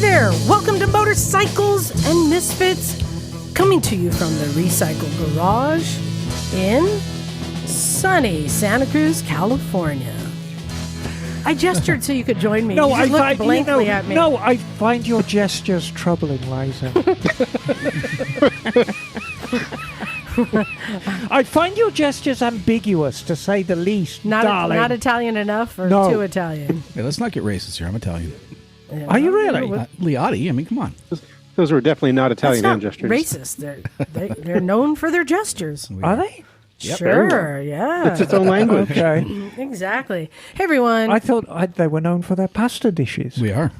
there! Welcome to Motorcycles and Misfits, coming to you from the Recycle Garage in sunny Santa Cruz, California. I gestured so you could join me. You just looked blankly at me. No, I find your gestures troubling, Liza. I find your gestures ambiguous, to say the least, darling. Not Italian enough, or too Italian? Hey, let's not get racist here. I'm Italian. Yeah, Are you really? Liotti, I mean, come on. Those were definitely not Italian That's not gestures. Racist. They're known for their gestures. Are they? Yep. Sure, yeah. It's its own language. Okay. Exactly. Hey, everyone. I thought they were known for their pasta dishes. We are.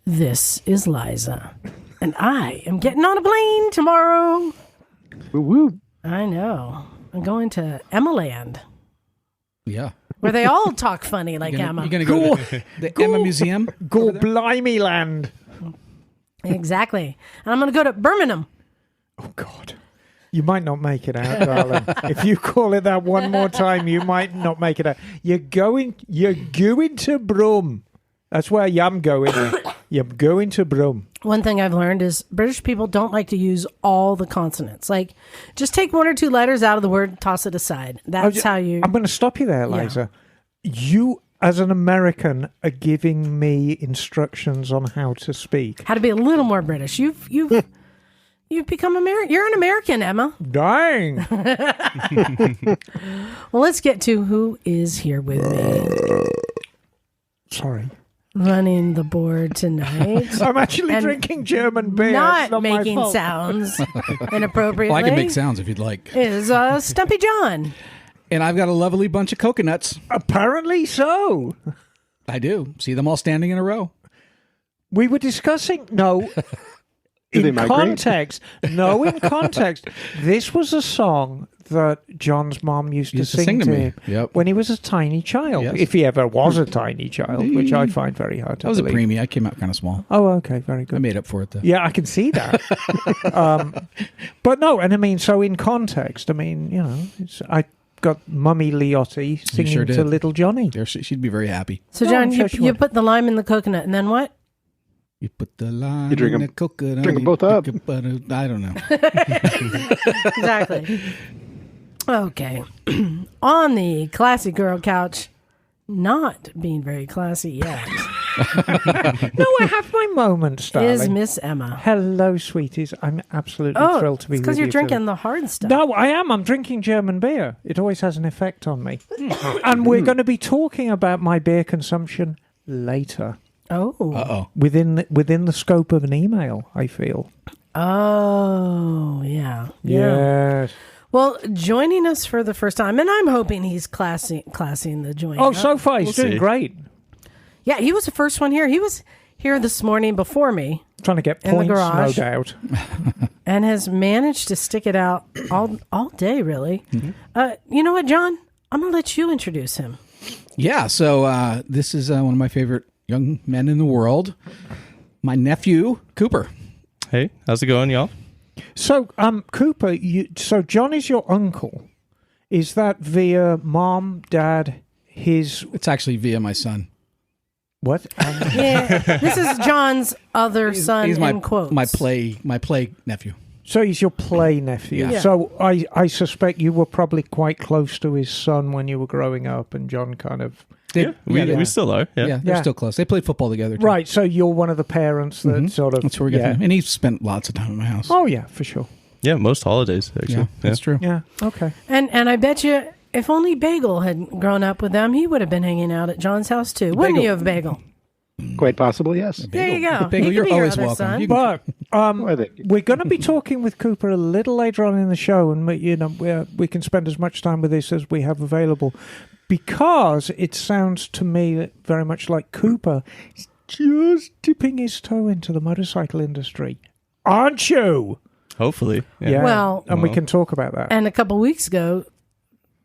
This is Liza, and I am getting on a plane tomorrow. Woo-woo. I know. I'm going to Emma Land, Yeah. where they all talk funny like Emma. You're going to go to the Emma Museum? Go blimey land. Exactly. And I'm going to go to Birmingham. Oh, God. You might not make it out, darling. If you call it that one more time, you might not make it out. You're going to Brum. That's where I'm going. You're going to Brum. One thing I've learned is British people don't like to use all the consonants. Like, just take one or two letters out of the word, toss it aside. That's how you... I'm going to stop you there, Liza. You, as an American, are giving me instructions on how to speak. How to be a little more British. You've become American. You're an American, Emma. Dang. Well, let's get to who is here with me. Sorry. Running the board tonight. I'm actually And drinking German beer. Not It's not my making fault. sounds inappropriately. Well, I can make sounds if you'd like. Is Stumpy John. And I've got a lovely bunch of coconuts. Apparently so. I do. See them all standing in a row. We were discussing... No... Did they In migrate? context, this was a song that John's mom used to sing to me. him Yep. when he was a tiny child, Yes. if he ever was a tiny child, which I find very hard to I was a believe. preemie. I came out kind of small. Oh, okay, very I good. made up for it, though. Yeah, I can see that. But no, and I mean, so in context, I mean, you know, I got Mummy Liotti singing sure to did. Little Johnny. She'd be very happy. So, No, John, I'm sure she you would. put the lime in the coconut, and then what? You put the lime You drink in 'em- the coconut. drink 'em you both up. pick I don't know. Exactly. Okay. On the classy girl couch, not being very classy yet, No, I have my moments, darling. is Miss Emma. Hello, sweeties. I'm absolutely Oh, thrilled to be it's with because you you're drinking today. the hard stuff. No, I am. I'm drinking German beer. It always has an effect on me. And we're going to be talking about my beer consumption later, Oh. Uh-oh. within the scope of an email, I feel. Oh, yeah. Yes. Well, joining us for the first time, and I'm hoping he's classing the joint. Oh, so far, he's We'll doing see. great. Yeah, he was the first one here. He was here this morning before me Trying to get In the points, no garage. doubt. and has managed to stick it out all day, really. You know what, John? I'm going to let you introduce him. Yeah, so this is one of my favorite young men in the world. My nephew, Cooper. Hey, how's it going, y'all? So, Cooper, so John is your uncle. Is that via mom, dad, his... It's actually via my son. What? Yeah, this is John's other son, He's in quotes. my play nephew. So he's your play nephew. Yeah. So I suspect you were probably quite close to his son when you were growing up, and John kind of... We still are. Yeah. Yeah, they're Yeah. still close. They played football together, too. Right, so you're one of the parents that sort of... That's where we got yeah. him. And he spent lots of time at my house. Oh, yeah, for sure. Yeah, most holidays, actually. yeah, that's true. Yeah, okay. And I bet you, if only Bagel had grown up with them, he would have been hanging out at John's house, too. Wouldn't Bagel. you have, Bagel? Quite possibly, yes. There you go. Bagel, He could you're be your always other welcome. son. You can- But Why they- we're going to be talking with Cooper a little later on in the show, and we can spend as much time with this as we have available, because it sounds to me very much like Cooper is just dipping his toe into the motorcycle industry. Aren't you? Hopefully. Yeah. Well- and we can talk about that. And a couple weeks ago,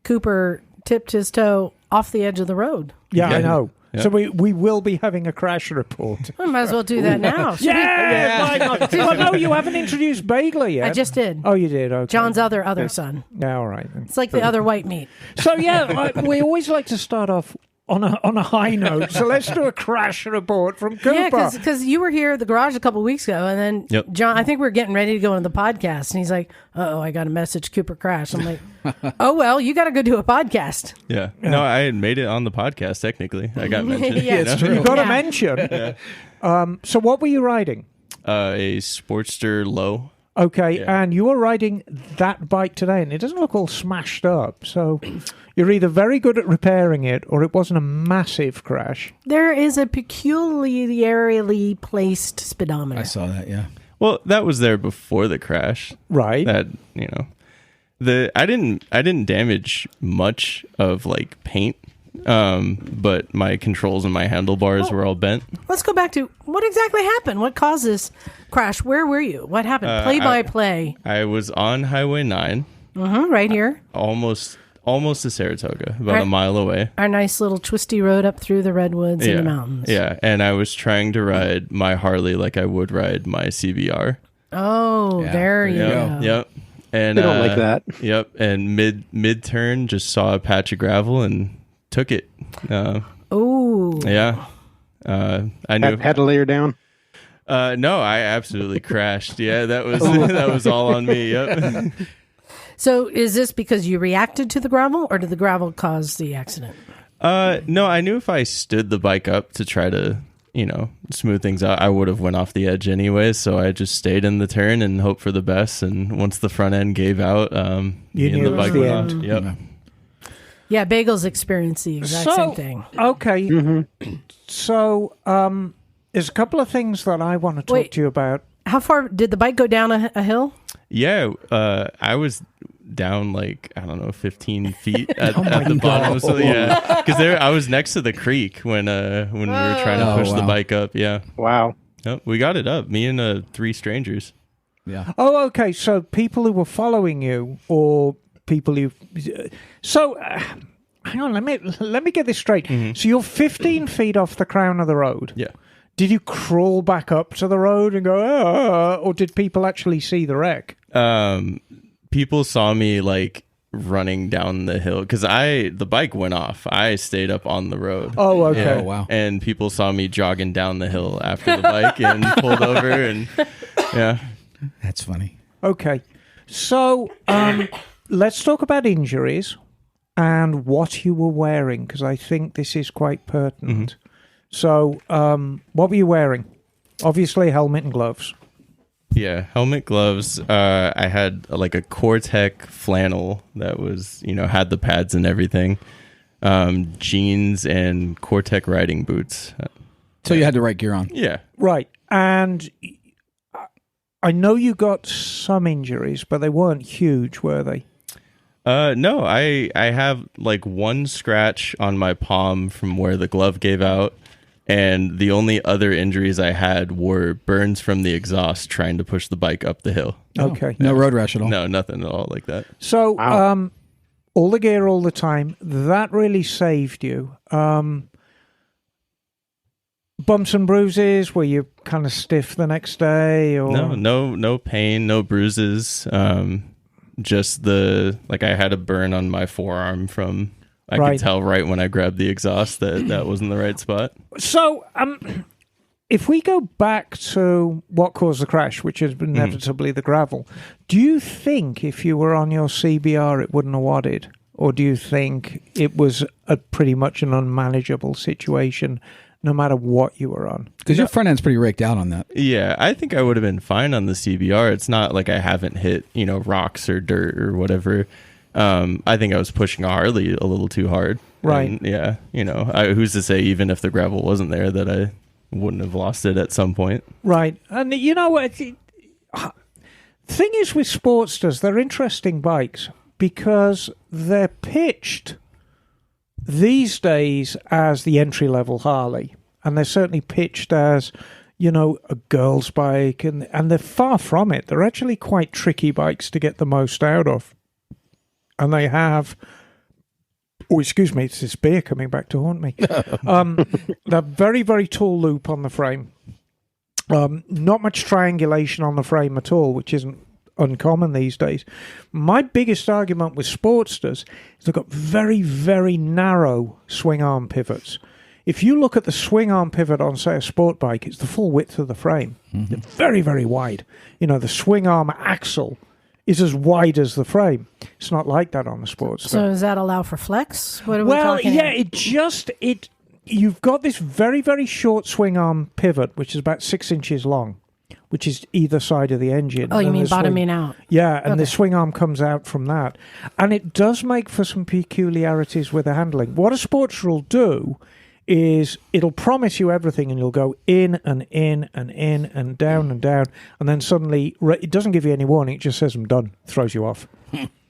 Cooper tipped his toe off the edge of the road. Yeah, I Yeah. know. Yeah. So we will be having a crash report. I might as well do that now. Should we- Why not? Well, no, you haven't introduced Bagel yet. I just did. Oh, you did? Okay. John's other son. Yeah, all right then. It's like the other white meat. So, yeah, we always like to start off on a high note. So let's do a crash report from Cooper. Yeah, because you were here at the garage a couple of weeks ago, and then Yep. John, I think we were getting ready to go into the podcast, and he's like, "Oh, I got a message, Cooper crashed." I'm like, "Oh well, you got to go do a podcast." Yeah. No, I had made it on the podcast, technically. I got mentioned. Yeah, you know? it's true. You got to Yeah. mention. So what were you riding? A Sportster Low. Okay, Yeah. and you were riding that bike today, and it doesn't look all smashed up. So you're either very good at repairing it, or it wasn't a massive crash. There is a peculiarly placed speedometer. I saw that. Yeah. Well, that was there before the crash. Right. That, I didn't damage much of like paint. But my controls and my handlebars were all bent. Let's go back to what exactly happened. What caused this crash? Where were you? What happened? Play by play. I was on Highway 9, Right here. almost to Saratoga, about a mile away. Our nice little twisty road up through the redwoods and the mountains. Yeah, and I was trying to ride my Harley like I would ride my CBR. Oh, Yeah, there you go. Yep. And They don't like that. Yep. And mid turn, just saw a patch of gravel and took it. Oh. Yeah. I knew. Had to lay her down. No, I absolutely crashed. Yeah, that was that was all on me. Yep. So is this because you reacted to the gravel, or did the gravel cause the accident? No, I knew if I stood the bike up to try to, smooth things out, I would have went off the edge anyway. So I just stayed in the turn and hoped for the best. And once the front end gave out, You knew the it bike was the went end. off. Yep. Yeah, Bagel's experienced the exact same thing. Okay. So there's a couple of things that I want to talk Wait. to you about. How far did the bike go down a hill? Yeah, I was down 15 feet at Oh my the bottom. God. So yeah, because I was next to the creek when we were trying to Oh, push the wow. bike up. Yeah, Wow. yep, we got it up. Me and 3 strangers. Yeah. Oh, okay. So people who were following you, or people who. So hang on. Let me get this straight. So you're 15 feet off the crown of the road. Yeah. Did you crawl back up to the road and go, or did people actually see the wreck? People saw me running down the hill because the bike went off. I stayed up on the road. Oh, okay. Yeah. Oh, wow. And people saw me jogging down the hill after the bike and pulled over and yeah. That's funny. Okay. So let's talk about injuries and what you were wearing, because I think this is quite pertinent. So what were you wearing? Obviously, helmet and gloves. Yeah, helmet, gloves. I had a Core-Tech flannel that was, had the pads and everything. Jeans and Core-Tech riding boots. So you had the right gear on. Yeah. Right. And I know you got some injuries, but they weren't huge, were they? No, I have one scratch on my palm from where the glove gave out. And the only other injuries I had were burns from the exhaust trying to push the bike up the hill. Okay. No road rash at all. No, nothing at all like that. So Wow. all the gear all the time, that really saved you. Bumps and bruises, were you kind of stiff the next day? Or? No pain, no bruises. Just I had a burn on my forearm from... I Right. could tell right when I grabbed the exhaust that wasn't the right spot. So, if we go back to what caused the crash, which is inevitably the gravel, do you think if you were on your CBR it wouldn't have wadded? Or do you think it was pretty much an unmanageable situation no matter what you were on? Because your front end's pretty raked out on that. Yeah, I think I would have been fine on the CBR. It's not like I haven't hit, rocks or dirt or whatever. I think I was pushing a Harley a little too hard. Right. And, yeah. Who's to say even if the gravel wasn't there that I wouldn't have lost it at some point. Right. And you know what? Thing is with Sportsters, they're interesting bikes because they're pitched these days as the entry-level Harley. And they're certainly pitched as, a girl's bike. And they're far from it. They're actually quite tricky bikes to get the most out of. And they have... Oh, excuse me, it's this beer coming back to haunt me. That very, very tall loop on the frame. Not much triangulation on the frame at all, which isn't uncommon these days. My biggest argument with Sportsters is they've got very, very narrow swing arm pivots. If you look at the swing arm pivot on, say, a sport bike, it's the full width of the frame. They're very, very wide. The swing arm axle is as wide as the frame. It's not like that on the Sportster. So does that allow for flex? What are we Well, talking yeah, about? You've got this very, very short swing arm pivot, which is about 6 inches long, which is either side of the engine. Oh, you And mean the swing- bottoming out? Yeah, and the Okay. swing arm comes out from that. And it does make for some peculiarities with the handling. What a Sportster will do is it'll promise you everything, and you'll go in and in and in and down, and then suddenly it doesn't give you any warning. It just says I'm done, throws you off.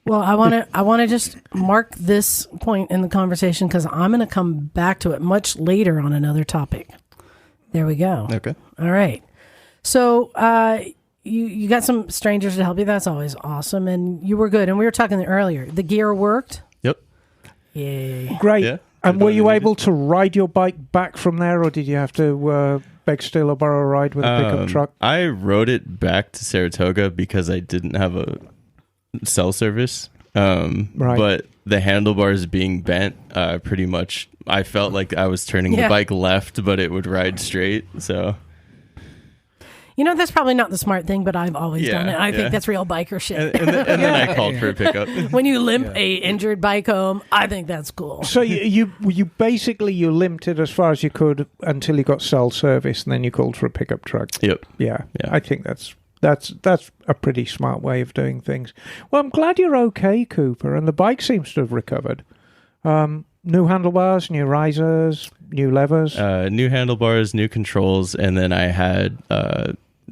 Well, I want to just mark this point in the conversation because I'm going to come back to it much later on another topic. There we go. Okay. All right. So you got some strangers to help you. That's always awesome, and you were good. And we were talking earlier. The gear worked. Yep. Yay. Great. Yeah. And were you able to ride your bike back from there, or did you have to beg, steal, or borrow a ride with a pickup truck? I rode it back to Saratoga because I didn't have a cell service. Right. But the handlebars being bent, pretty much, I felt like I was turning the bike left, but it would ride straight. So, That's probably not the smart thing, but I've always done it. I think that's real biker shit. and then I called for a pickup. When you limp a injured bike home, I think that's cool. So you basically limped it as far as you could until you got cell service, and then you called for a pickup truck. Yep. Yeah. Yeah. I think that's a pretty smart way of doing things. Well, I'm glad you're okay, Cooper, and the bike seems to have recovered. New handlebars, new risers, new levers. New handlebars, new controls, and then I had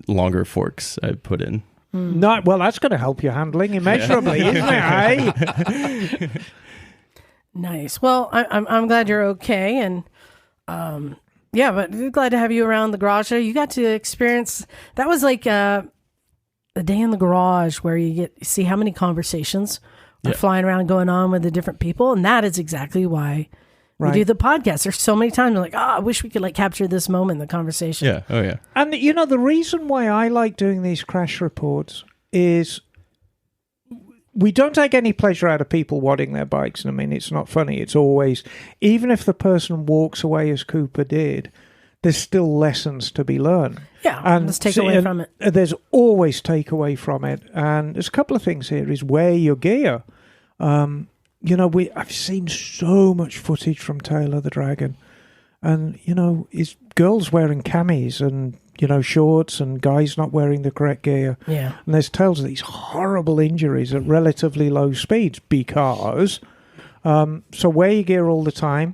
longer forks I put in. No, well, that's going to help your handling immeasurably, isn't it? Eh? Nice. Well, I'm glad you're okay, and but glad to have you around the garage. You got to experience that was like the day in the garage where you see how many conversations are flying around going on with the different people, and that is exactly why we do the podcast. There's so many times I'm like, I wish we could capture this moment in the conversation. Yeah. Oh yeah. And the reason why I like doing these crash reports is we don't take any pleasure out of people wadding their bikes. And I mean, it's not funny. It's always, even if the person walks away as Cooper did, there's still lessons to be learned. Yeah, and let's take away from it. There's always take away from it. And there's a couple of things here is wear your gear. I've seen so much footage from Taylor the Dragon. And, is girls wearing camis and, shorts and guys not wearing the correct gear. Yeah. And there's tales of these horrible injuries at relatively low speeds because, so wear your gear all the time.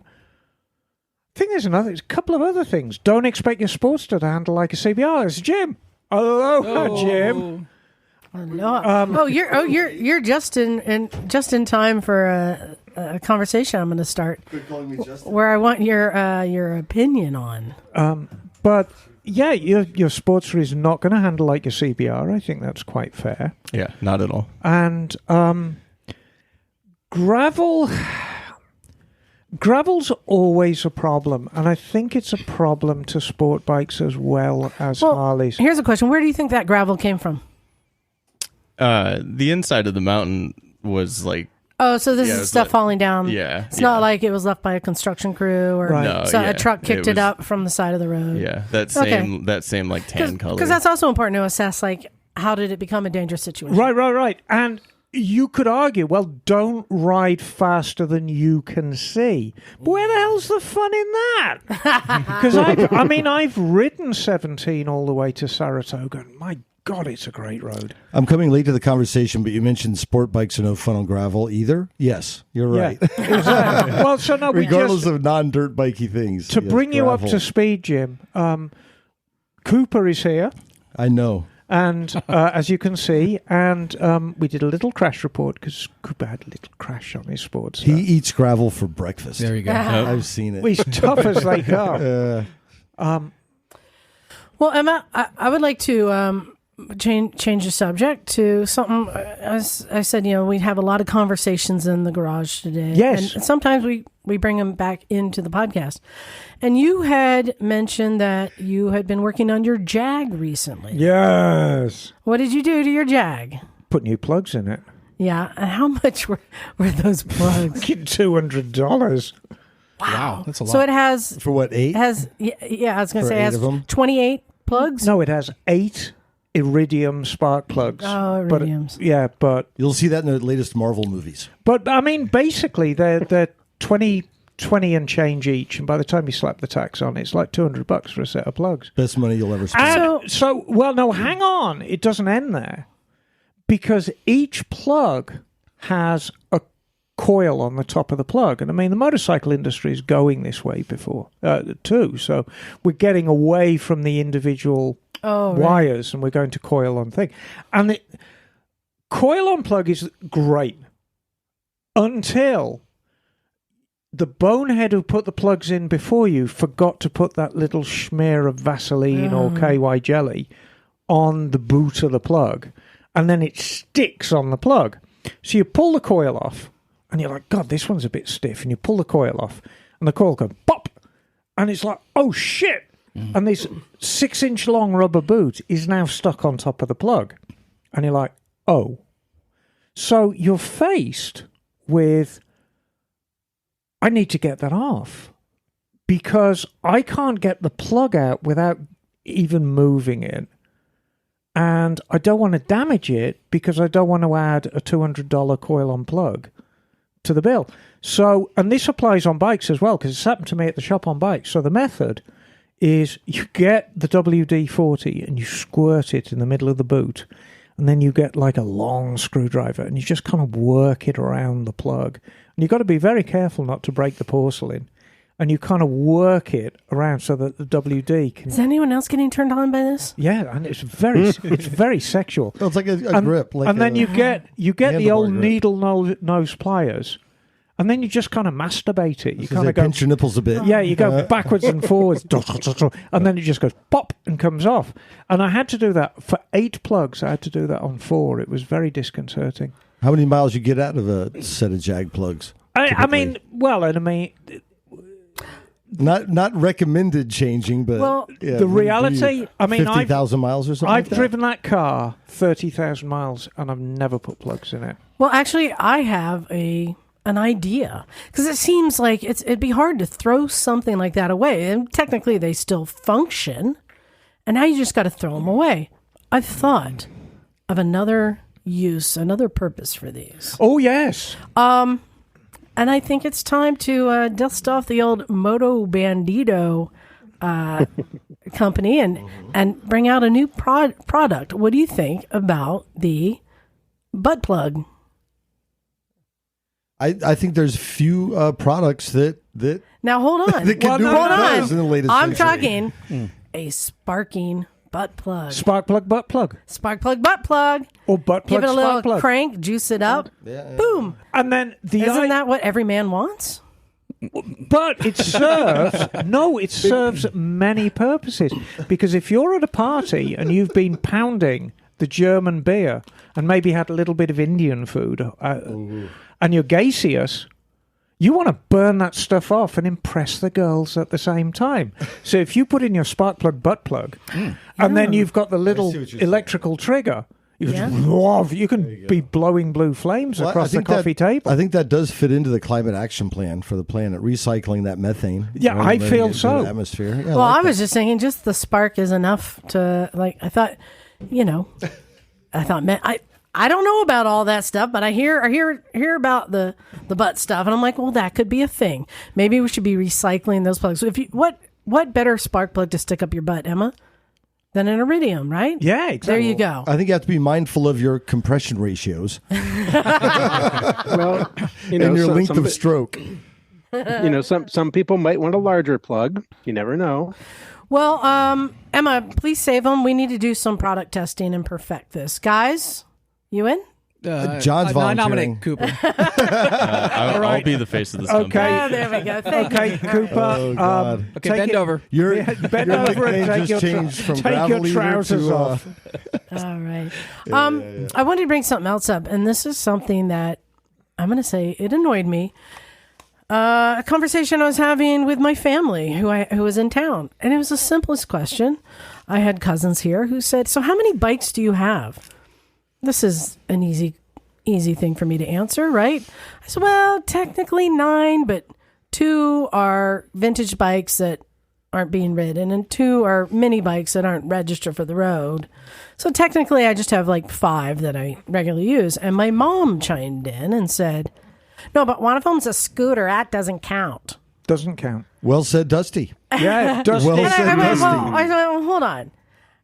I think there's a couple of other things. Don't expect your Sportster to handle like a CBR. It's Jim. Hello, Jim. No. You're just in time for a conversation I'm going to start where I want your opinion on. But yeah, your Sportster is not going to handle like your CBR. I think that's quite fair. Yeah. Not at all. And gravel's always a problem, and I think it's a problem to sport bikes as well as Harleys. Here's a question: where do you think that gravel came from? The inside of the mountain was like. Oh, so this is stuff falling down. Yeah. It's not like it was left by a construction crew or Right. No, a truck kicked it up from the side of the road. Yeah, that same like tan color. Because that's also important to assess, how did it become a dangerous situation? Right. And you could argue, well, don't ride faster than you can see. But where the hell's the fun in that? Because I've ridden 17 all the way to Saratoga, and my God, it's a great road. I'm coming late to the conversation, but you mentioned sport bikes are no fun on gravel either. Yes, you're right. Yeah. Well, so no, regardless of non-dirt bikey things. To bring you up to speed, Jim, Cooper is here. I know. And as you can see, and we did a little crash report because Cooper had a little crash on his sports. He eats gravel for breakfast. There you go. I've seen it. He's tough as they go. Well, Emma, I would like to change the subject to something. As I said, we have a lot of conversations in the garage today. Yes. And sometimes we bring them back into the podcast. And you had mentioned that you had been working on your Jag recently. Yes. What did you do to your Jag? put new plugs in it. Yeah. And how much were those plugs? $200. Wow, that's a lot. So it has For what, 8? I was going to For say it 8 has of 'em? 28 plugs. No, it has 8 iridium spark plugs. Oh, But- iridiums. yeah, but You'll see that in the latest Marvel movies. I mean, basically, they're 20 and change each, and by the time you slap the tax on, it's like $200 for a set of plugs. Best money you'll ever spend. And well, no, hang on. It doesn't end there. Because each plug has a coil on the top of the plug. And I mean, the motorcycle industry is going this way too. So we're getting away from the individual wires and we're going to coil on thing. And the coil on plug is great until the bonehead who put the plugs in before you forgot to put that little smear of Vaseline or KY jelly on the boot of the plug, and then it sticks on the plug. So you pull the coil off, and you're like, God, this one's a bit stiff, and you pull the coil off, and the coil goes pop, and it's like, oh shit! And this 6-inch long rubber boot is now stuck on top of the plug, and you're like, oh. So you're faced with, I need to get that off because I can't get the plug out without even moving it. And I don't want to damage it because I don't want to add a $200 coil-on plug to the bill. So, and this applies on bikes as well because it's happened to me at the shop on bikes. So the method is you get the WD-40 and you squirt it in the middle of the boot. And then you get like a long screwdriver and you just kind of work it around the plug. And you've got to be very careful not to break the porcelain. And you kind of work it around so that the WD can... Is anyone else getting turned on by this? Yeah, and it's very sexual. Well, it's like a grip. Like and then you get the old grip. needle nose pliers. And then you just kind of masturbate it. You kind of go... pinch your nipples a bit. Yeah, you go backwards and forwards, and then it just goes pop and comes off. And I had to do that for 8 plugs. I had to do that on 4. It was very disconcerting. How many miles you get out of a set of Jag plugs? I mean, not recommended changing, but Well, the reality. I mean, 50,000 miles or something. I've like that? driven that car 30,000 miles, and I've never put plugs in it. Well, actually, I have an idea because it seems like it'd be hard to throw something like that away. And technically, they still function, and now you just got to throw them away. I've thought of another purpose for these. Oh yes. And I think it's time to dust off the old Moto Bandito company and bring out a new product. What do you think about the butt plug? I think there's few products that Now hold on. that can do hold what it on. does in the latest I'm century. talking a sparking butt plug. Spark plug, butt plug, Spark plug, butt plug. or butt plug, Give it a spark little plug. crank, juice it up. Boom. And then Isn't that what every man wants? But it serves many purposes. Because if you're at a party and you've been pounding the German beer and maybe had a little bit of Indian food and you're gaseous, you want to burn that stuff off and impress the girls at the same time. So if you put in your spark plug butt plug and then you've got the little electrical trigger, you can be blowing blue flames across the coffee table. I think that does fit into the climate action plan for the planet, recycling that methane. Yeah, I feel into so. the atmosphere. Yeah, Well, I was just thinking just the spark is enough to, like, I thought, man, I don't know about all that stuff, but I hear about the butt stuff, and I'm like, well, that could be a thing. Maybe we should be recycling those plugs. So what better spark plug to stick up your butt, Emma, than an iridium, right? Yeah, exactly. There you go. I think you have to be mindful of your compression ratios Well, and your length of stroke. Some people might want a larger plug. You never know. Well, Emma, please save them. We need to do some product testing and perfect this. Guys, you in? John's I volunteering. nominate Cooper. I'll be the face of this company. Oh, there we go. Thank Okay, you. Cooper. Oh, God. Okay, bend over. Your Bend your over and nickname take your, just changed from take your gravel eater trousers to off. All right. I wanted to bring something else up, and this is something that I'm going to say it annoyed me. A conversation I was having with my family who was in town, and it was the simplest question. I had cousins here who said, "So how many bikes do you have?" this is an easy thing for me to answer, right? I said, well, technically 9, but 2 are vintage bikes that aren't being ridden, and 2 are mini bikes that aren't registered for the road. So technically, I just have like 5 that I regularly use. And my mom chimed in and said, no, but one of them's a scooter. That doesn't count. Doesn't count. Well said, Dusty. Yeah, it does. Well said, Dusty. I said, well, hold on.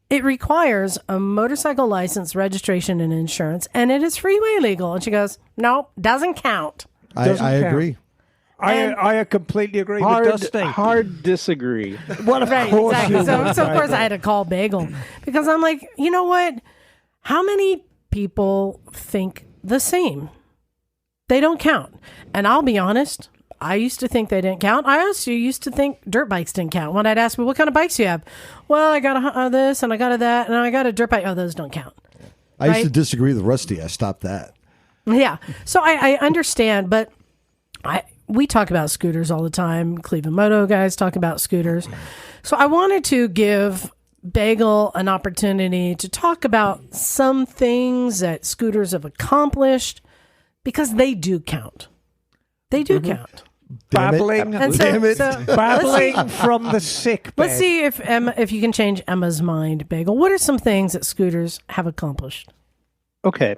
It requires a motorcycle license, registration, and insurance, and it is freeway legal. And she goes, no, doesn't count. I Doesn't count. agree. I completely agree with Dusty. Hard disagree. Well, of Right, course exactly. you So would, of course Bagel. I had to call Bagel because I'm like, you know what? How many people think the same? They don't count. And I'll be honest, I used to think they didn't count. I also used to think dirt bikes didn't count. When I'd ask me, what kind of bikes do you have? Well, I got a this and I got a that and I got a dirt bike. Oh, those don't count. I used Right? to disagree with Rusty. I stopped that. Yeah. So I understand, but we talk about scooters all the time. Cleveland Moto guys talk about scooters. So I wanted to give Bagel an opportunity to talk about some things that scooters have accomplished because they do count. They do count. Babbling, And so, Damn it. so babbling from the sick bed. let's see if you can change Emma's mind, Bagel. What are some things that scooters have accomplished? Okay.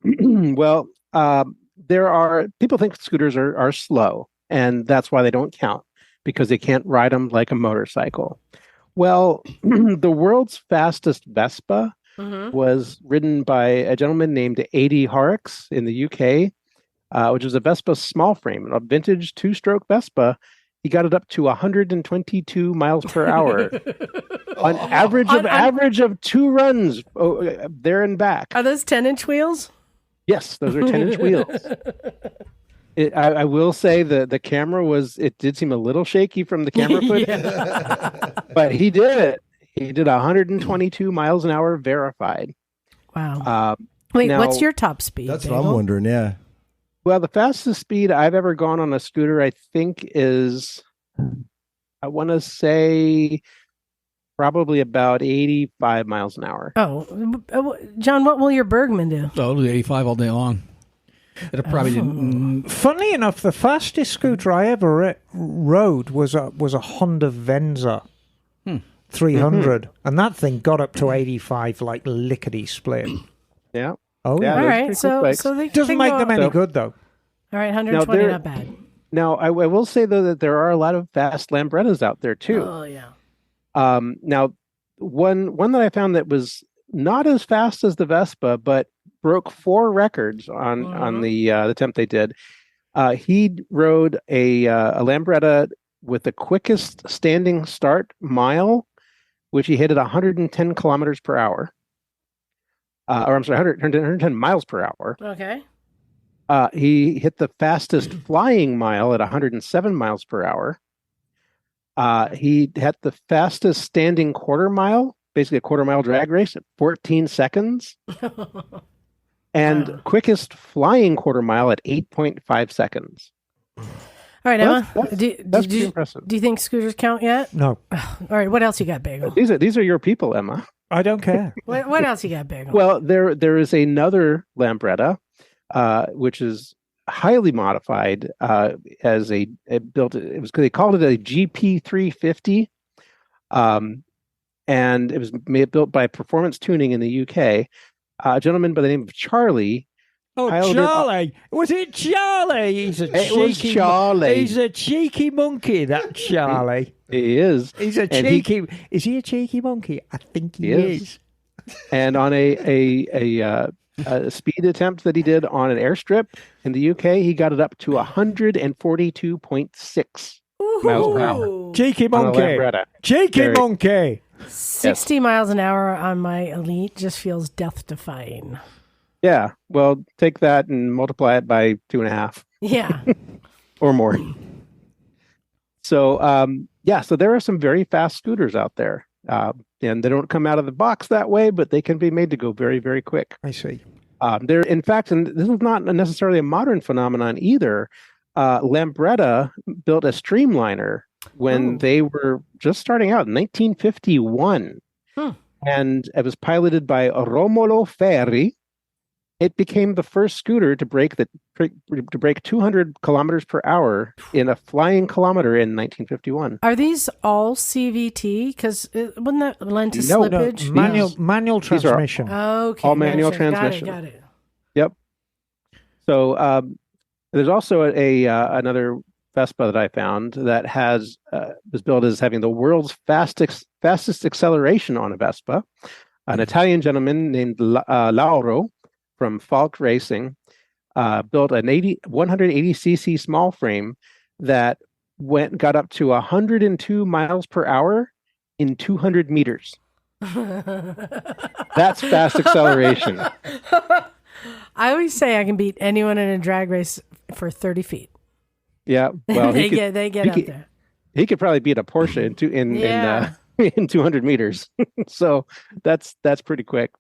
Well, there are people think scooters are slow, and that's why they don't count because they can't ride them like a motorcycle. Well, the world's fastest Vespa was ridden by a gentleman named A.D. Horrocks in the UK, which is a Vespa small frame, a vintage 2-stroke Vespa. He got it up to 122 miles per hour on average of 2 runs there and back. Are those 10-inch wheels? Yes, those are 10-inch wheels. I will say the camera it did seem a little shaky from the camera footage, but he did it. He did 122 miles an hour verified. Wow. Wait, now- what's your top speed? That's what Bagel? I'm wondering, yeah. Well, the fastest speed I've ever gone on a scooter, I think, is, I want to say, probably about 85 miles an hour. Oh, John, what will your Bergman do? So it'll do 85 all day long. It'll probably didn't. Funnily enough, the fastest scooter I ever rode was a Honda Venza 300, and that thing got up to 85 like lickety split. Yeah. Oh, Yeah, yeah. All those right, pretty so quick bikes. they Doesn't they make go them up. any good, though. All right, 120, they're- not bad. Now, I will say, though, that there are a lot of fast Lambrettas out there, too. Oh yeah. Now, one that I found that was not as fast as the Vespa, but broke 4 records on the attempt they did. He rode a Lambretta with the quickest standing start mile, which he hit at 110 kilometers per hour. Or I'm sorry, 110 miles per hour. Okay. He hit the fastest flying mile at 107 miles per hour. He had the fastest standing quarter mile, basically a quarter mile drag race at 14 seconds. And Wow. quickest flying quarter mile at 8.5 seconds. All right, Emma. That's Do pretty you impressive. think scooters count yet? No, All right, what else you got, Bagel? These are your people, Emma. I don't care. What else you got, Bagel? Well, there is another Lambretta, which is highly modified as they called it a GP350, and it was built by Performance Tuning in the UK. A gentleman by the name of Charlie. Oh, piloted- Charlie! Was it Charlie? He's a It was cheeky. Charlie. He's a cheeky monkey. That Charlie. He is. He's a And he- cheeky. Is he a cheeky monkey? I think he He is. is. And on a speed attempt that he did on an airstrip in the UK, he got it up to 142.6 miles per hour Ooh. Cheeky on a monkey. Lambretta. Cheeky Very- monkey. 60 miles an hour on my Elite just feels death-defying. Yeah. Well, take that and multiply it by 2.5 Yeah. or more. So, so there are some very fast scooters out there. And they don't come out of the box that way, but they can be made to go very, very quick. I see. They're, in fact, and this is not necessarily a modern phenomenon either. Lambretta built a streamliner when they were just starting out in 1951. Hmm. And it was piloted by Romolo Ferri. It became the first scooter to break 200 kilometers per hour in a flying kilometer in 1951. Are these all CVT? Because wouldn't that lend to No, slippage? Manual these are transmission. Okay. all manual transmission. Got it. Yep. So there's also another Vespa that I found that was built as having the world's fastest acceleration on a Vespa. An Italian gentleman named Lauro from Falk Racing built an 180cc small frame that got up to 102 miles per hour in 200 meters. That's fast acceleration. I always say I can beat anyone in a drag race for 30 feet. Yeah, well, they get up there. He could probably beat a Porsche in 200 meters. So that's pretty quick.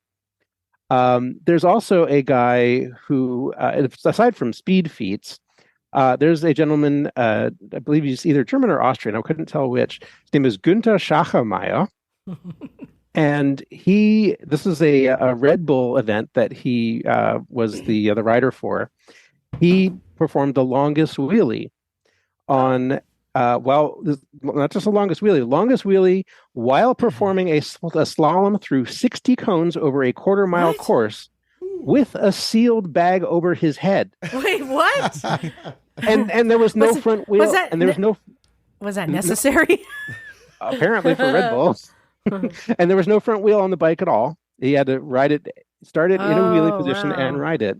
There's also a guy who, aside from speed feats, there's a gentleman, I believe he's either German or Austrian, I couldn't tell which. His name is Günther Schachermeier. And this is a Red Bull event that he was the rider for. He performed the longest wheelie on, not just the longest wheelie while performing a slalom through 60 cones over a quarter-mile course with a sealed bag over his head. Wait, what? and there was no front wheel. Was that necessary? Apparently for Red Bull. And there was no front wheel on the bike at all. He had to start it in a wheelie position and ride it.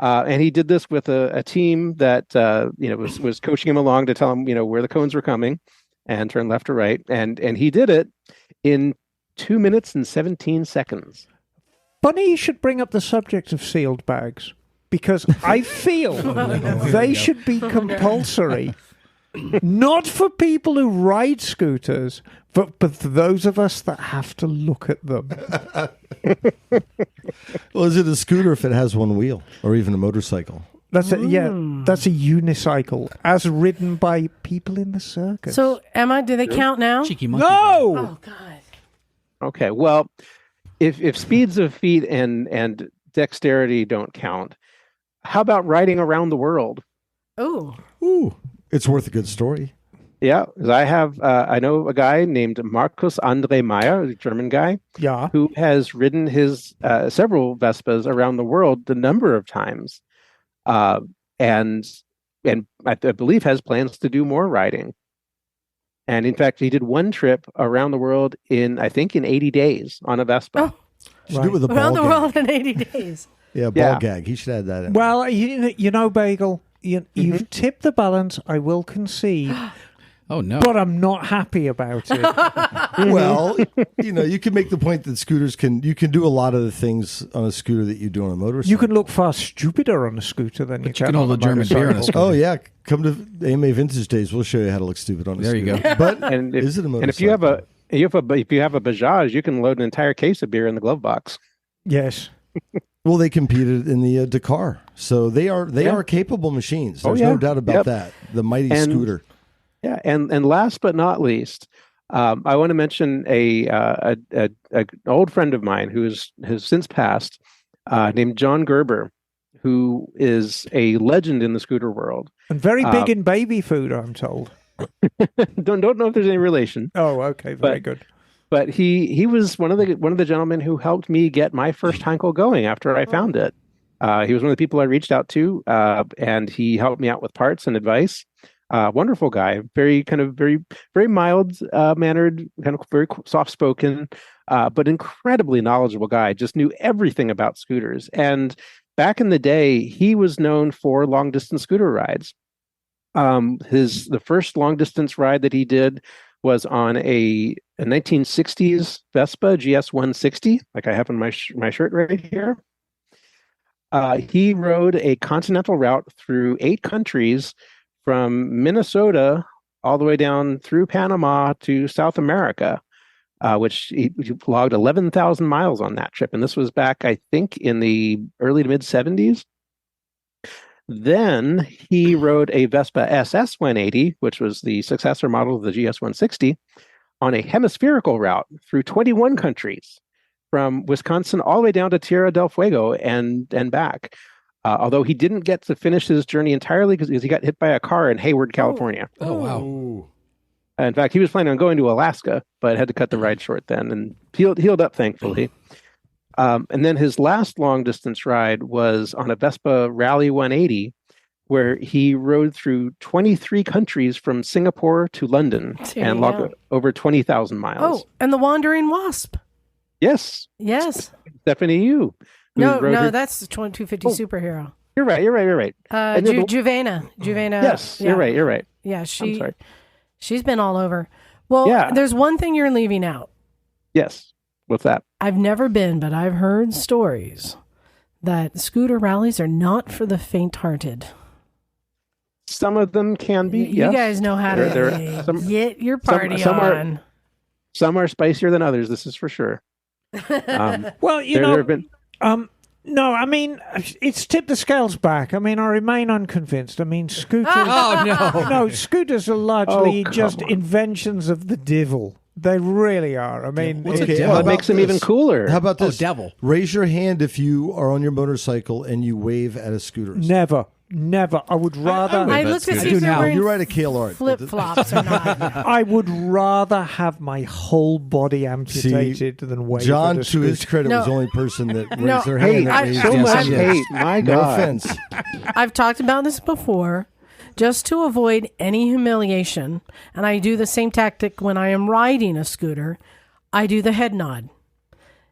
And he did this with a team that was coaching him along to tell him where the cones were coming and turn left or right. And he did it in 2 minutes and 17 seconds. Funny you should bring up the subject of sealed bags, because I feel they should be compulsory. Not for people who ride scooters, but for those of us that have to look at them. Well, is it a scooter if it has one wheel, or even a motorcycle? That's a unicycle, as ridden by people in the circus. So, Emma, do they count now? Cheeky monkey. No! Oh, God. Okay, well, if speeds of feet and dexterity don't count, how about riding around the world? Oh. Ooh, it's worth a good story. Yeah, I know a guy named Markus Andre Meyer, a German guy, who has ridden his several Vespas around the world a number of times, and I believe has plans to do more riding. And in fact, he did one trip around the world in 80 days on a Vespa. Oh, Should do it with a around ball the gag. world in 80 days. Yeah, ball gag. He should add that in. Well, Bagel, you've tipped the balance, I will concede. Oh, no. But I'm not happy about it. Well, you can make the point that scooters you can do a lot of the things on a scooter that you do on a motorcycle. You can look far stupider on a scooter than you can hold on a German beer on a motorcycle. scooter. Oh, yeah. Come to AMA Vintage Days. We'll show you how to look stupid on a There scooter. you go. But If you motorcycle? have a Bajaj, you can load an entire case of beer in the glove box. Yes. Well, they competed in the Dakar, so they are capable machines. There's no doubt about that. The mighty scooter. Yeah, and last but not least, I want to mention an old friend of mine who has since passed, named John Gerber, who is a legend in the scooter world And very big in baby food, I'm told. don't know if there's any relation. Oh, okay, very good. But he was one of the gentlemen who helped me get my first Heinkel going after I found it. He was one of the people I reached out to, and he helped me out with parts and advice. Wonderful guy, very mild mannered, kind of very soft spoken, but incredibly knowledgeable guy. Just knew everything about scooters. And back in the day, he was known for long distance scooter rides. The first long distance ride that he did was on a 1960s Vespa GS 160, like I have in my shirt right here. He rode a continental route through 8 countries, from Minnesota all the way down through Panama to South America, which he logged 11,000 miles on that trip. And this was back, I think, in the early to mid 70s. Then he rode a Vespa SS 180, which was the successor model of the GS 160, on a hemispherical route through 21 countries. from Wisconsin all the way down to Tierra del Fuego and back. Although he didn't get to finish his journey entirely because he got hit by a car in Hayward, California. Oh, wow. Ooh. In fact, he was planning on going to Alaska, but had to cut the ride short then and healed up, thankfully. And then his last long distance ride was on a Vespa Rally 180, where he rode through 23 countries from Singapore to London and logged over 20,000 miles. Oh, and the Wandering Wasp. Yes. Yes. Stephanie Yu. No, that's the 250 superhero. You're right. Juvena. Yes, yeah. You're right. Yeah, I'm sorry. she's been all over. Well, there's one thing you're leaving out. Yes. What's that? I've never been, but I've heard stories that scooter rallies are not for the faint-hearted. Some of them can be. You guys know how to get your party on. Some are spicier than others. This is for sure. Well, there have been. No, I mean, it's tipped the scales back. I mean, I remain unconvinced. I mean, scooters. No, scooters are largely just inventions of the devil. They really are. I mean, it makes them even cooler. How about this? Devil. Raise your hand if you are on your motorcycle and you wave at a scooter. Never. I would rather. I looked to see if they're wearing You're right, a Kale Art. flip-flops or not. I would rather have my whole body amputated than wave John, at a to scooter. his credit, was the only person that raised their Hate. hand. That raised So his much hand. hate. My No God. offense. I've talked about this before. Just to avoid any humiliation, and I do the same tactic when I am riding a scooter, I do the head nod.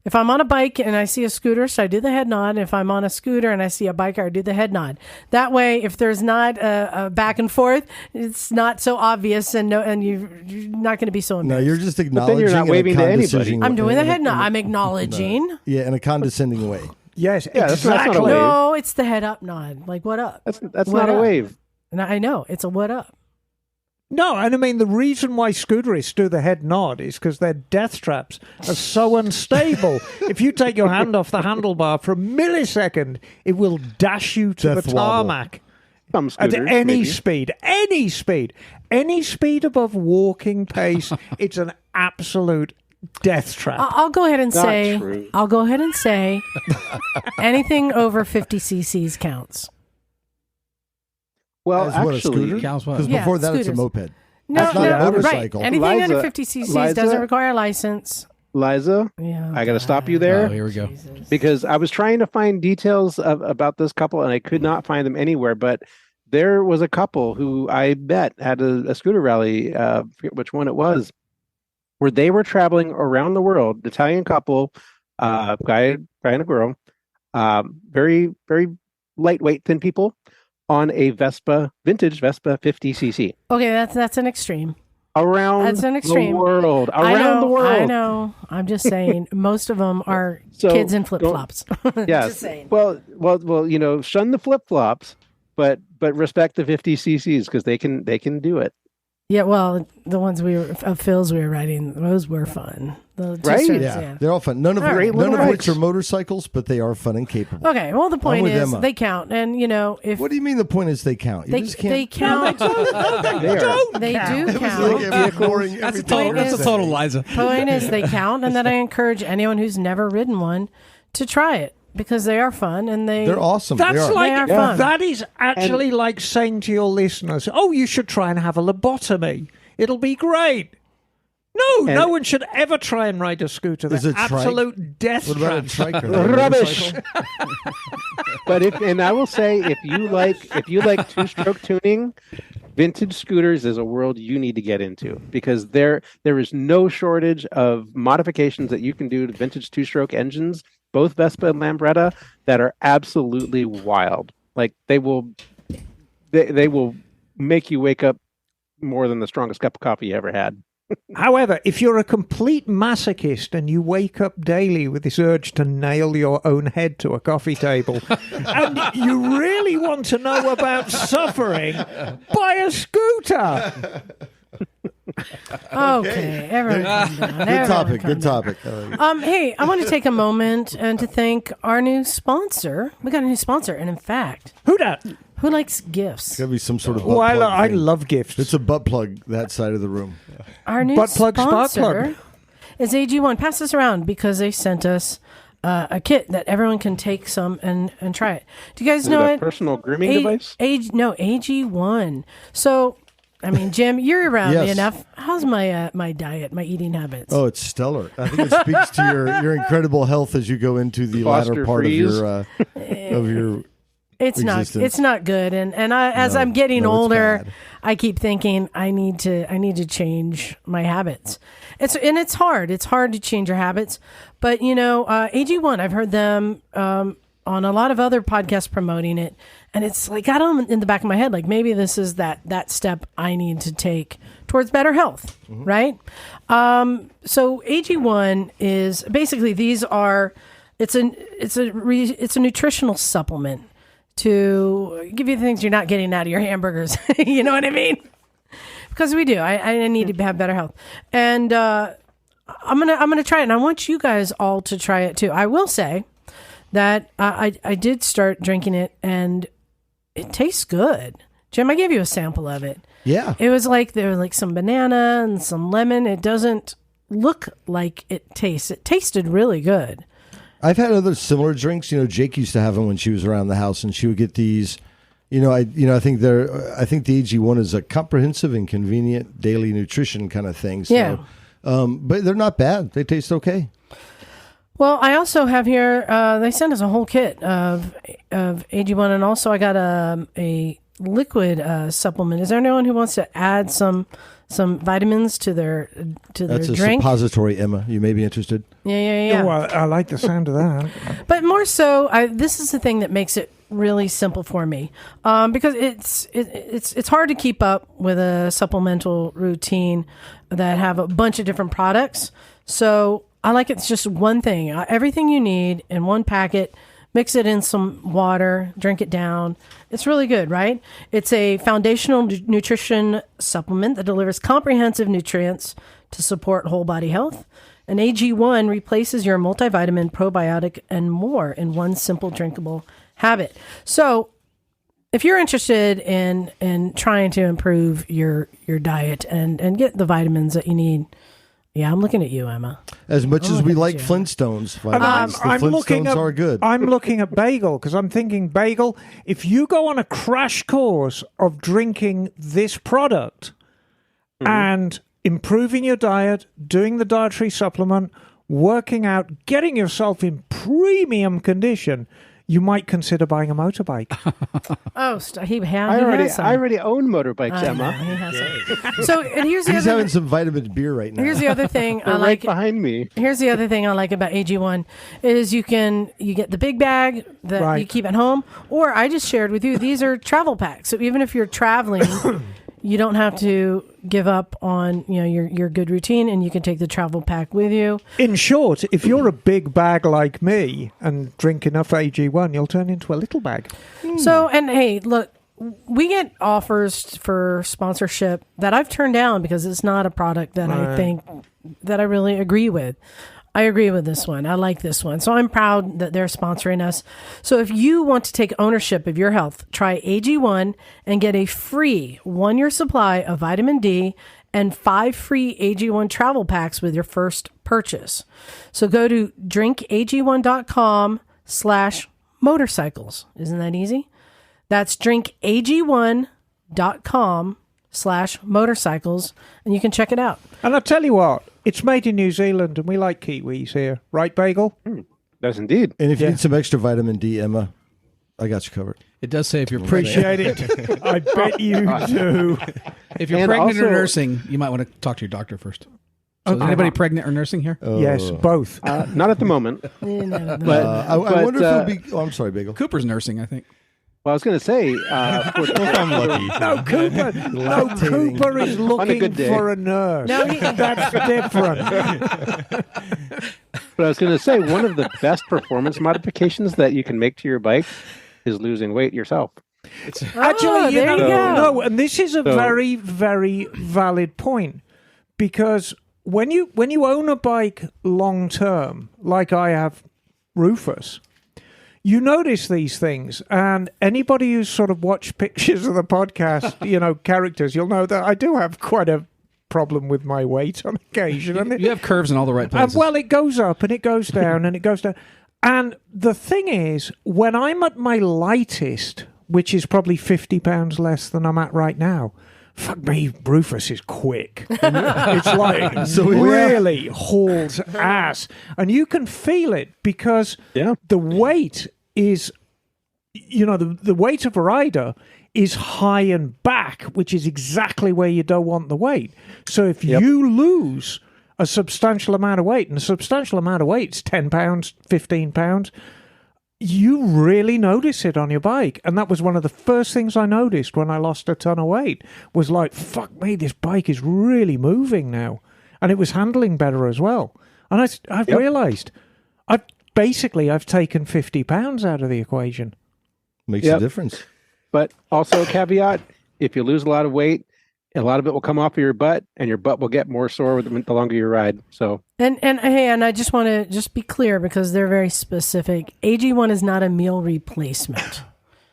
If I'm on a bike and I see a scooter, so I do the head nod. If I'm on a scooter and I see a biker, I do the head nod. That way, if there's not a back and forth, it's not so obvious, and you're not going to be so embarrassed. No, you're just acknowledging. you're not waving to anybody. I'm doing the head nod. I'm acknowledging. Yeah, in a condescending way. Yes, that's not a exactly. wave. No, it's the head up nod. Like, what up? That's What not a up? wave. And I know it's a what up. No, and I mean, the reason why scooterists do the head nod is because their death traps are so unstable. If you take your hand off the handlebar for a millisecond, it will dash you to Death the wobble. tarmac. Some At scooters, any maybe. speed, any speed above walking pace, it's an absolute death trap. I'll go ahead and Not say. true. I'll go ahead and say, anything over 50 cc's counts. Well, As what, a actually, scooter? Counts what? Because Yeah, before that, it's a scooters. moped. No, That's not no, a motorcycle. Right. Anything under Liza- 50 cc's Liza- doesn't require a license. Liza, Yeah. I got to stop you there. Oh, here we go. Because I was trying to find details about this couple and I could not find them anywhere. But there was a couple who I bet had a scooter rally, I forget which one it was, where they were traveling around the world. Italian couple, guy and a girl, very very lightweight, thin people, on a vintage Vespa 50cc. Okay, that's an extreme. Around That's an extreme. the world. I Around the world. I know. I'm just saying, most of them are So, kids in flip flops. Yes. Just saying. Well, shun the flip flops, but respect the 50cc's because they can do it. Yeah, well, the ones Phil's we were riding, those were fun. The Right? t-shirts, Yeah, they're all fun. None of All right, none of little which are bikes. motorcycles, but they are fun and capable. Okay, well, the point with is Emma. they count, and if What do you mean? The point is they count. You they just can't. they count, They are. they do It was count. like ignoring That's a everything total. you That's a said. total, Liza. Point is they count, and that I encourage anyone who's never ridden one to try it because they are fun and They're awesome. That's They are. They are fun. that is actually like saying to your listeners, "Oh, you should try and have a lobotomy. It'll be great." No one should ever try and ride a scooter. Is They're it trike? absolute death What about a traps. triker? Rubbish. But I will say, if you like two-stroke tuning, vintage scooters is a world you need to get into because there is no shortage of modifications that you can do to vintage two-stroke engines, both Vespa and Lambretta, that are absolutely wild. Like they will make you wake up more than the strongest cup of coffee you ever had. However, if you're a complete masochist and you wake up daily with this urge to nail your own head to a coffee table, and you really want to know about suffering, buy a scooter. Okay, everyone calm down. Good topic. Everyone Good calm topic. down. Hey, I want to take a moment and to thank our new sponsor. We got a new sponsor, and in fact, Who dat? who likes gifts? Gotta be some sort of butt Oh, plug I thing. love gifts. It's a butt plug that side of the room. Our new Butt plug, spark sponsor plug. is AG1. Pass this around because they sent us a kit that everyone can take some and try it. Do you guys Is know it? it? A personal grooming device? AG1. So, I mean, Jim, you're around me Yes. enough. How's my my diet, my eating habits? Oh, it's stellar. I think it speaks to your incredible health as you go into the latter part of your It's existence. not good, and as No, I'm getting no, it's older, bad. I keep thinking I need to change my habits. It's hard. It's hard to change your habits, but AG1. I've heard them on a lot of other podcasts promoting it, and it's like got them in the back of my head. Like maybe this is that step I need to take towards better health, right? So AG1 is basically it's a nutritional supplement to give you the things you're not getting out of your hamburgers. You know what I mean? Because we do. I need to have better health. And I'm gonna try it. And I want you guys all to try it too. I will say that I did start drinking it and it tastes good. Jim, I gave you a sample of it. Yeah. It was like there was like some banana and some lemon. It doesn't look like it tastes. It tasted really good. I've had other similar drinks. Jake used to have them when she was around the house, and she would get these. I think the AG1 is a comprehensive and convenient daily nutrition kind of thing. So, Yeah. But they're not bad. They taste okay. Well, I also have here. They sent us a whole kit of AG1, and also I got a liquid supplement. Is there anyone who wants to add some vitamins to their That's a drink? suppository, Emma. You may be interested. Yeah. Oh, I like the sound of that. But more so, this is the thing that makes it really simple for me, because it's hard to keep up with a supplemental routine that have a bunch of different products. So I like it's just one thing, everything you need in one packet. Mix it in some water, drink it down. It's really good, right? It's a foundational nutrition supplement that delivers comprehensive nutrients to support whole body health. And AG1 replaces your multivitamin, probiotic, and more in one simple drinkable habit. So if you're interested in trying to improve your diet and get the vitamins that you need, yeah, I'm looking at you, Emma. As much as we like you. Flintstones, And vitamins, the Flintstones are good. I'm looking at Bagel because I'm thinking, Bagel, if you go on a crash course of drinking this product and improving your diet, doing the dietary supplement, working out, getting yourself in premium condition, you might consider buying a motorbike. I already own motorbikes, Emma. He has some. So, and here's the He's other. having some vitamin beer right now. Here's the other thing I They're like. right behind me. Here's the other thing I like about AG1 is you get the big bag that Right. you keep at home, or I just shared with you, these are travel packs. So even if you're traveling, you don't have to give up on your good routine, and you can take the travel pack with you. In short, if you're a big bag like me and drink enough AG1, you'll turn into a little bag. So, and hey, look, we get offers for sponsorship that I've turned down because it's not a product that I think that I really agree with. I agree with this one. I like this one. So I'm proud that they're sponsoring us. So if you want to take ownership of your health, try AG1 and get a free 1-year supply of vitamin D and 5 free AG1 travel packs with your first purchase. So go to drinkag1.com/motorcycles. Isn't that easy? That's drinkag1.com/motorcycles, and you can check it out. And I tell you what, it's made in New Zealand, and we like Kiwis here. Right, Bagel? That's indeed. And if you need some extra vitamin D, Emma, I got you covered. It does say if you're Appreciate it. I bet you do. If you're And pregnant or also- nursing, you might want to talk to your doctor first. So is anybody pregnant or nursing here? Yes, both. Not at the moment. I wonder if it'll be... Oh, I'm sorry, Bagel. Cooper's nursing, I think. Well, I was going to say, If I'm lucky. No, Cooper. No, Cooper is looking good day. for a nurse. No, That's different. but I was going to say, one of the best performance modifications that you can make to your bike is losing weight yourself. Actually, there you go. no, and this is a very, very valid point, because when you own a bike long term, like I have, Rufus, you notice these things, and anybody who's sort of watched pictures of the podcast, characters, you'll know that I do have quite a problem with my weight on occasion. And You have curves in all the right places. well, it goes up and it goes down and it goes down. And the thing is, when I'm at my lightest, which is probably 50 pounds less than I'm at right now, fuck me, Rufus is quick. It's like really hauls ass. And you can feel it because the weight is, the weight of a rider is high and back, which is exactly where you don't want the weight. So if you lose a substantial amount of weight, and a substantial amount of weight is 10 pounds, 15 pounds, you really notice it on your bike. And that was one of the first things I noticed when I lost a ton of weight, was like, fuck me, this bike is really moving now. And it was handling better as well. And I've realized I've taken 50 pounds out of the equation. Makes a difference. But also a caveat, if you lose a lot of weight, a lot of it will come off of your butt, and your butt will get more sore the longer you ride. So And I just want to be clear, because they're very specific. AG1 is not a meal replacement.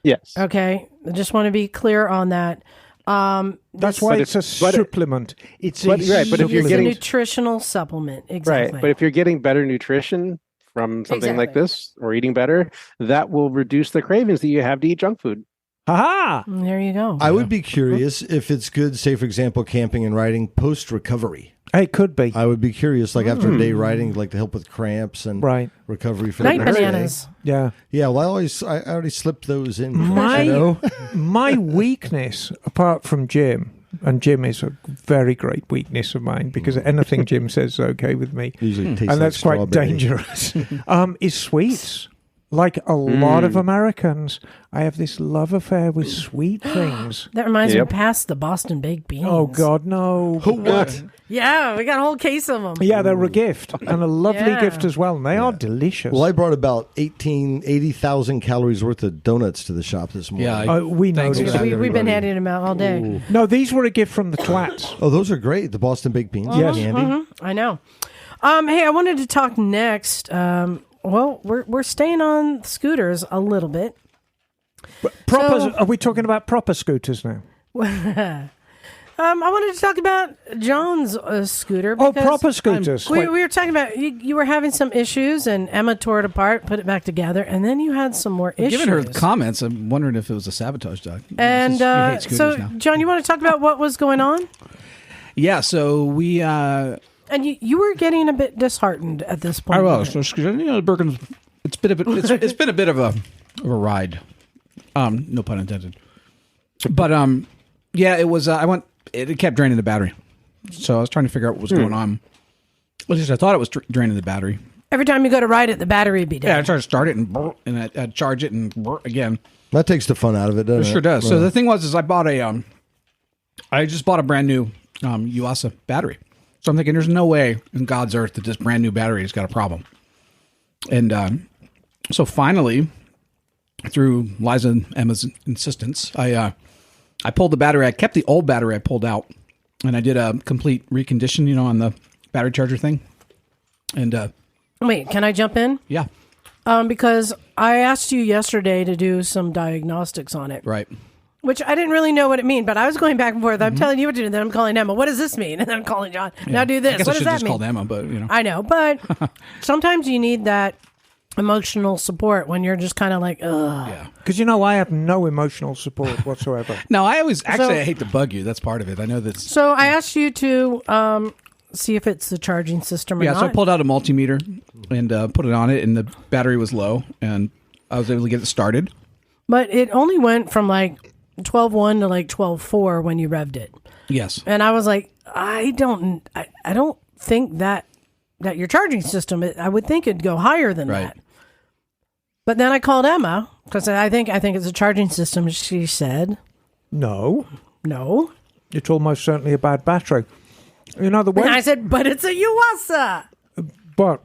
yes. Okay, I just want to be clear on that. That's why it's a supplement. It's a nutritional supplement. Exactly. Right, but if you're getting better nutrition from something like this, or eating better, that will reduce the cravings that you have to eat junk food. Ha-ha! There you go. I would be curious if it's good, say, for example, camping and riding post-recovery. It could be. I would be curious, like after a day riding, like to help with cramps and recovery for night the next bananas. day. Yeah. Yeah, well, I already slipped those in. My weakness, apart from Jim, and Jim is a very great weakness of mine, because anything Jim says is okay with me, usually tastes and like that's quite strawberry. dangerous, is sweets. Like a lot of Americans, I have this love affair with sweet things. That reminds me, past the Boston baked beans. Oh, God, no. What? Yeah, we got a whole case of them. Yeah, they're a gift, and a lovely gift as well, and they are delicious. Well, I brought about 80,000 calories worth of donuts to the shop this morning. Yeah, we noticed. We've been handing them out all day. Ooh. No, these were a gift from the twats. Oh, those are great. The Boston baked beans. Yes. Candy. I know. Hey, I wanted to talk next. Well, we're staying on scooters a little bit. Are we talking about proper scooters now? I wanted to talk about John's scooter. Oh, proper scooters. We were talking about you were having some issues, and Emma tore it apart, put it back together, and then you had some more issues. Given her comments, I'm wondering if it was a sabotage dog. And You hate scooters now. John, you want to talk about what was going on? Yeah, so we... And you were getting a bit disheartened at this point. I was. So, Birken's, it's been a bit of a ride. No pun intended. But yeah, it was. It kept draining the battery. So I was trying to figure out what was going on. At least I thought it was draining the battery. Every time you go to ride it, the battery would be dead. Yeah, I tried to start it and I'd charge it and again. That takes the fun out of it, doesn't it? It sure does. So the thing was, I just bought a brand new Yuasa battery. So I'm thinking, there's no way in God's earth that this brand new battery has got a problem. And so finally, through Liza and Emma's insistence, I pulled the battery. I kept the old battery I pulled out, and I did a complete recondition, on the battery charger thing. And wait, can I jump in? Yeah, because I asked you yesterday to do some diagnostics on it. right. Which I didn't really know what it meant, but I was going back and forth. I'm telling you what to do, and then I'm calling Emma. What does this mean? And then I'm calling John. Yeah. Now do this. I guess what I should does that just mean? called Emma, but I know, but sometimes you need that emotional support when you're just kind of like, ugh. Yeah. Because I have no emotional support whatsoever. No, I hate to bug you. That's part of it. I know that's... So I asked you to see if it's the charging system or not. Yeah, so I pulled out a multimeter and put it on it, and the battery was low, and I was able to get it started. But it only went from like 12.1 to like 12.4 when you revved it. Yes. And I was like, I don't think that your charging system, I would think it'd go higher than that. But then I called Emma because I think it's a charging system. She said, No. It's almost certainly a bad battery. The way. And I said, but it's a Yuasa. But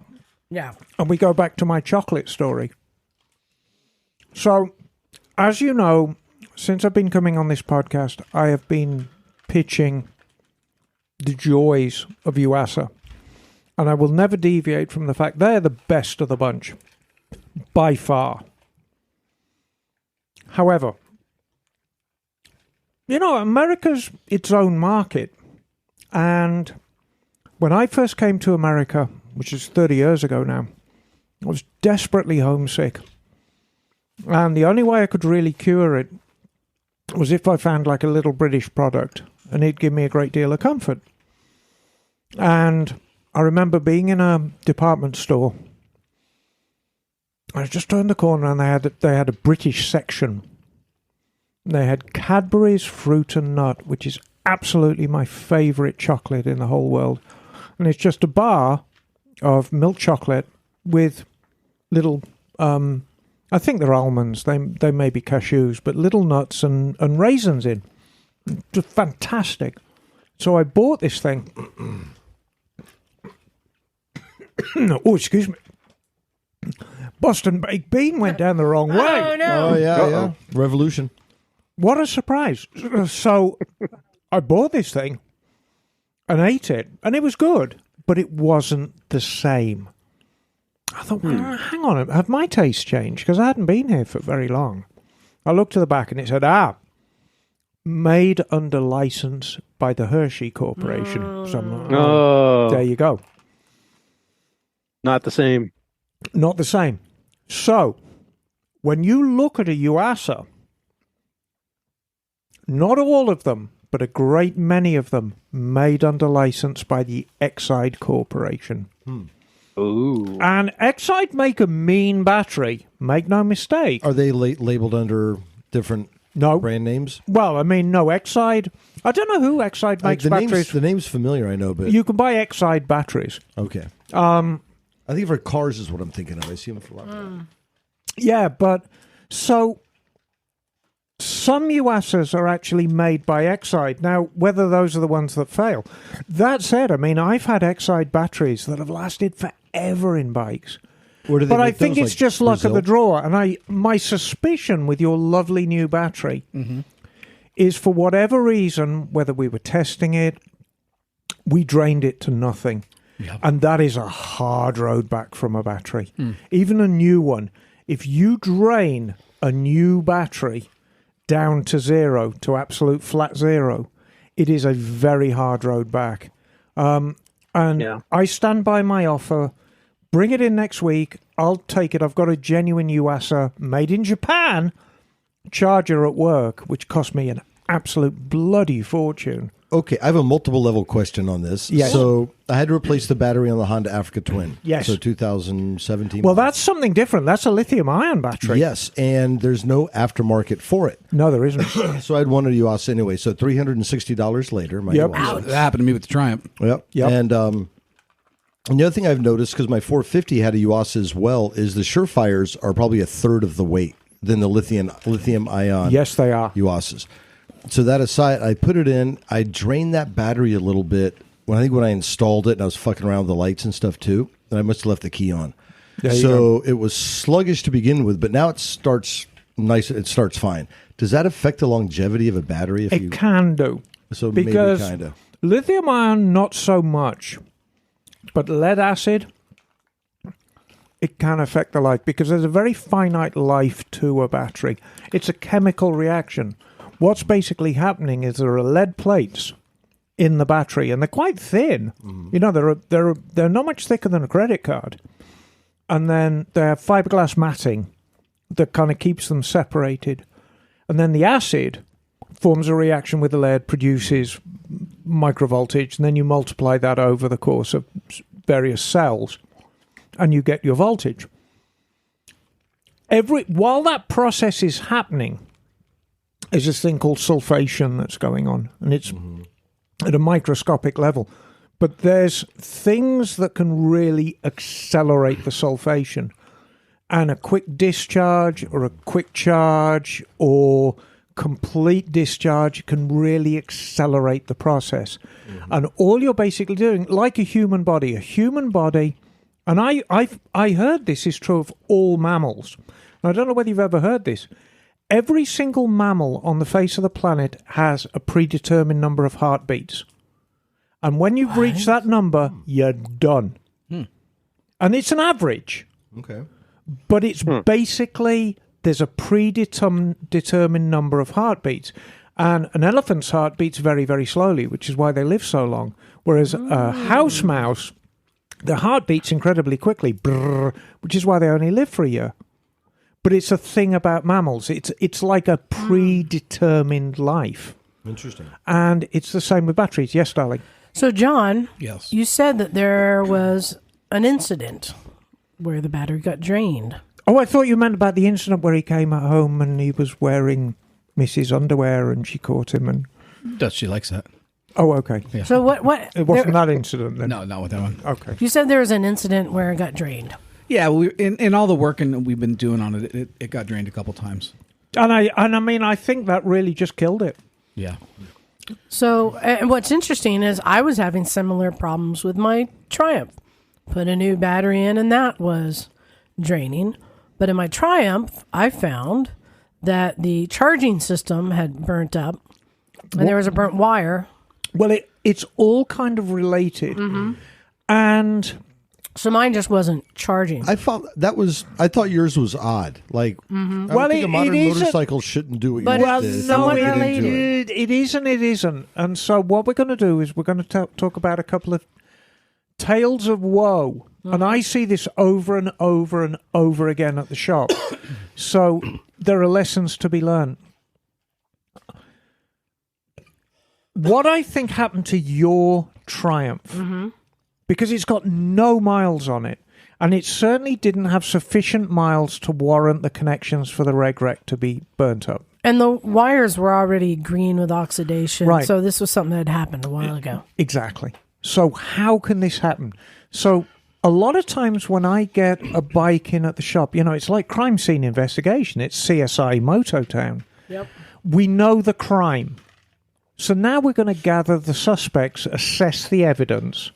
Yeah. and we go back to my chocolate story. So, as you know, since I've been coming on this podcast, I have been pitching the joys of Yuasa. And I will never deviate from the fact they're the best of the bunch. By far. However, America's its own market. And when I first came to America, which is 30 years ago now, I was desperately homesick. And the only way I could really cure it was if I found like a little British product, and it'd give me a great deal of comfort. And I remember being in a department store. I just turned the corner and they had a British section. They had Cadbury's Fruit and Nut, which is absolutely my favourite chocolate in the whole world. And it's just a bar of milk chocolate with little, I think they're almonds, they may be cashews, but little nuts and raisins in. Just fantastic. So I bought this thing. Oh, excuse me. Boston baked bean went down the wrong way. Oh, no. Oh, yeah. Revolution. What a surprise. So I bought this thing and ate it, and it was good, but it wasn't the same. I thought, well, hang on, have my tastes changed? Because I hadn't been here for very long. I looked to the back and it said, made under license by the Hershey Corporation. So I'm like, there you go. Not the same. Not the same. So, when you look at a UASA, not all of them, but a great many of them, made under license by the Exide Corporation. Ooh. And Exide make a mean battery, make no mistake. Are they labeled under different No. brand names? Well, I mean, no, Exide. I don't know who Exide makes batteries. The name's familiar, I know, but... You can buy Exide batteries. Okay. I think for cars is what I'm thinking of. I see them for a lot. Yeah, but so some UASAs are actually made by Exide. Now, whether those are the ones that fail. That said, I mean, I've had Exide batteries that have lasted forever in bikes. Where do they But I make think those, it's like just luck of Brazil? the draw. And my suspicion with your lovely new battery is for whatever reason, whether we were testing it, we drained it to nothing. Yep. And that is a hard road back from a battery. Even a new one. If you drain a new battery down to zero, to absolute flat zero, it is a very hard road back. And I stand by my offer. Bring it in next week. I'll take it. I've got a genuine UASA made in Japan charger at work, which cost me an absolute bloody fortune. Okay, I have a multiple level question on this. Yes. So I had to replace the battery on the Honda Africa Twin. Yes. So 2017. Well, that's something different. That's a lithium-ion battery. Yes, and there's no aftermarket for it. No, there isn't. So I'd wanted a UASA anyway. So $360 later, my Yep. UASA. That happened to me with the Triumph. Yep. Yep. And the other thing I've noticed, because my 450 had a UASA as well, is the Surefires are probably a third of the weight than the lithium-ion Yes, they are. UASAs. So that aside, I put it in. I drained that battery a little bit when I installed it, and I was fucking around with the lights and stuff too. And I must have left the key on. There you So it was sluggish to begin with, but now it starts nice. It starts fine. Does that affect the longevity of a battery? If It can do. so, Because maybe kind of. lithium-ion, not so much. But lead acid, it can affect the life because there's a very finite life to a battery. It's a chemical reaction. What's basically happening is there are lead plates in the battery, and they're quite thin. You know, they're not much thicker than a credit card. And then they have fiberglass matting that kind of keeps them separated. And then the acid forms a reaction with the lead, produces microvoltage, and then you multiply that over the course of various cells, and you get your voltage. While that process is happening, there's this thing called sulfation that's going on, and it's at a microscopic level. But there's things that can really accelerate the sulfation. And a quick discharge or a quick charge or complete discharge can really accelerate the process. And all you're basically doing, like a human body, and I heard this is true of all mammals. And I don't know whether you've ever heard this. Every single mammal on the face of the planet has a predetermined number of heartbeats. And when you've reached that number, you're done. And it's an average. Okay. But it's basically, there's a predetermined number of heartbeats. And an elephant's heart beats very, very slowly, which is why they live so long. Whereas a house mouse, their heart beats incredibly quickly, brrr, which is why they only live for a year. But it's a thing about mammals. It's like a predetermined life. Interesting. And it's the same with batteries. Yes, darling. So, John, Yes. you said that there was an incident where the battery got drained. Oh, I thought you meant about the incident where he came at home and he was wearing Mrs. Underwear and she caught him and... Does she likes that? Oh, okay. Yeah. So what It wasn't that incident then? No, not with that one. Okay. you said there was an incident where it got drained. Yeah, we in all the work and we've been doing on it, it got drained a couple times. And I mean, I think that really just killed it. Yeah. So and what's interesting is I was having similar problems with my Triumph. Put a new battery in and that was draining. But in my Triumph, I found that the charging system had burnt up and there was a burnt wire. Well, it's all kind of related. And... So mine just wasn't charging. I thought yours was odd. Like, I Well, think a modern it isn't- motorcycle shouldn't do what But yours Well, did. so no, it Get really into it. it isn't. And so what we're going to do is we're going to talk about a couple of tales of woe. And I see this over and over and over again at the shop. So there are lessons to be learned. What I think happened to your Triumph, because it's got no miles on it, and it certainly didn't have sufficient miles to warrant the connections for the reg rec to be burnt up. And the wires were already green with oxidation. Right. So this was something that had happened a while ago. Exactly. So how can this happen? So a lot of times when I get a bike in at the shop, it's like crime scene investigation. It's CSI Mototown. Yep. We know the crime. So now we're going to gather the suspects, assess the evidence,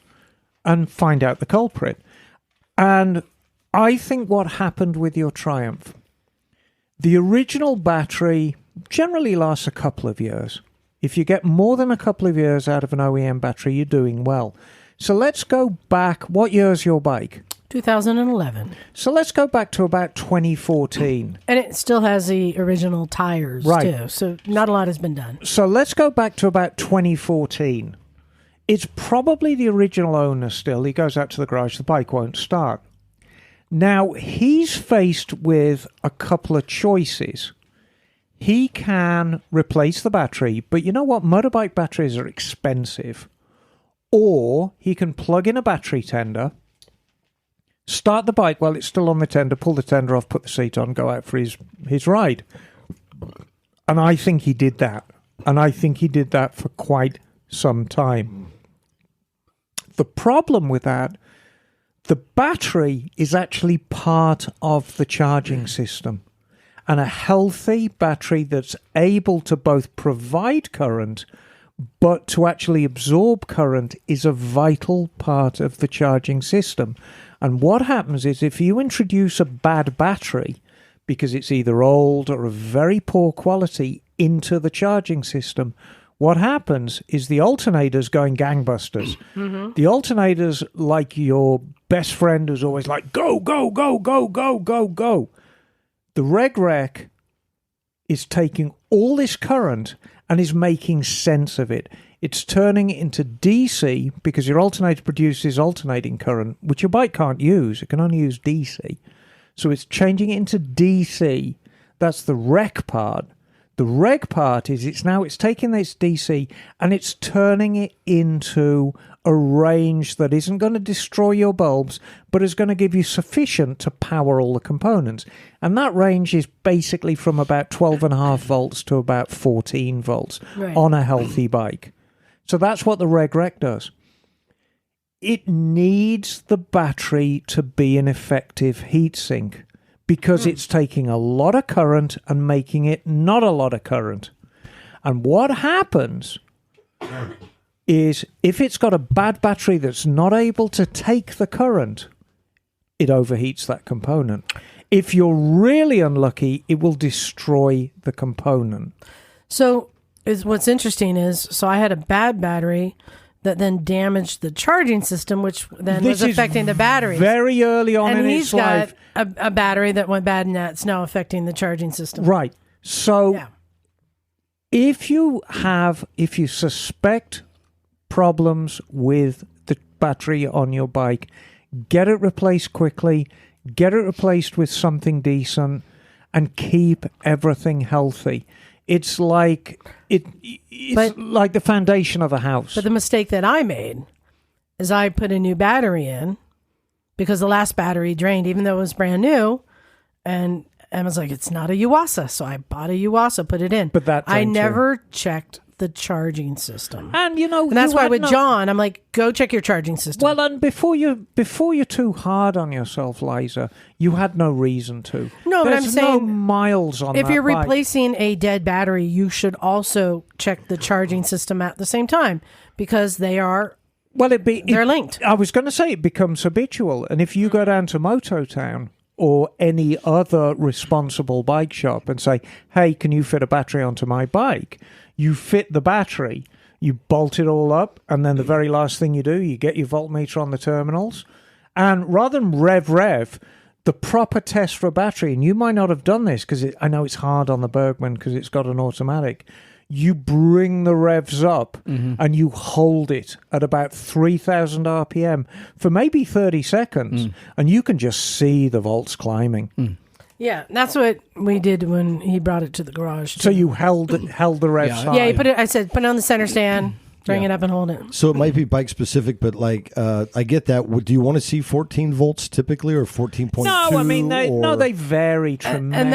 and find out the culprit. And I think what happened with your Triumph, the original battery generally lasts a couple of years. If you get more than a couple of years out of an OEM battery, you're doing well. So let's go back. What year's your bike? 2011. So let's go back to about 2014. And it still has the original tires, Right. too. So not a lot has been done. So let's go back to about 2014. It's probably the original owner still. He goes out to the garage, the bike won't start. Now, he's faced with a couple of choices. He can replace the battery, but you know what? Motorbike batteries are expensive. Or he can plug in a battery tender, start the bike while it's still on the tender, pull the tender off, put the seat on, go out for his ride. And I think he did that. And I think he did that for quite some time. The problem with that, the battery is actually part of the charging system. And a healthy battery that's able to both provide current but to actually absorb current is a vital part of the charging system. And what happens is if you introduce a bad battery, because it's either old or of very poor quality, into the charging system, what happens is the alternator's going gangbusters. The alternator's like your best friend who's always like, go, go, go, go, go, go, go. The reg rec is taking all this current and is making sense of it. It's turning it into DC because your alternator produces alternating current, which your bike can't use. It can only use DC. So it's changing it into DC. That's the rec part. The reg part is it's taking this DC and it's turning it into a range that isn't going to destroy your bulbs, but is going to give you sufficient to power all the components. And that range is basically from about 12.5 volts to about 14 volts on a healthy bike. So that's what the reg rec does. It needs the battery to be an effective heatsink, because it's taking a lot of current and making it not a lot of current. And what happens is if it's got a bad battery that's not able to take the current, it overheats that component. If you're really unlucky, it will destroy the component. So what's interesting is, so I had a bad battery that then damaged the charging system, which then was affecting the batteries. Very early on in its life. And he's got a battery that went bad and that's now affecting the charging system. Right. So Yeah. if you suspect problems with the battery on your bike, get it replaced quickly, get it replaced with something decent, and keep everything healthy. It's like like the foundation of a house. But the mistake that I made is I put a new battery in because the last battery drained, even though it was brand new. And Emma's like, it's not a Yuasa. So I bought a Yuasa, put it in. But that I drained too. never checked the charging system. And and that's why with John, I'm like, go check your charging system. Well, and before you're too hard on yourself, Liza, you had no reason to. No, but I'm There's saying no miles on if that you're bike. replacing a dead battery, you should also check the charging system at the same time because they are they're linked. I was going to say it becomes habitual, and if you go down to Mototown or any other responsible bike shop and say, "Hey, can you fit a battery onto my bike?" You fit the battery, you bolt it all up, and then the very last thing you do, you get your voltmeter on the terminals, and rather than rev, the proper test for a battery, and you might not have done this because I know it's hard on the Bergman because it's got an automatic. You bring the revs up and you hold it at about 3,000 RPM for maybe 30 seconds, and you can just see the volts climbing. Yeah, that's what we did when he brought it to the garage. So you held the revs high. Yeah, he I said, put it on the center stand, bring it up and hold it. So it might be bike specific, but like I get that. Do you want to see 14 volts typically or 14.2? No, I mean they vary tremendously. And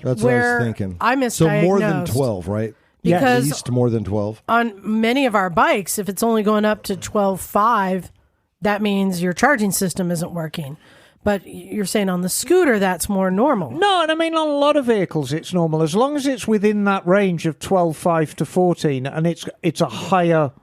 that's what I was thinking. I misdiagnosed. So more than 12, right? Because at least more than 12. On many of our bikes, if it's only going up to 12.5, that means your charging system isn't working. But you're saying on the scooter, that's more normal. No, and I mean, on a lot of vehicles, it's normal. As long as it's within that range of 12.5 to 14, and it's a higher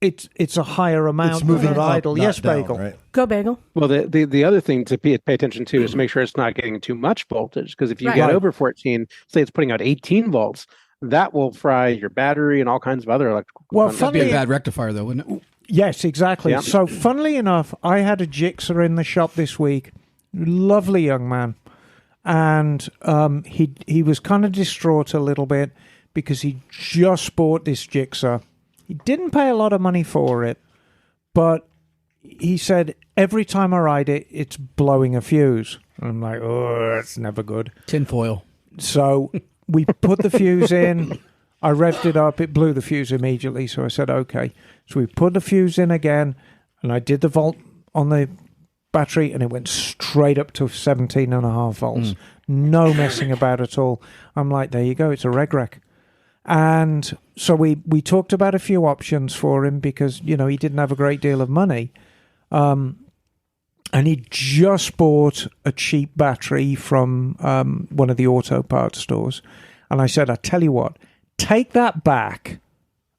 amount It's moving than up, idle. not Yes, down, Bagel. right? Go, Bagel. Well, the other thing to pay attention to is to make sure it's not getting too much voltage. Because if you Right. get Right. over 14, say it's putting out 18 volts, that will fry your battery and all kinds of other electrical Well, components. That'd be a Funnily- bad rectifier, though, wouldn't it? Yes, exactly. Yeah. So, funnily enough, I had a Gixxer in the shop this week. Lovely young man. And he was kind of distraught a little bit because he just bought this Gixxer. He didn't pay a lot of money for it, but he said, every time I ride it, it's blowing a fuse. And I'm like, oh, that's never good. Tinfoil. So we put the fuse in. I revved it up. It blew the fuse immediately. So I said, okay. So we put the fuse in again, and I did the volt on the battery, and it went straight up to 17.5 volts. No messing about at all. I'm like, there you go. It's a reg. And so we talked about a few options for him because, he didn't have a great deal of money. And he just bought a cheap battery from one of the auto parts stores. And I said, I tell you what, take that back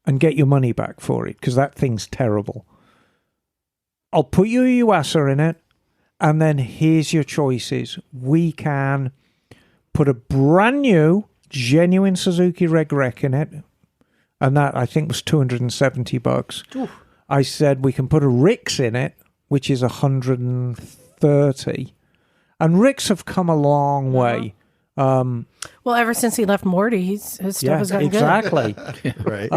and get your money back for it because that thing's terrible. I'll put you a Yuasa in it, and then here's your choices. We can put a brand new, genuine Suzuki Reg in it, and that, I think, was $270. Oof. I said we can put a Rix in it, which is $130. And Rix have come a long way. Well, ever since he left Morty, his stuff has gotten exactly. Right.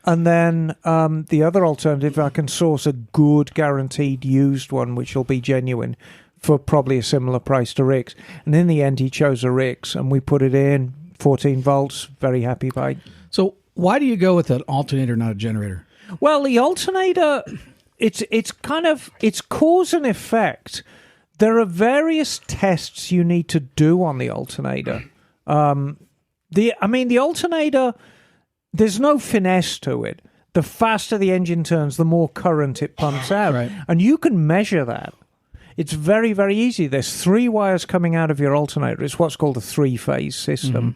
And then the other alternative, I can source a good guaranteed used one, which will be genuine for probably a similar price to Rick's. And in the end, he chose a Rick's, and we put it in 14 volts. Very happy bike. So why do you go with an alternator, not a generator? Well, the alternator, it's cause and effect. There are various tests you need to do on the alternator. The alternator, there's no finesse to it. The faster the engine turns, the more current it pumps out. Right. And you can measure that. It's very, very easy. There's 3 wires coming out of your alternator. It's what's called a 3-phase system.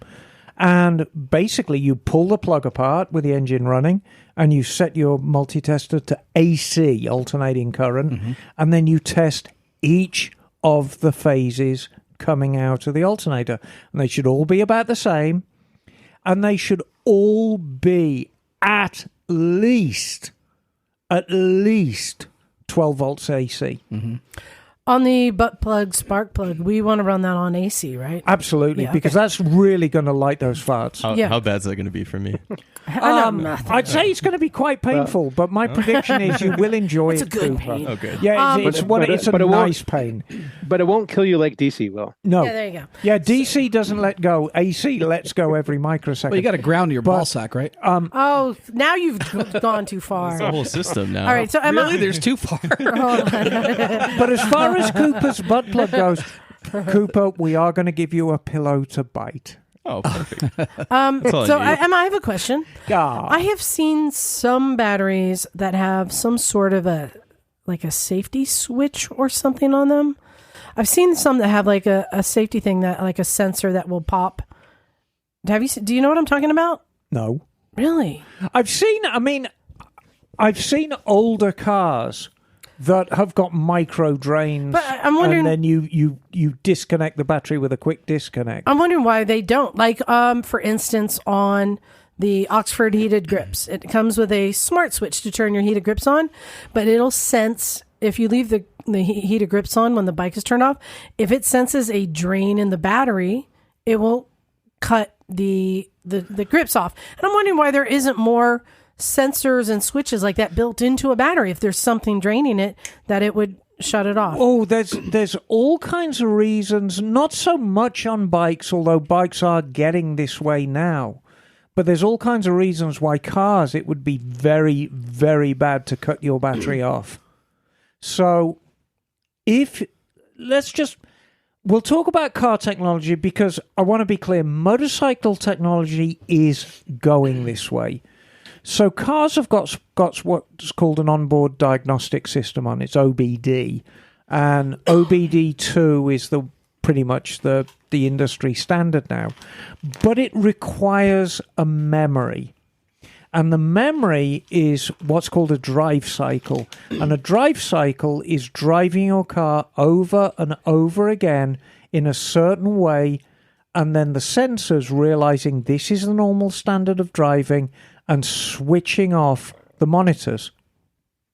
And basically, you pull the plug apart with the engine running, and you set your multi-tester to AC, alternating current, and then you test each of the phases coming out of the alternator. And they should all be about the same, and they should all be at least 12 volts AC. On the butt plug, spark plug, we want to run that on AC, right? Absolutely, Yeah, because that's really going to light those farts. How bad's that going to be for me? I'd say it's going to be quite painful, but my prediction is you will enjoy It's it, a good Cooper. pain. Okay. Yeah, it's a it won't- nice pain. But it won't kill you like DC will. No. Yeah, there you go. Yeah, DC doesn't let go. AC lets go every microsecond. Well, you got to ground your ball sack, right? Oh, now you've gone too far. It's the whole system now. All right, so Emma, Really? There's too far. But as far as Cooper's butt plug goes, Cooper, we are going to give you a pillow to bite. Oh, perfect. so all I need. Emma, I have a question. Ah. I have seen some batteries that have some sort of a safety switch or something on them. I've seen some that have like a safety thing that like a sensor that will pop. Do you know what I'm talking about? No. Really? I've seen older cars that have got micro drains, But I'm wondering- and then you disconnect the battery with a quick disconnect. I'm wondering why they don't. Like, for instance, on the Oxford heated grips, it comes with a smart switch to turn your heated grips on, but it'll sense if you leave the heated grips on when the bike is turned off. If it senses a drain in the battery, it will cut the grips off. And I'm wondering why there isn't more sensors and switches like that built into a battery. If there's something draining it, that it would shut it off. Oh, there's all kinds of reasons, not so much on bikes, although bikes are getting this way now. But there's all kinds of reasons why cars, it would be very, very bad to cut your battery off. So we'll talk about car technology because I want to be clear, motorcycle technology is going this way. So cars have got what's called an onboard diagnostic system on its OBD, and OBD2 is pretty much the industry standard now. But it requires a memory. And the memory is what's called a drive cycle. And a drive cycle is driving your car over and over again in a certain way, and then the sensors realizing this is the normal standard of driving and switching off the monitors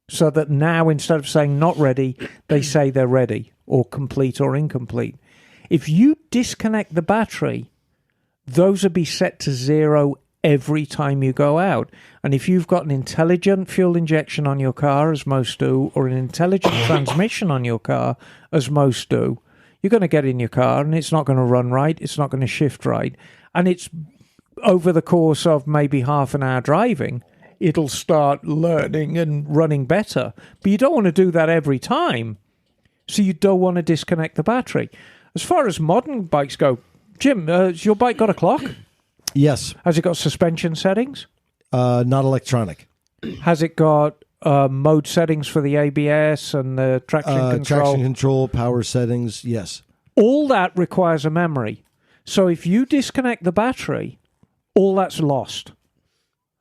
so that now instead of saying not ready, they say they're ready or complete or incomplete. If you disconnect the battery, those will be set to 0 every time you go out. And if you've got an intelligent fuel injection on your car, as most do, or an intelligent transmission on your car, as most do, you're going to get in your car and it's not going to run right, it's not going to shift right, and it's over the course of maybe half an hour driving, it'll start learning and running better. But you don't want to do that every time. So you don't want to disconnect the battery. As far as modern bikes go, Jim, has your bike got a clock? Yes. Has it got suspension settings? Not electronic. Has it got mode settings for the ABS and the traction control? Traction control, power settings, yes. All that requires a memory. So if you disconnect the battery, all that's lost.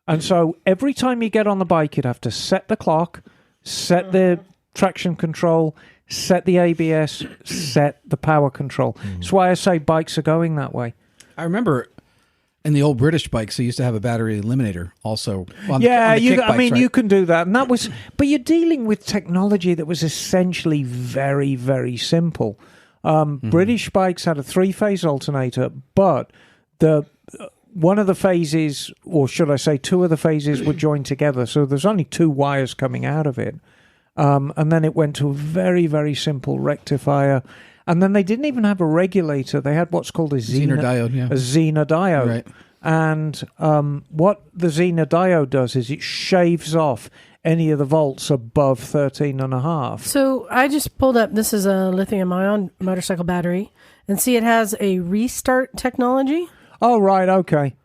And so every time you get on the bike, you'd have to set the clock, set the traction control, set the ABS, set the power control. That's why I say bikes are going that way. I remember in the old British bikes, they used to have a battery eliminator also. On Yeah, the kick bikes, right? you can do that. And that was, but you're dealing with technology that was essentially very, very simple. British bikes had a 3-phase alternator, but one of the phases, or should I say 2 of the phases, were joined together. So there's only 2 wires coming out of it. And then it went to a very, very simple rectifier. And then they didn't even have a regulator. They had what's called a Zener diode, yeah. A Zener diode. Right. And what the Zener diode does is it shaves off any of the volts above 13.5. So I just pulled up, this is a lithium-ion motorcycle battery, and see it has a restart technology. Oh, right, okay.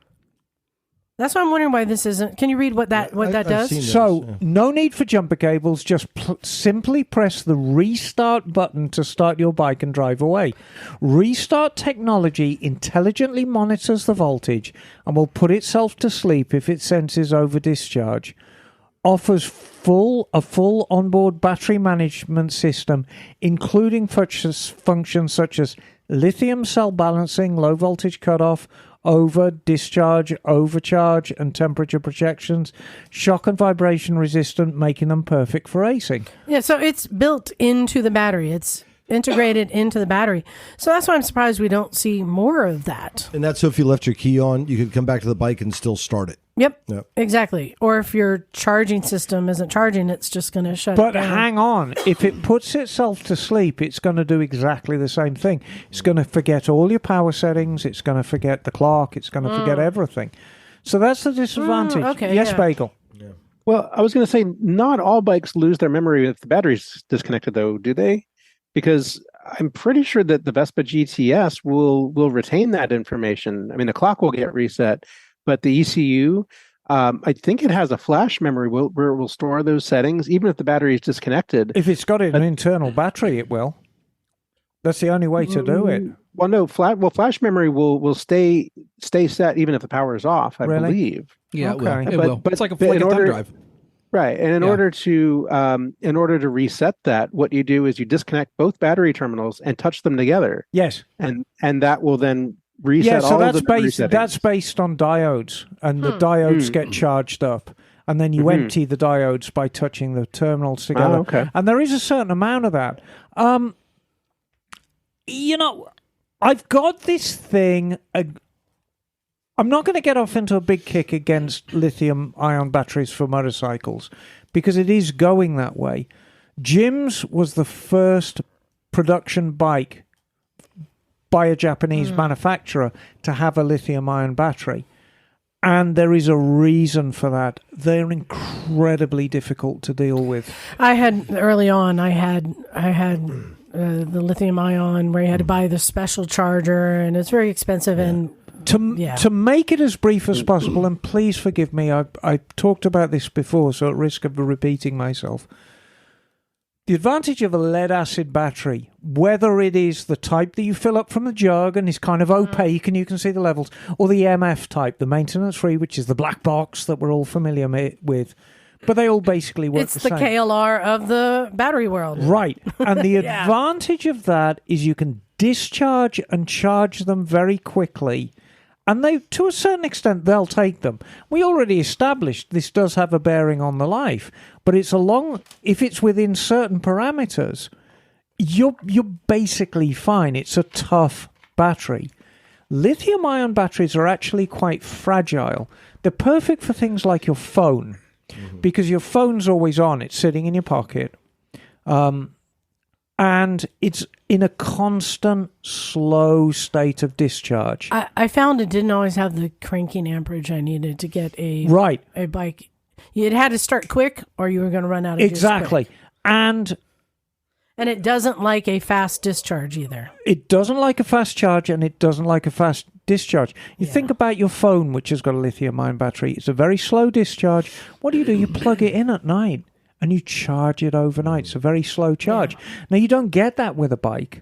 That's why I'm wondering why this isn't. Can you read what that I've does? seen this, So, yeah. no need for jumper cables. Just simply press the restart button to start your bike and drive away. Restart technology intelligently monitors the voltage and will put itself to sleep if it senses over discharge. Offers a full onboard battery management system, including functions such as lithium cell balancing, low voltage cutoff, over, discharge, overcharge, and temperature projections, shock and vibration resistant, making them perfect for racing. Yeah, so it's built into the battery. integrated into the battery. So that's why I'm surprised we don't see more of that. And that's so if you left your key on, you could come back to the bike and still start it. Yep. Exactly. Or if your charging system isn't charging, it's just going to shut But down. hang on, if it puts itself to sleep, it's going to do exactly the same thing. It's going to forget all your power settings. It's going to forget the clock. It's going to forget everything. So that's the disadvantage. Okay, yes, yeah. Bagel. Well, I was going to say, not all bikes lose their memory if the battery's disconnected, though, do they? Because I'm pretty sure that the Vespa GTS will retain that information. I mean, the clock will get reset, but the ECU, I think it has a flash memory where it will store those settings, even if the battery is disconnected. If it's got an internal battery, it will. That's the only way to do it. Well, no, flash memory will stay set even if the power is off, I Really? believe. Yeah, Okay. it will. But It's like a in thumb order- drive. Right. And in order to reset that, what you do is you disconnect both battery terminals and touch them together. Yes. And that will then reset Yeah, so all that's of the based settings. that's based on diodes, and the diodes get charged up, and then you empty the diodes by touching the terminals together. Oh, okay. And there is a certain amount of that. I've got this thing. I'm not going to get off into a big kick against lithium-ion batteries for motorcycles because it is going that way. Jim's was the first production bike by a Japanese manufacturer to have a lithium-ion battery. And there is a reason for that. They're incredibly difficult to deal with. I had the lithium ion where you had to buy the special charger, and it's very expensive. And To make it as brief as possible, and please forgive me, I talked about this before, so at risk of repeating myself. The advantage of a lead-acid battery, whether it is the type that you fill up from the jug and is kind of opaque and you can see the levels, or the MF type, the maintenance-free, which is the black box that we're all familiar with, but they all basically work it's the the same. KLR of the battery world. Right. And the advantage of that is you can discharge and charge them very quickly. And they, to a certain extent, they'll take them. We already established this does have a bearing on the life, but if it's within certain parameters, you're basically fine. It's a tough battery. Lithium-ion batteries are actually quite fragile. They're perfect for things like your phone, because your phone's always on. It's sitting in your pocket. And it's in a constant, slow state of discharge. I found it didn't always have the cranking amperage I needed to get a bike. It had to start quick, or you were going to run out of juice Exactly. quick. And it doesn't like a fast discharge either. it doesn't like a fast charge, and it doesn't like a fast discharge. You think about your phone, which has got a lithium-ion battery. It's a very slow discharge. What do? You plug it in at night, and you charge it overnight. It's a very slow charge. Yeah. Now, you don't get that with a bike.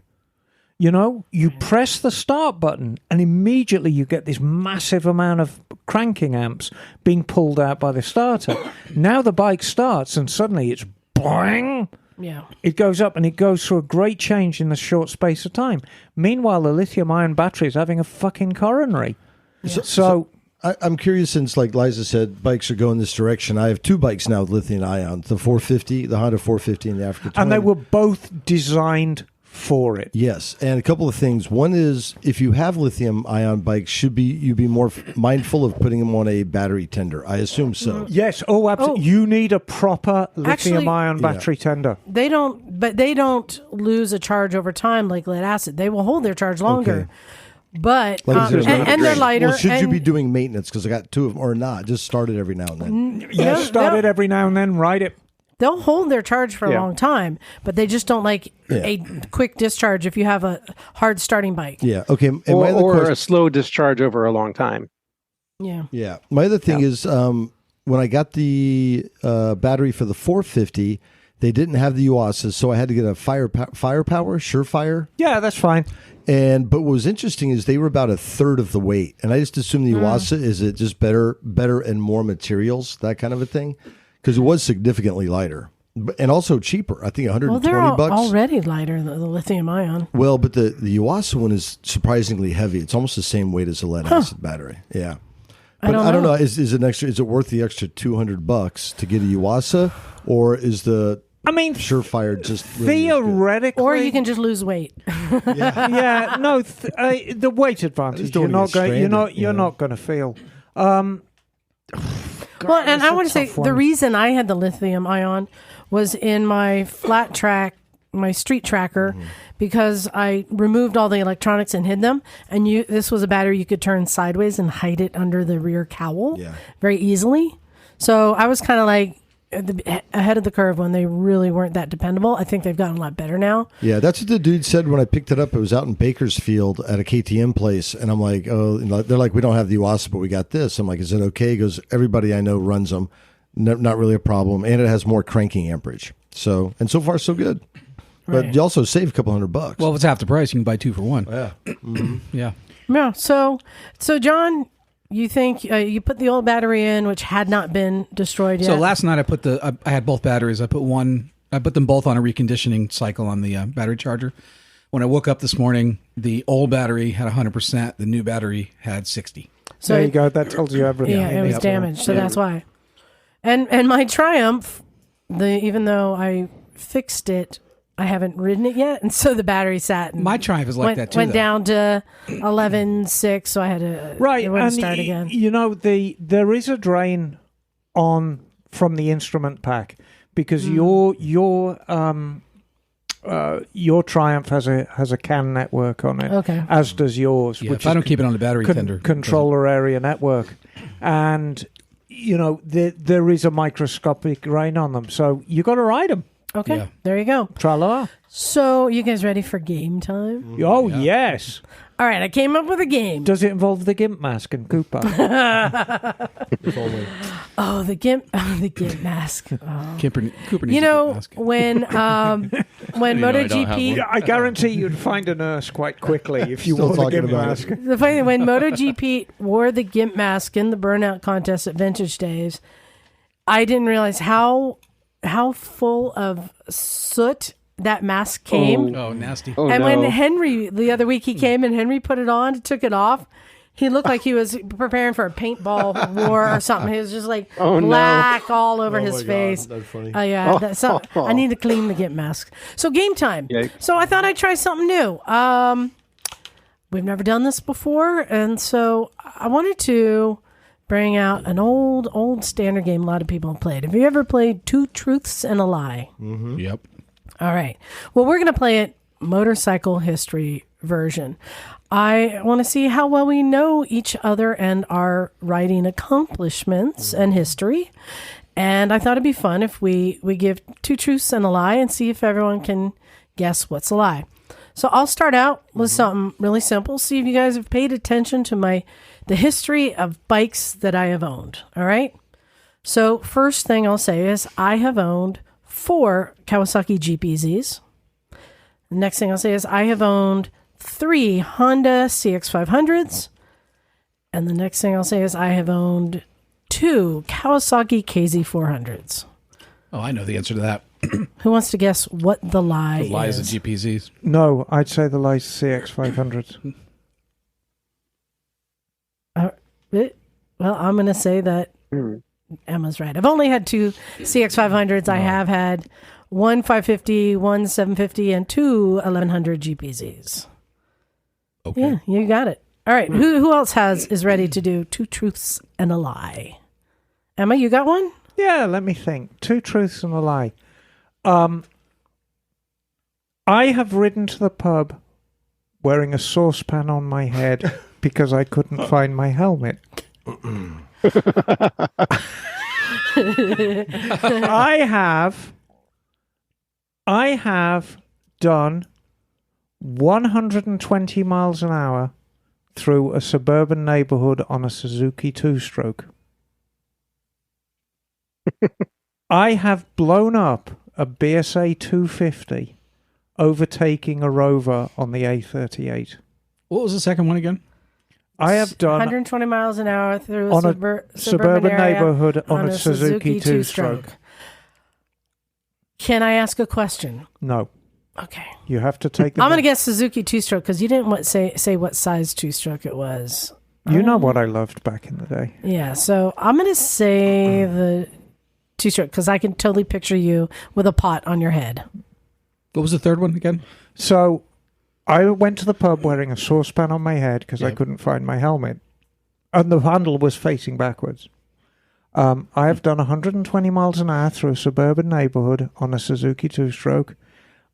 You press the start button, and immediately you get this massive amount of cranking amps being pulled out by the starter. Now the bike starts, and suddenly it's boing. Yeah. It goes up, and it goes through a great change in a short space of time. Meanwhile, the lithium-ion battery is having a fucking coronary. Yeah. So I'm curious, since, like Liza said, bikes are going this direction. I have two bikes now with lithium-ion, the 450, the Honda 450 and the Africa Twin. And they were both designed for it. Yes, and a couple of things. One is, if you have lithium-ion bikes, you be more mindful of putting them on a battery tender? I assume so. Yes. Oh, absolutely. You need a proper lithium-ion battery tender. They don't lose a charge over time like lead acid. They will hold their charge longer. Okay. But and they're lighter. Well, should you be doing maintenance? Because I got two of them, or not? Just start it every now and then. Yes, start it every now and then. Ride it. They'll hold their charge for a long time, but they just don't like a quick discharge if you have a hard starting bike. Yeah. Okay. And or a slow discharge over a long time. Yeah. Yeah. My other thing is, when I got the battery for the 450, they didn't have the UASA, so I had to get a Firepower, Surefire. Yeah, that's fine. But what was interesting is they were about a third of the weight, and I just assumed the UASA is it just better and more materials, that kind of a thing, because it was significantly lighter and also cheaper. I think $120. Well, they're already lighter than the lithium ion. Well, but the UASA one is surprisingly heavy. It's almost the same weight as a lead acid battery. Yeah. But I don't know. Is it worth the extra $200 to get a UASA, or is the I mean, surefire. Just really is good. theoretically, Or you can just lose weight. yeah, no, the weight advantage. don't You're wanna not get going. stranded, You're not going to feel. God, Well, and that's I a want to say tough the one. reason I had the lithium ion was in my flat track, my street tracker, because I removed all the electronics and hid them. And this was a battery you could turn sideways and hide it under the rear cowl very easily. So I was kind of like ahead of the curve when they really weren't that dependable. I think they've gotten a lot better now. Yeah, that's what the dude said when I picked it up. It was out in Bakersfield at a KTM place, and I'm like, oh, they're like, we don't have the UASA, but we got this. I'm like, is it okay? He goes, everybody I know runs them, not really a problem, and it has more cranking amperage. So far so good. But Right. you also save a couple $100. Well, if it's half the price, you can buy 2 for 1. yeah. Yeah. Yeah. So John, you think you put the old battery in, which had not been destroyed yet? So last night I had both batteries. I put them both on a reconditioning cycle on the battery charger. When I woke up this morning, the old battery had 100%. The new battery had 60. So There you go. That tells you everything. Yeah, it was damaged, so that's why. And my Triumph, even though I fixed it, I haven't ridden it yet, and so the battery sat. And My Triumph is like that too. Went though. down to 11.6, so I had to Right, It wouldn't and start again. you know there is a drain on from the instrument pack because your Triumph has a CAN network on it, Okay. as does yours, Yeah, which if I is don't keep it on the battery tender, controller area network, and there is a microscopic drain on them, so you got to ride them. Okay, Yeah. there you go. Tra-la-la. So you guys ready for game time? Oh yes. All right, I came up with a game. Does it involve the Gimp mask and Cooper? Oh, the gimp mask. Oh. Cooper needs You to get know, mask. when know I don't have MotoGP, one. I guarantee you'd find a nurse quite quickly if you Still wore the talking Gimp about mask. the funny thing, when MotoGP wore the gimp mask in the burnout contest at Vintage Days, I didn't realize how full of soot that mask came. Oh, nasty. Oh, And no. when Henry, the other week, he came and Henry put it on, took it off. He looked like he was preparing for a paintball war or something. He was just like Oh, no. black all over his face. That's funny. Yeah, I need to clean the gimp mask. So game time. Yikes. So I thought I'd try something new. We've never done this before, and so I wanted to bring out an old standard game a lot of people have played. Have you ever played Two Truths and a Lie? Yep. All right. Well, we're going to play it motorcycle history version. I want to see how well we know each other and our riding accomplishments and history. And I thought it'd be fun if we give two truths and a lie and see if everyone can guess what's a lie. So I'll start out with something really simple. See if you guys have paid attention to the history of bikes that I have owned. All right. So first thing I'll say is I have owned 4 Kawasaki GPZs. The next thing I'll say is I have owned 3 Honda CX500s. And the next thing I'll say is I have owned 2 Kawasaki KZ400s. Oh, I know the answer to that. Who wants to guess what the lie The lies is? of GPZs. No, I'd say the Liza CX500. Well, I'm going to say that Emma's right. I've only had 2 CX500s. I have had 1 550, 1 750, and 2 1100 GPZs. Okay. Yeah, you got it. All right. Who else is ready to do 2 truths and a lie? Emma, you got one? Yeah, let me think. 2 truths and a lie. I have ridden to the pub wearing a saucepan on my head because I couldn't find my helmet. I have done 120 miles an hour through a suburban neighborhood on a Suzuki two-stroke. I have blown up a BSA 250 overtaking a Rover on the A38. What was the second one again? I have done 120 miles an hour through on a a suburban suburban area neighborhood on a Suzuki two-stroke. Can I ask a question? No, Okay. you have to take. I'm going to guess Suzuki two-stroke because you didn't say what size two-stroke it was. You know what I loved back in the day. Yeah, so I'm going to say two-stroke? Because I can totally picture you with a pot on your head. What was the third one again? So I went to the pub wearing a saucepan on my head because I couldn't find my helmet. And the handle was facing backwards. I have done 120 miles an hour through a suburban neighborhood on a Suzuki two-stroke.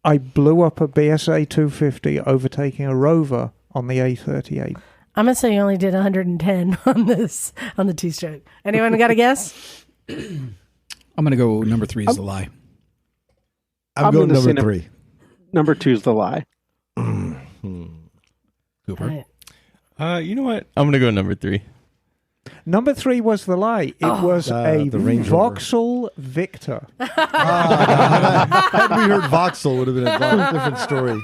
I blew up a BSA 250 overtaking a Rover on the A38. I'm going to say you only did 110 on the two-stroke. Anyone got a guess? I'm going to go number 3 is the lie. I'm going gonna say number 3. Number 2 is the lie. Cooper. Right. You know what? I'm going to go number 3. Number 3 was the lie. It was a the Range Rover. Vauxhall Victor. Had we heard Vauxhall, would have been a different story.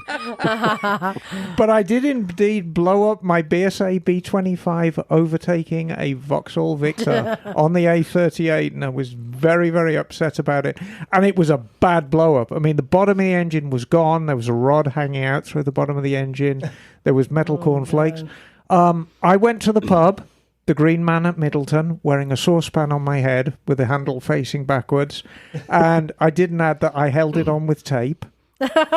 But I did indeed blow up my BSA B25 overtaking a Vauxhall Victor on the A38, and I was very, very upset about it. And it was a bad blow up. I mean, the bottom of the engine was gone. There was a rod hanging out through the bottom of the engine. There was metal cornflakes. I went to the pub, the Green Man at Middleton, wearing a saucepan on my head with the handle facing backwards. And I didn't add that I held it on with tape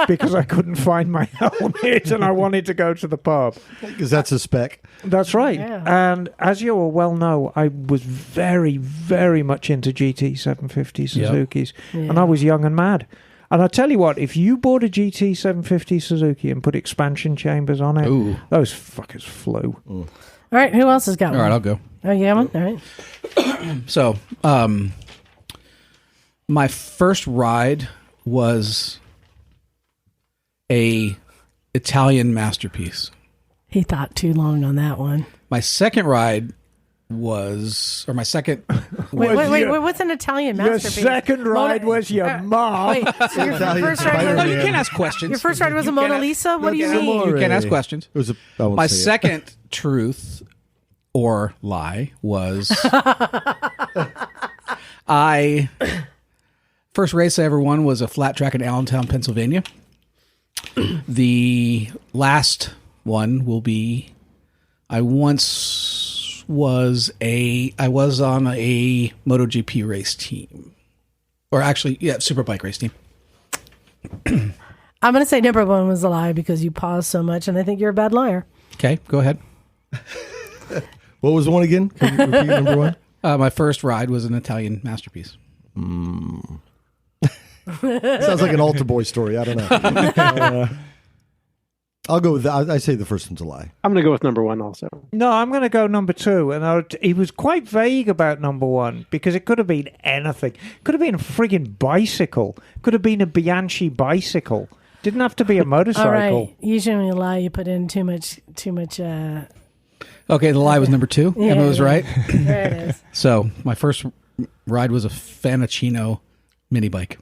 because I couldn't find my helmet and I wanted to go to the pub. Because that's a spec. That's right. Yeah. And as you all well know, I was very, very much into GT 750 Suzukis. And I was young and mad. And I'll tell you what, if you bought a GT 750 Suzuki and put expansion chambers on it, those fuckers flew. All right, who else has got one? All right, I'll go. Oh, you got one? All right. So, my first ride was a Italian masterpiece. He thought too long on that one. My second ride was, or my second. Wait, what's an Italian Your masterpiece? second ride was your mom. Wait, so your Italian first ride Spider-Man. No, was, you can't ask questions. your first ride was a You Mona can't- Lisa? What do you Look, mean? You can't ask questions. It was I won't My say it. second truth or lie was first race I ever won was a flat track in Allentown, Pennsylvania. The last one will be I was on a MotoGP race team. Or actually, Superbike race team. I'm going to say number 1 was a lie because you paused so much, and I think you're a bad liar. Okay, go ahead. What was the one again? Can you repeat number 1? My first ride was an Italian masterpiece. Sounds like an altar boy story. I don't know. I'll go with that. I say the first one's a lie. I'm going to go with number 1 also. No, I'm going to go number 2. And he was quite vague about number 1 because it could have been anything. Could have been a friggin' bicycle. Could have been a Bianchi bicycle. Didn't have to be a motorcycle. All right. Usually when you lie, you put in too much. Okay, the lie was number 2. Yeah, Emma was right. There it is. So my first ride was a Fanacino mini bike.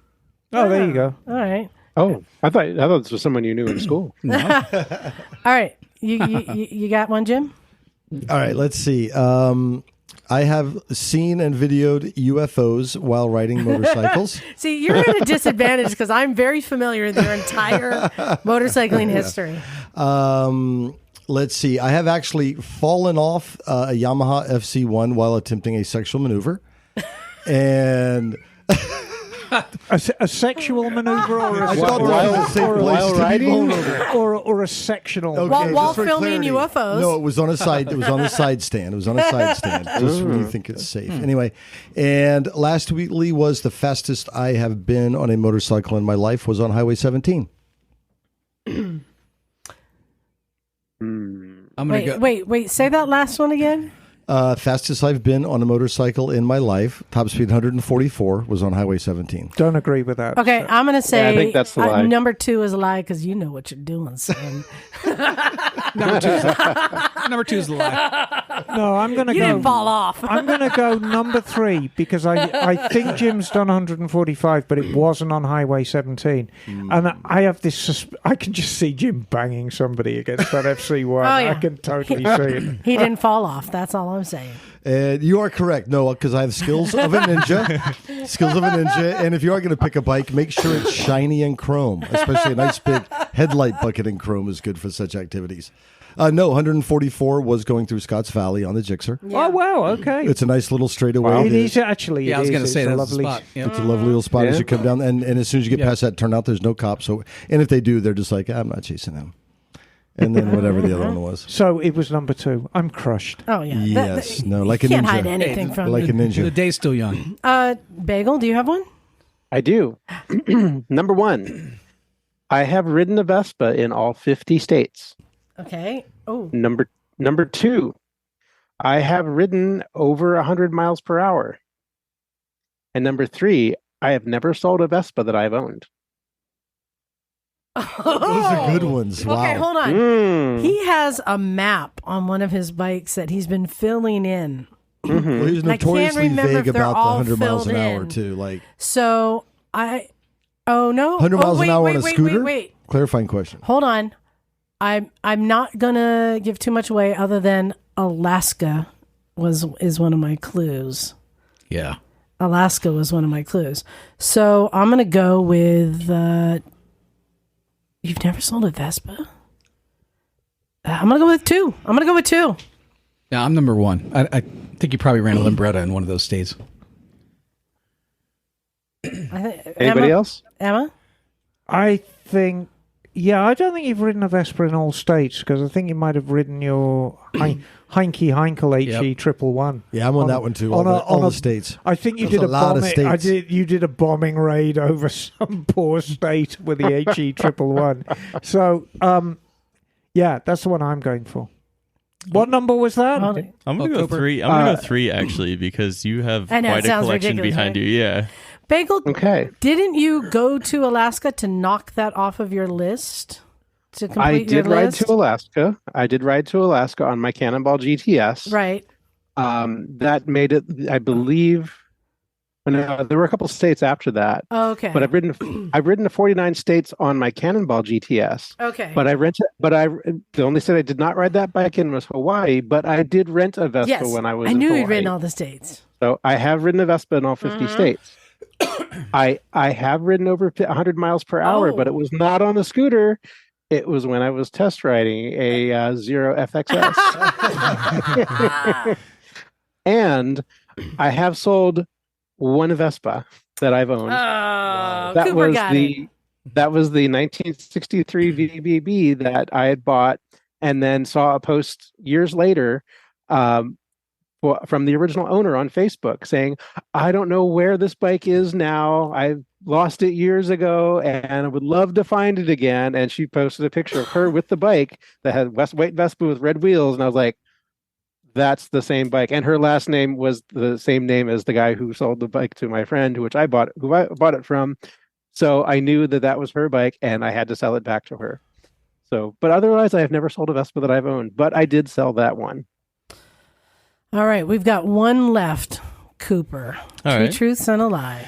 Oh, there you go. All right. Oh, I thought this was someone you knew in school. All right. You got one, Jim? All right, let's see. I have seen and videoed UFOs while riding motorcycles. See, you're at a disadvantage because I'm very familiar with your entire motorcycling history. Let's see. I have actually fallen off a Yamaha FC1 while attempting a sexual maneuver. And A sexual maneuver or a, I thought this was a safe place to be vulnerable. or a sectional. Okay, While just for filming clarity. UFOs. No, it was on a side. It was on a side stand. It was on a side stand. Just when you think it's safe. Anyway, and last weekly was the fastest I have been on a motorcycle in my life was on Highway 17. I'm gonna go. Wait. Say that last one again. Fastest I've been on a motorcycle in my life, top speed 144, was on Highway 17. Don't agree with that. Okay, I'm going to say I think that's the lie. number 2 is a lie because you know what you're doing, son. Number two is the lie. No, I'm going to You go. didn't fall off. I'm going to go number 3 because I think Jim's done 145, but it wasn't on Highway 17. And I have this. I can just see Jim banging somebody against that FC1. Oh, yeah. I can totally see it. He didn't fall off. That's all I'm saying. And you are correct. No, because I have skills of a ninja. Skills of a ninja. And if you are going to pick a bike, make sure it's shiny and chrome. Especially a nice big headlight bucket in chrome is good for such activities. No, 144 was going through Scotts Valley on the Gixxer. Yeah. Oh, wow. Okay. It's a nice little straightaway. It is actually. Yeah, I was going to say it's a that's lovely the spot. Yep. It's a lovely little spot as you come down. And as soon as you get past that turnout, there's no cops. So, and if they do, they're just like, I'm not chasing them. And then whatever the other one was. So it was number 2. I'm crushed. Oh, yeah. Yes. No, like a can't ninja. hide anything from Like a ninja. The day's still young. Bagel, do you have one? I do. Number 1, I have ridden a Vespa in all 50 states. Okay. Oh. Number 2, I have ridden over 100 miles per hour. And number 3, I have never sold a Vespa that I've owned. Those are good ones. Wow. Okay, hold on. He has a map on one of his bikes that he's been filling in. Well, he was I can't notoriously remember vague if they're about the all 100 miles an filled hour, in. too. Like So oh no, 100 miles an hour on a scooter? Wait. Clarifying question. Hold on. I'm not gonna give too much away, other than Alaska is one of my clues. Yeah. Alaska was one of my clues. So I'm gonna go with. You've never sold a Vespa? I'm gonna go with 2. Yeah, I'm number 1. I think you probably ran a Limbretta in one of those states. Anybody else? Emma? I think, I don't think you've ridden a Vespa in all states, because I think you might have ridden your Heinke Heinkel HE 111. Yeah, I'm on that one too. All the states. I think you There's did a lot of bombing. states. You did a bombing raid over some poor state with the HE 111. So, that's the one I'm going for. What number was that? I'm gonna go 3. I'm gonna go 3 actually, because you have I know, quite it a sounds collection ridiculous, behind right? you. Yeah. Bagel, Okay. didn't you go to Alaska to knock that off of your list? To complete I your did ride list? to Alaska. on my Cannonball GTS. Right. That made it, I believe. No, there were a couple states after that. Oh, okay. But I've ridden to 49 states on my Cannonball GTS. Okay. But the only state I did not ride that bike in was Hawaii, but I did rent a Vespa yes, when I was I in knew Hawaii. you'd ridden all the states. So I have ridden a Vespa in all 50 states. I have ridden over 100 miles per hour, but it was not on the scooter. It was when I was test riding a Zero FXS. And I have sold one Vespa that I've owned. Oh, that Cooper was got it. That was the 1963 VBB that I had bought, and then saw a post years later from the original owner on Facebook saying, I don't know where this bike is now. I lost it years ago and I would love to find it again. And she posted a picture of her with the bike that had white Vespa with red wheels. And I was like, that's the same bike. And her last name was the same name as the guy who sold the bike to my friend, who I bought it from. So I knew that was her bike and I had to sell it back to her. So, but otherwise I have never sold a Vespa that I've owned, but I did sell that one. All right, we've got one left, Cooper. All Two right. truths and a lie.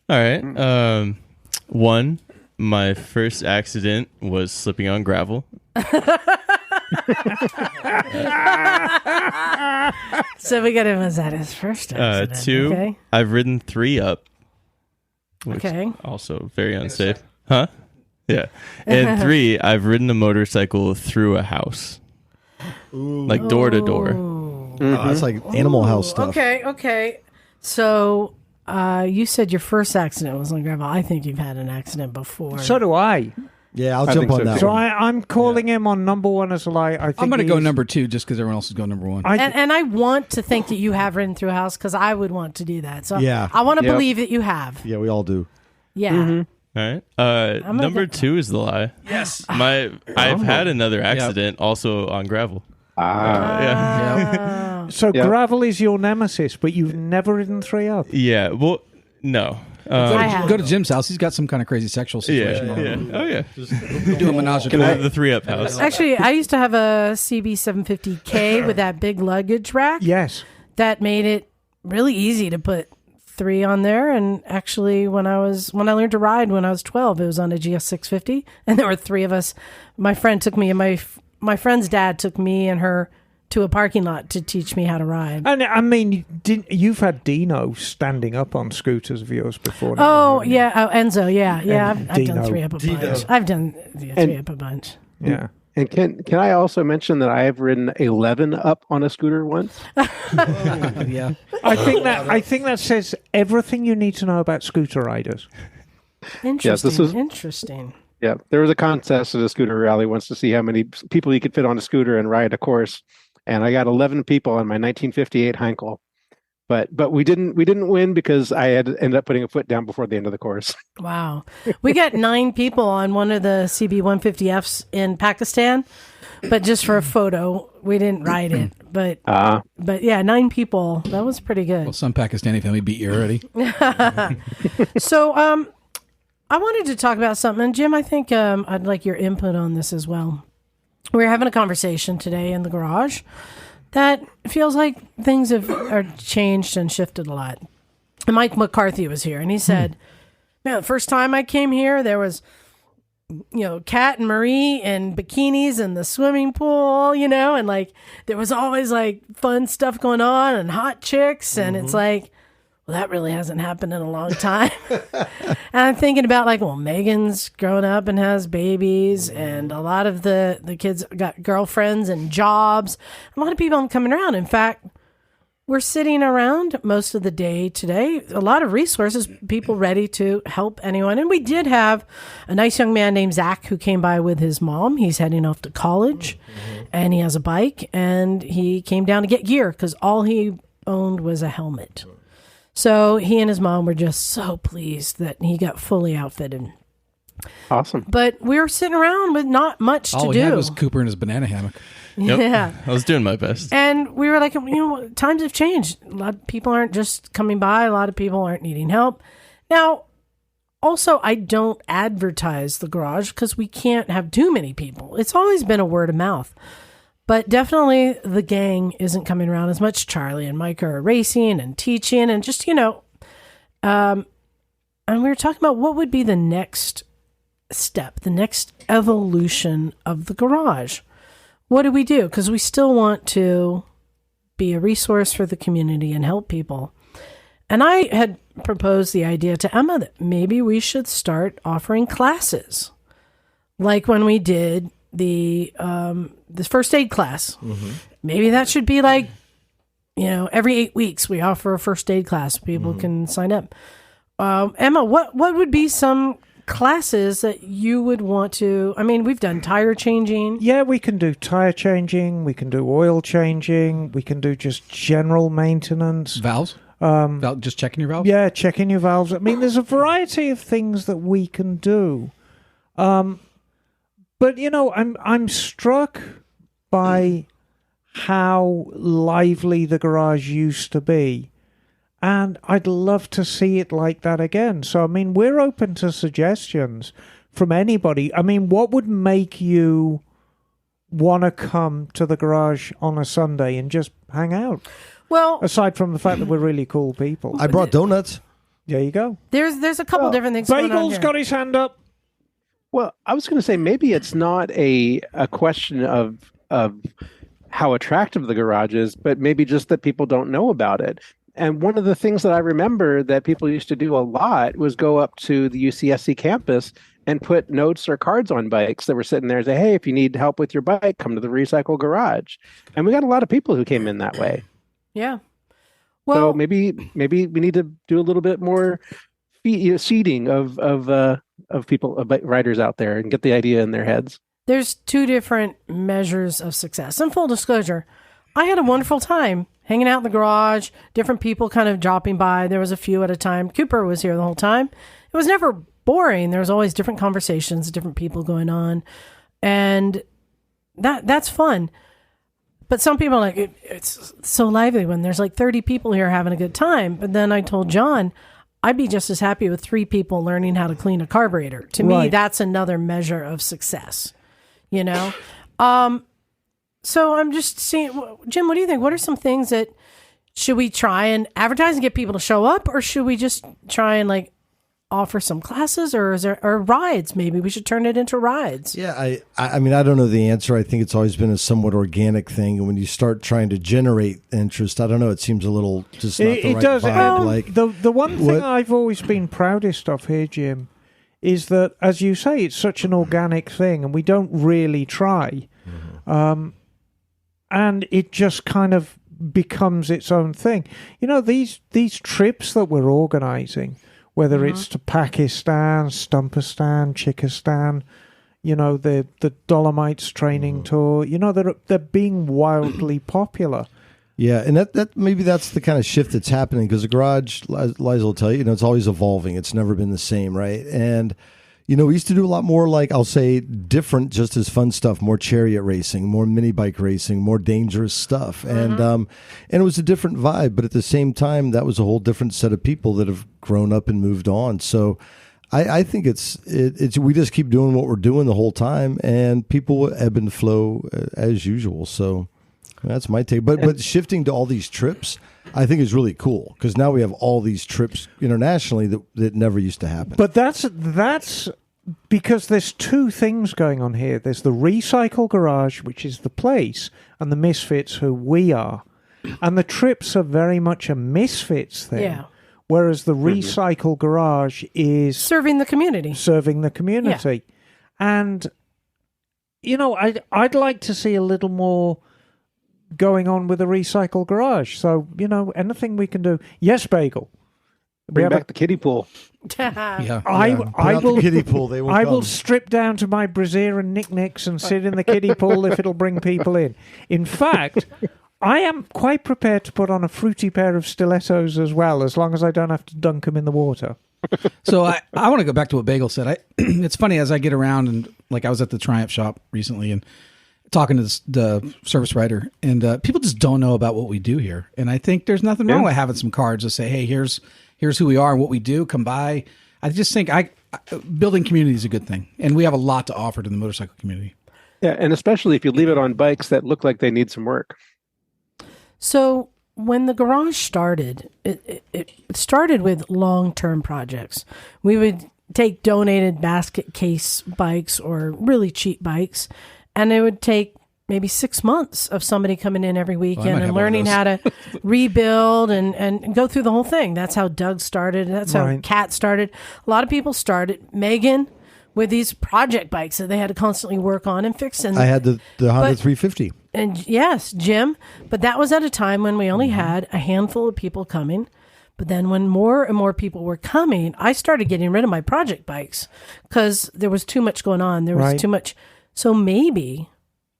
All right. 1, my first accident was slipping on gravel. So we got him as that his first accident. 2, Okay. I've ridden 3 up. Which Okay. Also very unsafe. Huh? Yeah. And 3, I've ridden a motorcycle through a house. Like door to door. Oh, that's like Animal House stuff. Okay. So you said your first accident was on gravel. I think you've had an accident before. So do I. Yeah, I'll I jump think on so, that too. So one. I'm calling him on number 1 as a lie. I think I'm going to go he's- number 2 just because everyone else is going number 1. and I want to think that you have ridden through a house because I would want to do that. So Yeah. I want to Yep. believe that you have. Yeah, we all do. Yeah. All right. gonna Number get- 2 is the lie. Yes. I've had another accident also on gravel. Yeah. So Yeah. gravel is your nemesis, but you've never ridden 3 up. Yeah. Well, no. I have. Go to Jim's house. He's got some kind of crazy sexual situation. Yeah. Oh yeah. Do a menage a Go to trois. the 3 up house. Actually, I used to have a CB 750K with that big luggage rack. Yes. That made it really easy to put 3 on there. And actually, when I learned to ride when I was 12, it was on a GS 650, and there were 3 of us. My friend took me, and my friend's dad took me and her to a parking lot to teach me how to ride. And I mean, you've had Dino standing up on scooters of yours before. Oh, yeah. Oh, Enzo. Yeah. Yeah. I've done Dino. 3 up a bunch. I've done 3 up a bunch. Yeah. And can I also mention that I have ridden 11 up on a scooter once? Yeah. I think that says everything you need to know about scooter riders. Interesting. Interesting. Yeah, there was a contest at a scooter rally once to see how many people you could fit on a scooter and ride a course, and I got 11 people on my 1958 Heinkel. But we didn't win because I had ended up putting a foot down before the end of the course. Wow. We got 9 people on one of the CB 150Fs in Pakistan, but just for a photo, we didn't ride it. But yeah, 9 people. That was pretty good. Well, some Pakistani family beat you already. So I wanted to talk about something. And Jim, I think I'd like your input on this as well. We were having a conversation today in the garage that feels like things are changed and shifted a lot. And Mike McCarthy was here, and he said, man, the first time I came here, there was, Kat and Marie in bikinis in the swimming pool, and like there was always like fun stuff going on and hot chicks. And it's like, well, that really hasn't happened in a long time. And I'm thinking about like, well, Megan's grown up and has babies, and a lot of the kids got girlfriends and jobs. A lot of people are coming around. In fact, we're sitting around most of the day today. A lot of resources, people ready to help anyone. And we did have a nice young man named Zach who came by with his mom. He's heading off to college, and he has a bike, and he came down to get gear because all he owned was a helmet. So he and his mom were just so pleased that he got fully outfitted. Awesome. But we were sitting around with not much to do. All we had was Cooper in his banana hammock. Yep. Yeah. I was doing my best. And we were like, times have changed. A lot of people aren't just coming by. A lot of people aren't needing help. Now, also, I don't advertise the garage because we can't have too many people. It's always been a word of mouth. But definitely the gang isn't coming around as much. Charlie and Mike are racing and teaching and just, and we were talking about what would be the next step, the next evolution of the garage. What do we do? Because we still want to be a resource for the community and help people. And I had proposed the idea to Emma that maybe we should start offering classes. Like when we did the first aid class. Maybe that should be like, every 8 weeks we offer a first aid class. People can sign up. Emma, what would be some classes that you would want to? I mean, we've done tire changing. Yeah, we can do tire changing. We can do oil changing. We can do just general maintenance. Valves? Just checking your valves? Yeah, checking your valves. I mean, there's a variety of things that we can do. But I'm struck by how lively the garage used to be, and I'd love to see it like that again. So I mean, we're open to suggestions from anybody. I mean, what would make you want to come to the garage on a Sunday and just hang out? Well, aside from the fact that we're really cool people. I brought donuts. There you go. There's a couple different things going on Bagel's here. got his hand up. Well, I was going to say maybe it's not a question of how attractive the garage is, but maybe just that people don't know about it. And one of the things that I remember that people used to do a lot was go up to the UCSC campus and put notes or cards on bikes that were sitting there and say, hey, if you need help with your bike, come to the Recycle Garage. And we got a lot of people who came in that way. Yeah. Well, so maybe we need to do a little bit more seeding of people, of riders out there, and get the idea in their heads. There's 2 different measures of success. And full disclosure, I had a wonderful time hanging out in the garage, different people kind of dropping by. There was a few at a time. Cooper was here the whole time. It was never boring. There was always different conversations, different people going on. And that's fun. But some people are like, it's so lively when there's like 30 people here having a good time. But then I told John, I'd be just as happy with 3 people learning how to clean a carburetor. To me, that's another measure of success, So I'm just seeing, Jim, what do you think? What are some things should we try and advertise and get people to show up, or should we just try and like offer some classes, or is there or rides? Maybe we should turn it into rides. Yeah, I mean, I don't know the answer. I think it's always been a somewhat organic thing. And when you start trying to generate interest, I don't know, it seems a little just not the right does. vibe. Like the one thing I've always been proudest of here, Jim, is that, as you say, it's such an organic thing, and we don't really try. And it just kind of becomes its own thing. You know, these trips that we're organising, whether it's to Pakistan, Stumpistan, Chickistan, you know, the Dolomites training tour, you know, they're being wildly popular. Yeah, and that maybe that's the kind of shift that's happening, because the garage, Liza will tell you, it's always evolving. It's never been the same, right? And we used to do a lot more, like, I'll say, different, just as fun stuff, more chariot racing, more mini bike racing, more dangerous stuff. And it was a different vibe, but at the same time, that was a whole different set of people that have grown up and moved on. So I think it's we just keep doing what we're doing the whole time, and people ebb and flow as usual. So that's my take. But shifting to all these trips, I think is really cool, because now we have all these trips internationally that never used to happen. But that's because there's two things going on here. There's the Recycle Garage, which is the place, and the Misfits, who we are. And the trips are very much a Misfits thing. Yeah. Whereas the Recycle Garage is Serving the community. Yeah. And, I'd like to see a little more going on with the Recycle Garage. So, anything we can do. Yes, Bagel. Bring back the kiddie pool. Yeah. I will the kiddie pool. They will I come. will strip down to my brassiere and knickknacks and sit in the kiddie pool if it'll bring people in. In fact, I am quite prepared to put on a fruity pair of stilettos as well, as long as I don't have to dunk them in the water. So I want to go back to what Bagel said. It's funny, as I get around, and like I was at the Triumph shop recently and talking to the service writer, and people just don't know about what we do here. And I think there's nothing wrong with having some cards that say, hey, here's who we are and what we do. Come by. I just think building community is a good thing. And we have a lot to offer to the motorcycle community. Yeah, and especially if you leave it on bikes that look like they need some work. So when the garage started, it started with long-term projects. We would take donated basket case bikes or really cheap bikes, and it would take maybe 6 months of somebody coming in every weekend and learning how to rebuild and go through the whole thing. That's how Doug started. That's how Kat started. A lot of people started. Megan with these project bikes that they had to constantly work on and fix. And I had the Honda 350. And yes, Jim. But that was at a time when we only had a handful of people coming. But then when more and more people were coming, I started getting rid of my project bikes because there was too much going on. There was too much. So maybe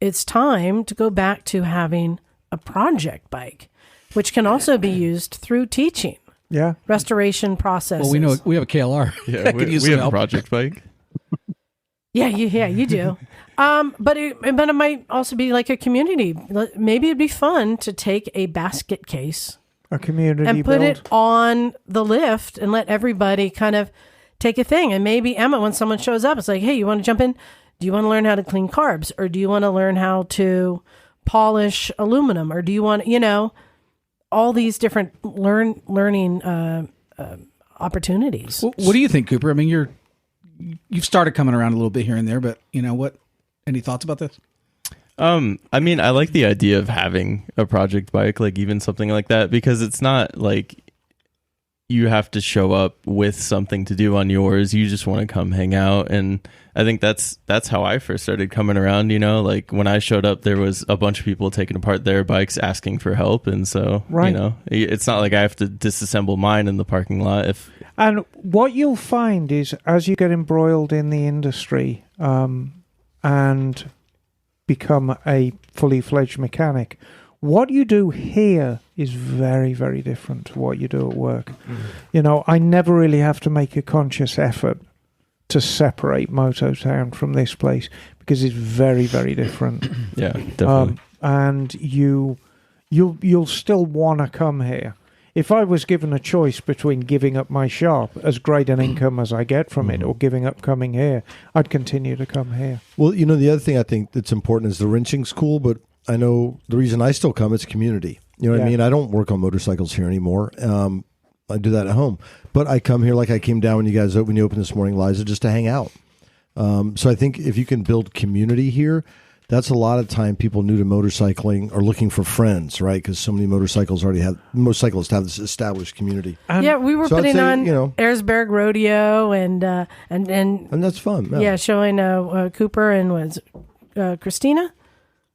it's time to go back to having a project bike, which can also be used through teaching. Yeah. Restoration processes. Well, we know we have a KLR. Yeah, we have a project bike. Yeah, you do. But it might also be like a community. Maybe it'd be fun to take a basket case, a community, and put it on the lift and let everybody kind of take a thing. And maybe Emma, when someone shows up, it's like, hey, you want to jump in? Do you want to learn how to clean carbs, or do you want to learn how to polish aluminum, or do you want, all these different learning opportunities? What do you think, Cooper? I mean, you've started coming around a little bit here and there, but what? Any thoughts about this? I mean, I like the idea of having a project bike, like even something like that, because it's not like you have to show up with something to do on yours. You just want to come hang out. And I think that's how I first started coming around, like when I showed up, there was a bunch of people taking apart their bikes asking for help. And so, it's not like I have to disassemble mine in the parking lot. And what you'll find is, as you get embroiled in the industry and become a fully fledged mechanic, what you do here is very, very different to what you do at work. I never really have to make a conscious effort to separate Mototown from this place because it's very, very different. Yeah, definitely. And you'll still want to come here. If I was given a choice between giving up my shop, as great an income as I get from it, or giving up coming here, I'd continue to come here. Well, the other thing I think that's important is the wrenching's cool, but I know the reason I still come is community. You know what I mean? I don't work on motorcycles here anymore. I do that at home. But I come here like I came down when you opened this morning, Liza, just to hang out. So I think if you can build community here, that's a lot of time people new to motorcycling are looking for friends, right? Because so many motorcyclists have this established community. Yeah, we were so putting say, on Ayresburg Rodeo and that's fun. Yeah, showing Cooper and was Christina.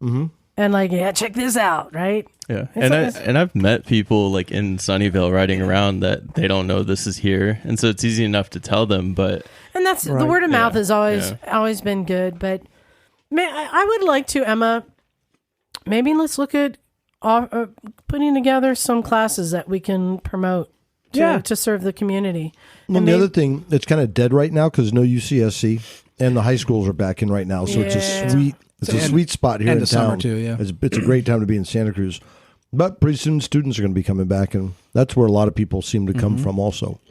Mm-hmm. And check this out, right? Yeah, and I've met people like in Sunnyvale riding around that they don't know this is here, and so it's easy enough to tell them. But that's the word of mouth has always been good. But I would like to, Emma. Maybe let's look at putting together some classes that we can promote to serve the community. And the other thing that's kind of dead right now because no UCSC and the high schools are back in right now, so it's a sweet spot here in town. Summer too, yeah. It's a great time to be in Santa Cruz. But pretty soon students are going to be coming back, and that's where a lot of people seem to come from also.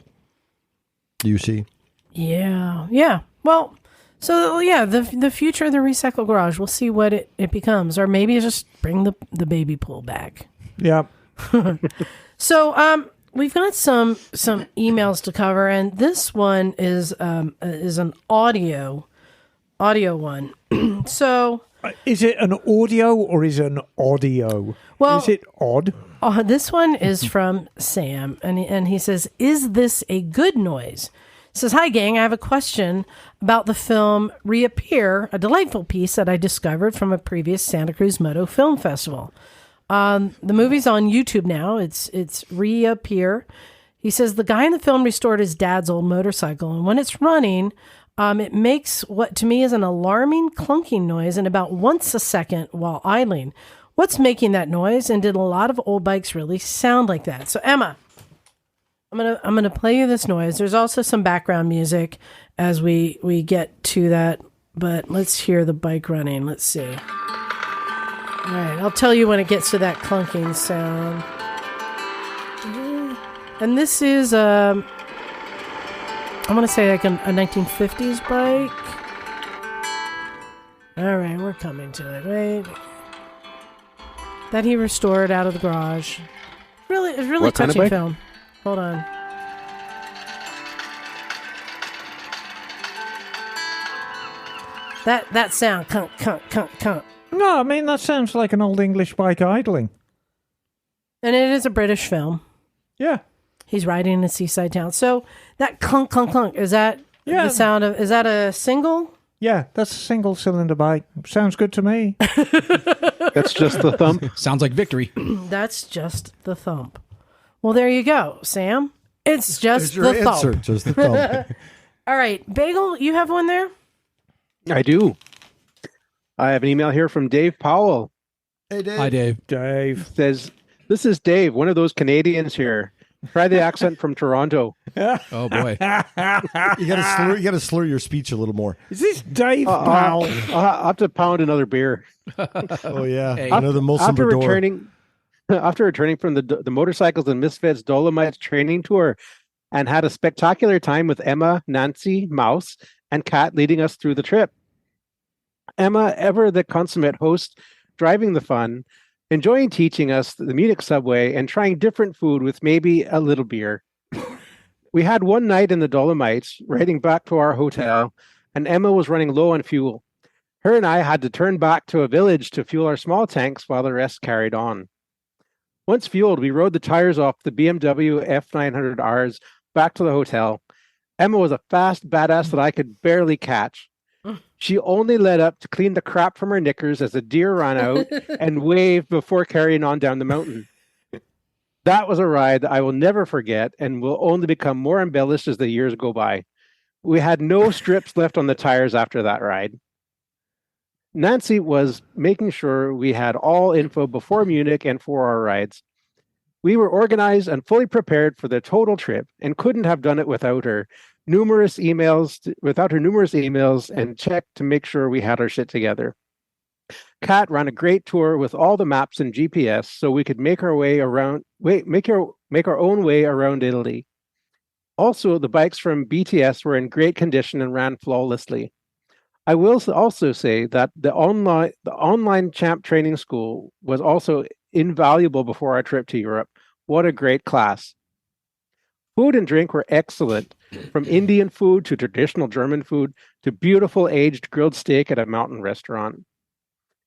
Do you see? Yeah. Well, so the future of the Recycle Garage, we'll see what it becomes. Or maybe just bring the baby pool back. Yeah. So we've got some emails to cover, and this one is an audio one. So is it an audio or is it an audio? Well, is it odd? This one is from Sam, and he says, "Is this a good noise?" He says, "Hi, gang. I have a question about the film Reappear, a delightful piece that I discovered from a previous Santa Cruz Moto Film Festival. The movie's on YouTube now. It's Reappear." He says, "The guy in the film restored his dad's old motorcycle, and when it's running, it makes what to me is an alarming clunking noise and about once a second while idling. What's making that noise? And did a lot of old bikes really sound like that?" So Emma, I'm gonna play you this noise. There's also some background music as we get to that, but let's hear the bike running. Let's see. All right, I'll tell you when it gets to that clunking sound. And this is I want to say like a 1950s bike. All right, we're coming to it, right? That he restored out of the garage. It's really What kind of touching bike? film. Hold on. That sound, cunk. No, I mean, that sounds like an old English bike idling. And it is a British film. Yeah. He's riding in a seaside town. So that clunk, is that the sound of, is that a single? Yeah, that's a single cylinder bike. Sounds good to me. That's just the thump. Sounds like victory. That's just the thump. Well, there you go, Sam. It's just There's the your answer, thump. just the thump. All right, Bagel, you have one there? I do. I have an email here from Dave Powell. Hey, Dave. Hi, Dave. Dave. Says, "This is Dave, one of those Canadians here. Try the accent from Toronto." Oh boy. You got to slur your speech a little more. Is this Dave Powell? I'll have to pound another beer. Oh yeah, Hey. another Molson After Brador. after returning from the Motorcycles and Misfits Dolomites training tour, and had a spectacular time with Emma, Nancy, Mouse, and Kat leading us through the trip. Emma, ever the consummate host, driving the fun, enjoying teaching us the Munich subway, and trying different food with maybe a little beer. We had one night in the Dolomites, riding back to our hotel, and Emma was running low on fuel. Her and I had to turn back to a village to fuel our small tanks while the rest carried on. Once fueled, we rode the tires off the BMW F900Rs back to the hotel. Emma was a fast badass that I could barely catch. She only let up to clean the crap from her knickers as the deer ran out and waved before carrying on down the mountain. That was a ride that I will never forget and will only become more embellished as the years go by. We had no strips left on the tires after that ride. Nancy was making sure we had all info before Munich and for our rides. We were organized and fully prepared for the total trip and couldn't have done it without her numerous emails and checked to make sure we had our shit together. Kat ran a great tour with all the maps and GPS so we could make our own way around Italy. Also, the bikes from BTS were in great condition and ran flawlessly. I will also say that the online champ training school was also invaluable before our trip to Europe. What a great class. food and drink were excellent, from Indian food to traditional German food to beautiful aged grilled steak at a mountain restaurant.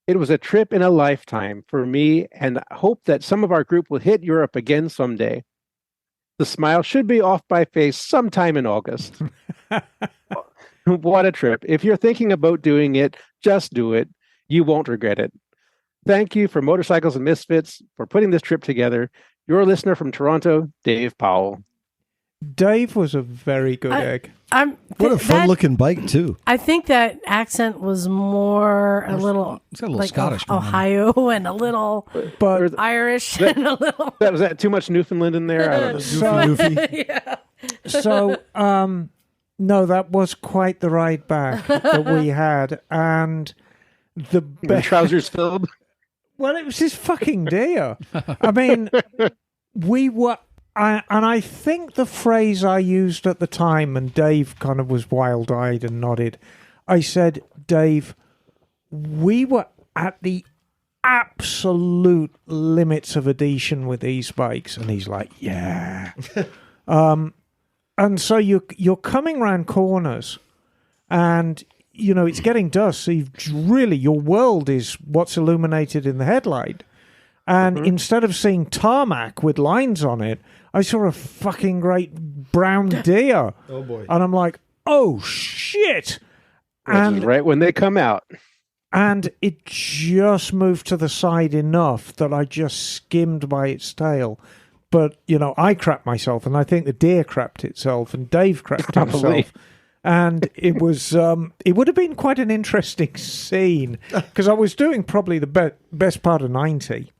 It was a trip in a lifetime for me, and I hope that some of our group will hit Europe again someday. The smile should be off my face sometime in August. What a trip. If you're thinking about doing it, just do it. You won't regret it. Thank you for Motorcycles and Misfits for putting this trip together. Your listener from Toronto, Dave Powell. Dave was a very good egg. What a fun-looking bike, too. I think that accent was more a little, It's got a little like Scottish going on. Ohio and a little But Irish and a little. Was that too much Newfoundland in there? I don't know. Goofy. so, no, that was quite the ride back that we had. And the The best. trousers filled. Well, it was his fucking deer. I mean, we were. And I think the phrase I used at the time, and Dave kind of was wild-eyed and nodded, I said, Dave, we were at the absolute limits of adhesion with these bikes. And he's like, yeah. And so you're coming round corners, and, you know, it's getting dusk, so your world is what's illuminated in the headlight. And instead of seeing tarmac with lines on it, I saw a fucking great brown deer. Oh, boy. And I'm like, oh, shit. And right when they come out. And it just moved to the side enough that I just skimmed by its tail. But, you know, I crapped myself, and I think the deer crapped itself, and Dave crapped himself. And it was, it would have been quite an interesting scene, because I was doing probably the best part of 90.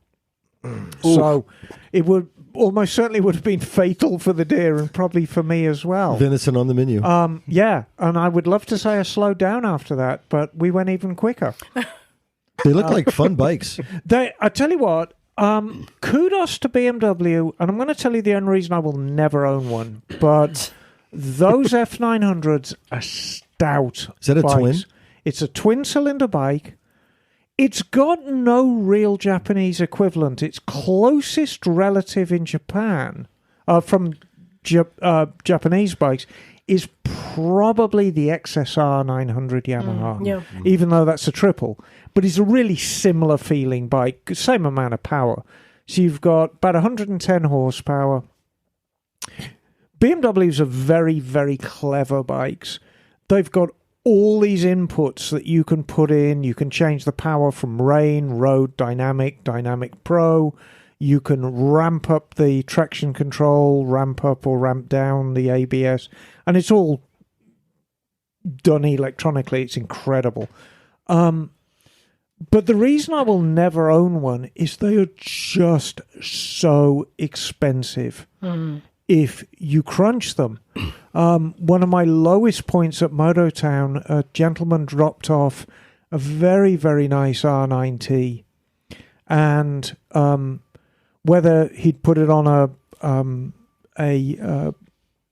So it would almost certainly would have been fatal for the deer and probably for me as well. Venison on the menu. Yeah, and I would love to say I slowed down after that, but we went even quicker. They look like fun bikes. I tell you what, kudos to BMW, and I'm going to tell you the only reason I will never own one, but those F900s are stout. Is that a bikes. twin? It's a twin-cylinder bike. It's got no real Japanese equivalent. Its closest relative in Japan, from Japanese bikes, is probably the XSR 900 Yamaha, yeah. even though that's a triple. But it's a really similar feeling bike, same amount of power. So you've got about 110 horsepower. BMWs are very, very clever bikes. They've got all these inputs that you can put in. You can change the power from rain, road, dynamic pro. You can ramp up the traction control, ramp up or ramp down the ABS. And it's all done electronically. It's incredible. But the reason I will never own one is they are just so expensive. If you crunch them. One of my lowest points at Mototown, a gentleman dropped off a very, very nice R9T, and whether he'd put it on a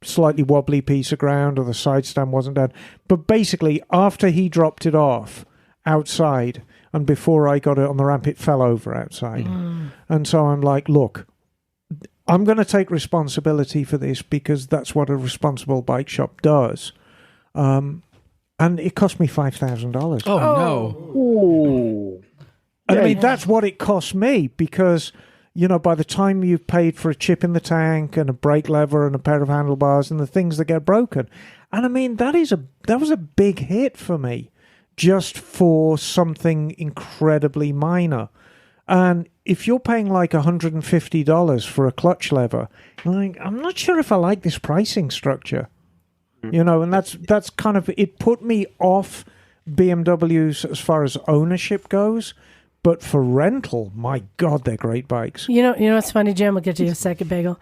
slightly wobbly piece of ground or the side stand wasn't down, but basically after he dropped it off outside and before I got it on the ramp, it fell over outside. And so I'm like, look, I'm going to take responsibility for this because that's what a responsible bike shop does. And it cost me $5,000. Oh, no. Ooh. And I mean, that's what it cost me because, you know, by the time you've paid for a chip in the tank and a brake lever and a pair of handlebars and the things that get broken. And I mean, that was a big hit for me just for something incredibly minor. And if you're paying like $150 for a clutch lever, you're like, I'm not sure if I like this pricing structure. You know, and that's kind of, it put me off BMWs as far as ownership goes. But for rental, my God, they're great bikes. You know what's funny, Jim? We'll get to you in a second, Bagel.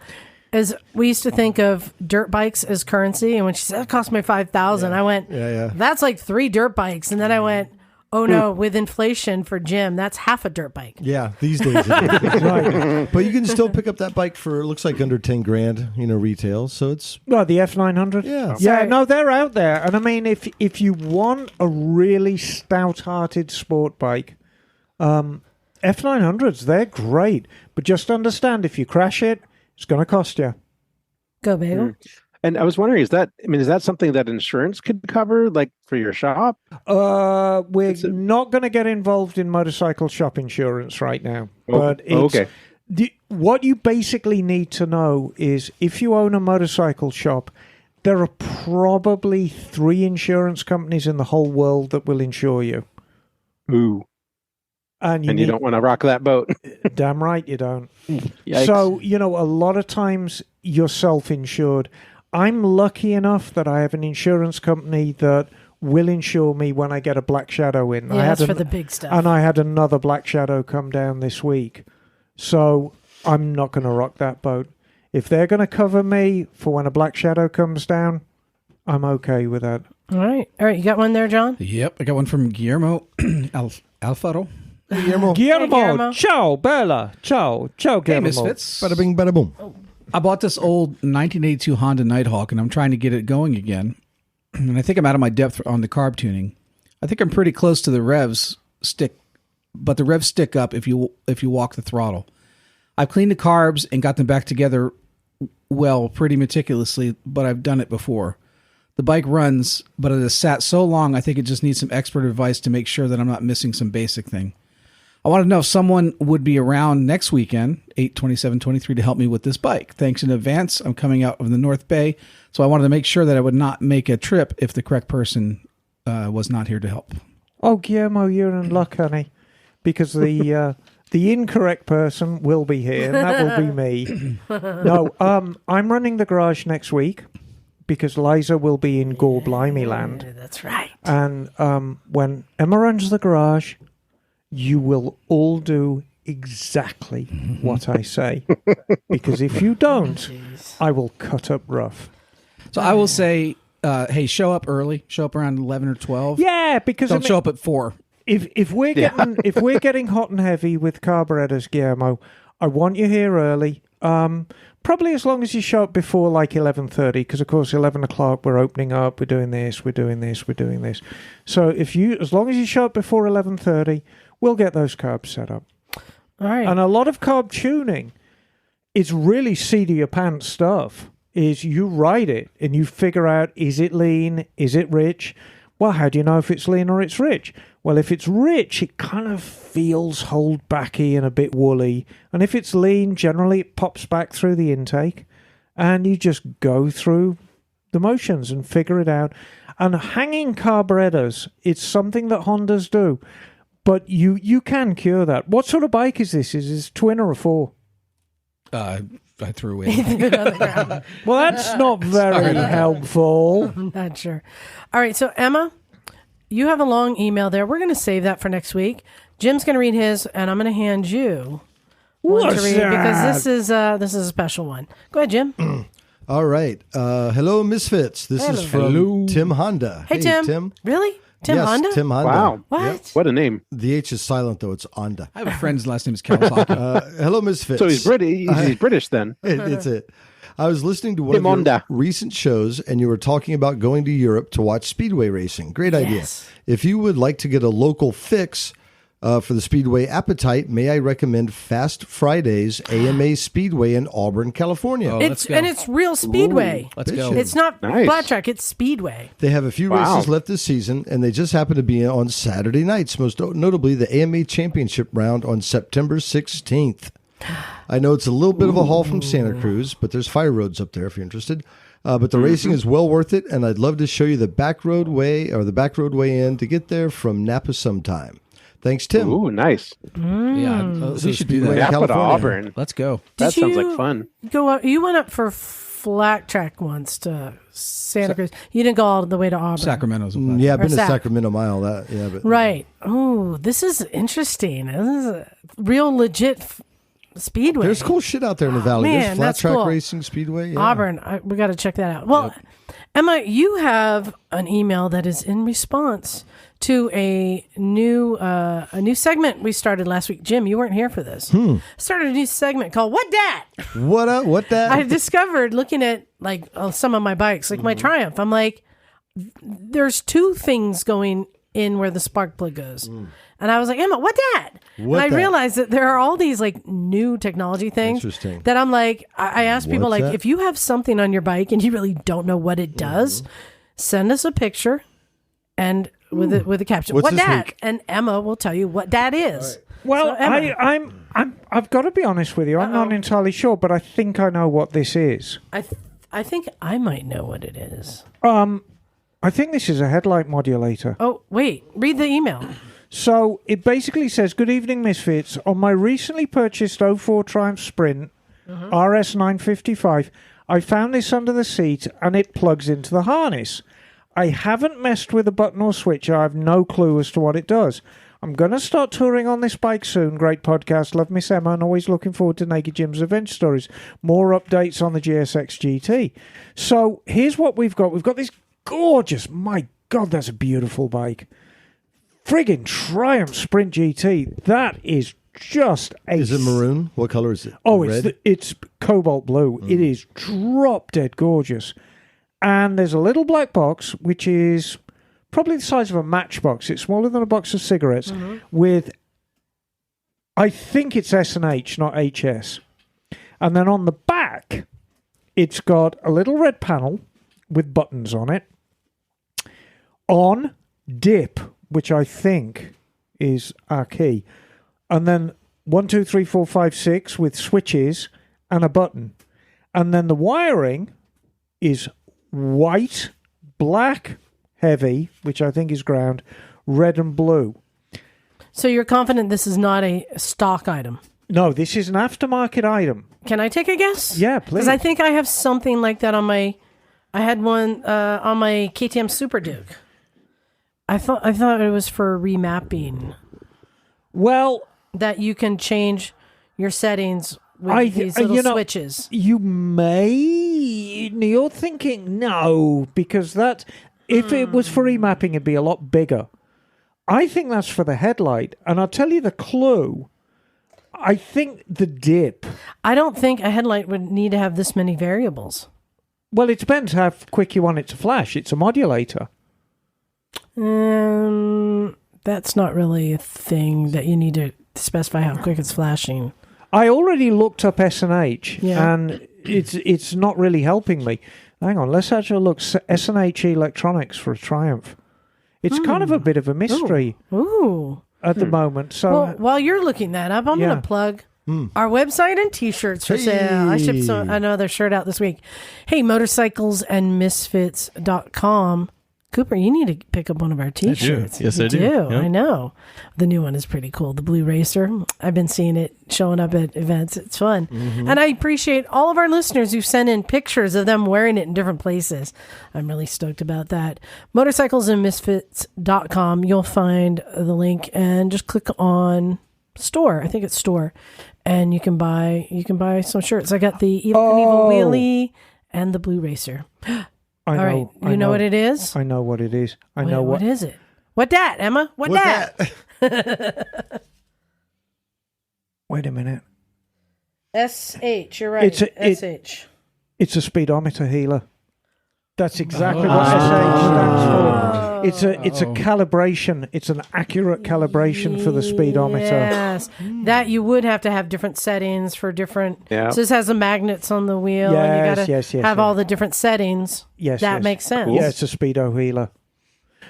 Is we used to think of dirt bikes as currency, and when she said it cost me $5,000, I went, that's like 3 dirt bikes, and then I went, oh no, with inflation for Jim, that's half a dirt bike. Yeah, these days. Right. But you can still pick up that bike for, it looks like under 10 grand, you know, retail. So it's... Oh, the F900? Yeah. Yeah, no, they're out there. And I mean, if you want a really stout-hearted sport bike, F900s, they're great. But just understand, if you crash it, it's going to cost you. Go, Bagel. And I was wondering, is that something that insurance could cover, like for your shop? We're not going to get involved in motorcycle shop insurance right now. But it's, okay. What you basically need to know is if you own a motorcycle shop, there are probably 3 insurance companies in the whole world that will insure you. Ooh. And you don't want to rock that boat. Damn right you don't. Yikes. So, a lot of times you're self-insured. I'm lucky enough that I have an insurance company that will insure me when I get a black shadow in. Yeah, that's for the big stuff. And I had another black shadow come down this week. So I'm not going to rock that boat. If they're going to cover me for when a black shadow comes down, I'm okay with that. All right. You got one there, John? Yep, I got one from Guillermo Alfaro. Guillermo. Ciao, Bella. Ciao, Guillermo. Hey, Misfits. Bada bing, bada boom. I bought this old 1982 Honda Nighthawk, and I'm trying to get it going again. And I think I'm out of my depth on the carb tuning. I think I'm pretty close to the revs stick, but the revs stick up if you walk the throttle. I've cleaned the carbs and got them back together pretty meticulously, but I've done it before. The bike runs, but it has sat so long, I think it just needs some expert advice to make sure that I'm not missing some basic thing. I want to know if someone would be around next weekend, 8/27/23, to help me with this bike. Thanks in advance. I'm coming out of the North Bay, so I wanted to make sure that I would not make a trip if the correct person was not here to help. Oh, Guillermo, you're in luck, honey, because the incorrect person will be here, and that will be me. No, I'm running the garage next week because Liza will be in Gore Blimey land. That's right. And when Emma runs the garage, you will all do exactly what I say. Because if you don't, I will cut up rough. So I will say, hey, show up early. Show up around 11 or 12. Yeah, because don't show up at 4. If we're getting hot and heavy with carburetors, Guillermo, I want you here early. Probably as long as you show up before like 11:30, because of course 11 o'clock we're opening up, we're doing this. So as long as you show up before 11:30, we'll get those carbs set up. All right. And a lot of carb tuning is really seat of your pants stuff. Is you ride it and you figure out, is it lean? Is it rich? Well, how do you know if it's lean or it's rich? Well, if it's rich, it kind of feels hold backy and a bit woolly. And if it's lean, generally it pops back through the intake. And you just go through the motions and figure it out. And hanging carburetors, it's something that Hondas do. But you can cure that. What sort of bike is this? Is this twin or a 4? I threw in. Well, that's not very helpful. I'm not sure. All right, so Emma, you have a long email there. We're going to save that for next week. Jim's going to read his, and I'm going to hand you one to read because this is a special one. Go ahead, Jim. All right. Hello, Misfits. This is from Tim Honda. Hey, Tim. Really? Tim Honda? Tim Honda. Wow. What? Yep. What a name. The H is silent, though. It's Honda. I have a friend's last name is Kawasaki. Hello, Misfits. So he's British. He's British then. It's it. I was listening to one of your recent shows, and you were talking about going to Europe to watch speedway racing. Great idea. If you would like to get a local fix for the speedway appetite, may I recommend Fast Fridays AMA Speedway in Auburn, California. It's real speedway. Let's go. It's not flat track, it's speedway. They have a few races left this season, and they just happen to be on Saturday nights, most notably the AMA Championship round on September 16th. I know it's a little bit of a haul from Santa Cruz, but there's fire roads up there if you're interested. But the racing is well worth it, and I'd love to show you the back road way in to get there from Napa sometime. Thanks, Tim. Ooh, nice. Yeah, we should do that. Napa to Auburn. Let's go. That sounds like fun. Go up, you went up for flat track once to Santa Cruz. You didn't go all the way to Auburn. Sacramento's. Yeah, I've been to Sacramento Mile. Right. Oh, this is interesting. This is a real legit speedway. There's cool shit out there in the valley. Man, There's flat that's track cool. racing speedway. Yeah. Auburn. We got to check that out. Well, Emma, you have an email that is in response to a new segment we started last week. Jim, you weren't here for this. Started a new segment called "What Dat?" What up? What that? I discovered looking at some of my bikes, like my Triumph. I'm like, there's two things going in where the spark plug goes. And I was like, Emma, what that? What and I that? realized that there are all these like new technology things Interesting. that I'm like, I asked people What's like, that? if you have something on your bike and you really don't know what it does, send us a picture and with a caption, What's what this that? week? And Emma will tell you what that is. Well, So, Emma. I've got to be honest with you. I'm not entirely sure, but I think I know what this is. I think I might know what it is. I think this is a headlight modulator. Oh, wait, read the email. So it basically says, "Good evening, Misfits. On my recently purchased 04 Triumph Sprint RS 955, I found this under the seat and it plugs into the harness. I haven't messed with a button or switch. I have no clue as to what it does. I'm going to start touring on this bike soon. Great podcast. Love Miss Emma and always looking forward to Naked Jim's adventure stories. More updates on the GSX GT." So here's what we've got. We've got this gorgeous, my God, that's a beautiful bike. Friggin' Triumph Sprint GT. That is just a... Is it maroon? What color is it? Oh, Red? it's cobalt blue. It is drop dead gorgeous. And there's a little black box, which is probably the size of a matchbox. It's smaller than a box of cigarettes with, I think it's S&H, not HS. And then on the back, it's got a little red panel with buttons on it. On, dip, which I think is our key. And then 1, 2, 3, 4, 5, 6 with switches and a button. And then the wiring is white, black, heavy, which I think is ground, red and blue. So you're confident this is not a stock item? No, this is an aftermarket item. Can I take a guess? Yeah, please. Because I think I have something like that on my... I had one on my KTM Super Duke. I thought it was for remapping. Well, That you can change your settings with these little switches. You may... You're thinking, no, because that... If it was for remapping, it'd be a lot bigger. I think that's for the headlight. And I'll tell you the clue. I think the dip... I don't think a headlight would need to have this many variables. Well, it depends how quick you want it to flash. It's a modulator. That's not really a thing that you need to specify how quick it's flashing. I already looked up S&H, Yeah. and it's not really helping me. Hang on, let's actually look S&H electronics for a Triumph. It's kind of a bit of a mystery Ooh. at the moment. So Well, while you're looking that up, I'm Yeah. going to plug our website and T-shirts for sale. I shipped another shirt out this week. Hey, motorcyclesandmisfits.com. Cooper, you need to pick up one of our T-shirts. Yes, You I do. Yep. I know. The new one is pretty cool. The Blue Racer. I've been seeing it showing up at events. It's fun. And I appreciate all of our listeners who send in pictures of them wearing it in different places. I'm really stoked about that. Motorcyclesandmisfits.com. You'll find the link and just click on store. I think it's store. And you can buy some shirts. I got the Evil Wheelie and the Blue Racer. I know. All right. You know what it is? I know what it is. I know What is it? What dat, Emma? What dat? Wait a minute. SH. You're right. SH. It's a speedometer healer. That's exactly what SH stands for. It's a calibration. It's an accurate calibration for the speedometer. Yes. That you would have to have different settings for different. Yeah. So this has the magnets on the wheel, and you got to have all the different settings. Yes, That yes. makes sense. Yeah, it's a speedo healer.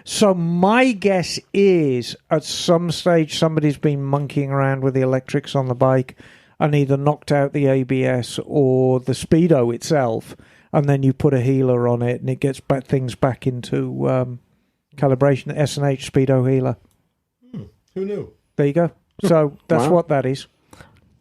So my guess is at some stage somebody's been monkeying around with the electrics on the bike and either knocked out the ABS or the speedo itself, and then you put a healer on it and it gets things back into calibration. S&H speedo healer. Who knew? There you go. So that's Wow. what that is.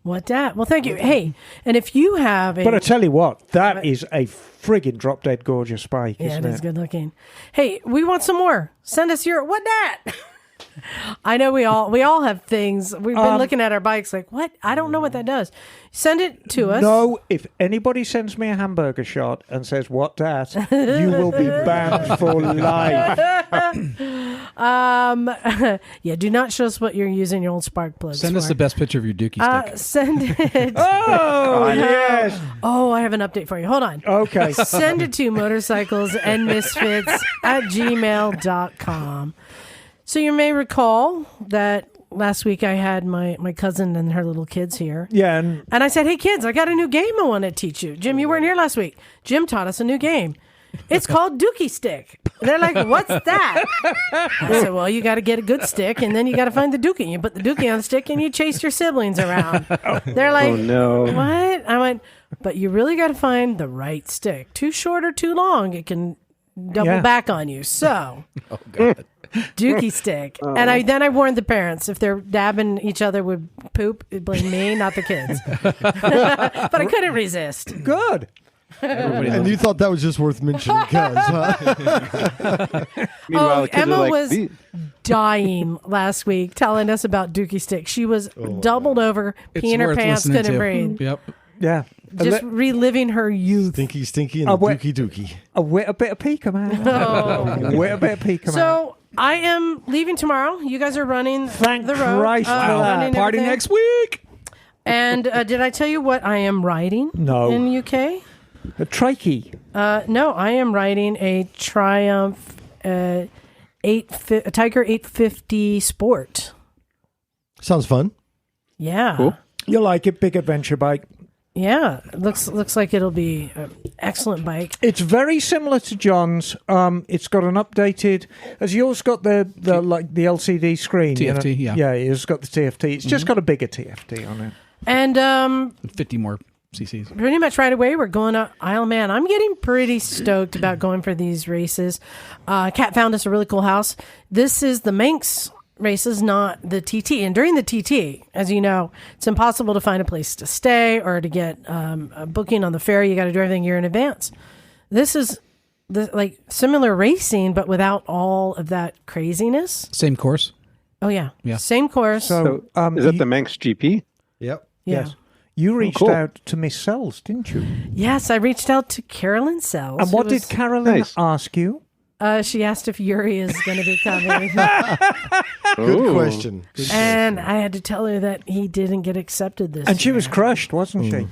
What dat? Well, thank you. Hey, and if you have a... But I tell you what, that is a friggin' drop dead gorgeous bike, Yeah, isn't it is it? good looking. Hey, we want some more. Send us your what dat? I know we all have things. We've been looking at our bikes like, what? I don't know what that does. Send it to us. No, if anybody sends me a hamburger shot and says, what that, you will be banned for life. Yeah, do not show us what you're using your old spark plugs Send us for. the best picture of your Dookie stick. Send it. Oh, yes. Oh, I have an update for you. Hold on. Okay. Send it to motorcyclesandmisfits@gmail.com. So you may recall that last week I had my cousin and her little kids here. Yeah, And I said, hey, kids, I got a new game I want to teach you. Jim, you weren't here last week. Jim taught us a new game. It's called Dookie Stick. They're like, what's that? I said, well, you got to get a good stick, and then you got to find the dookie. You put the dookie on the stick, and you chase your siblings around. They're like, Oh, no. what? I went, but you really got to find the right stick. Too short or too long, it can double back on you. So, Oh, God. Dookie Stick. And then I warned the parents, if they're dabbing each other with poop, blame me, not the kids. But I couldn't resist. good. And you thought that was just worth mentioning, cuz, huh? Meanwhile, the kids Emma are like, was "These- dying last week telling us about Dookie Stick. She was doubled over, peeing her worth pants, listening couldn't to. breathe. Yep. Yeah. Just reliving her youth. Stinky, and Oh, the wait. dookie. A little bit of Pika, man. A little bit of Pika, man. So I am leaving tomorrow. You guys are running Thank the road. Christ for that. running Party everything. next week. And did I tell you what I am riding No. in UK? A trachea. No, I am riding a Triumph a Tiger 850 Sport. Sounds fun. Yeah. Cool. You like it, big adventure bike. Yeah. Looks like it'll be an excellent bike. It's very similar to John's. It's got an updated. Has yours got the LCD screen? TFT, yeah. Yeah, it's got the TFT. It's just got a bigger TFT on it. And 50 more cc's. pretty much right away we're going to Isle of Man. I'm getting pretty stoked about going for these races. Kat found us a really cool house. This is the Manx races, not the TT. And during the TT, as you know, it's impossible to find a place to stay or to get a booking on the ferry. You got to do everything a year in advance. This is like similar racing, but without all of that craziness. Same course. Oh yeah, Yeah. same course. So, is that the Manx GP? Yep. yeah. Yes. You reached cool. out to Miss Sells, didn't you? Yes, I reached out to Carolyn Sells. And what who did was- Carolyn Nice. ask you? She asked if Yuri is going to be coming. Good Ooh. question. And I had to tell her that he didn't get accepted this And she year. was crushed, wasn't she?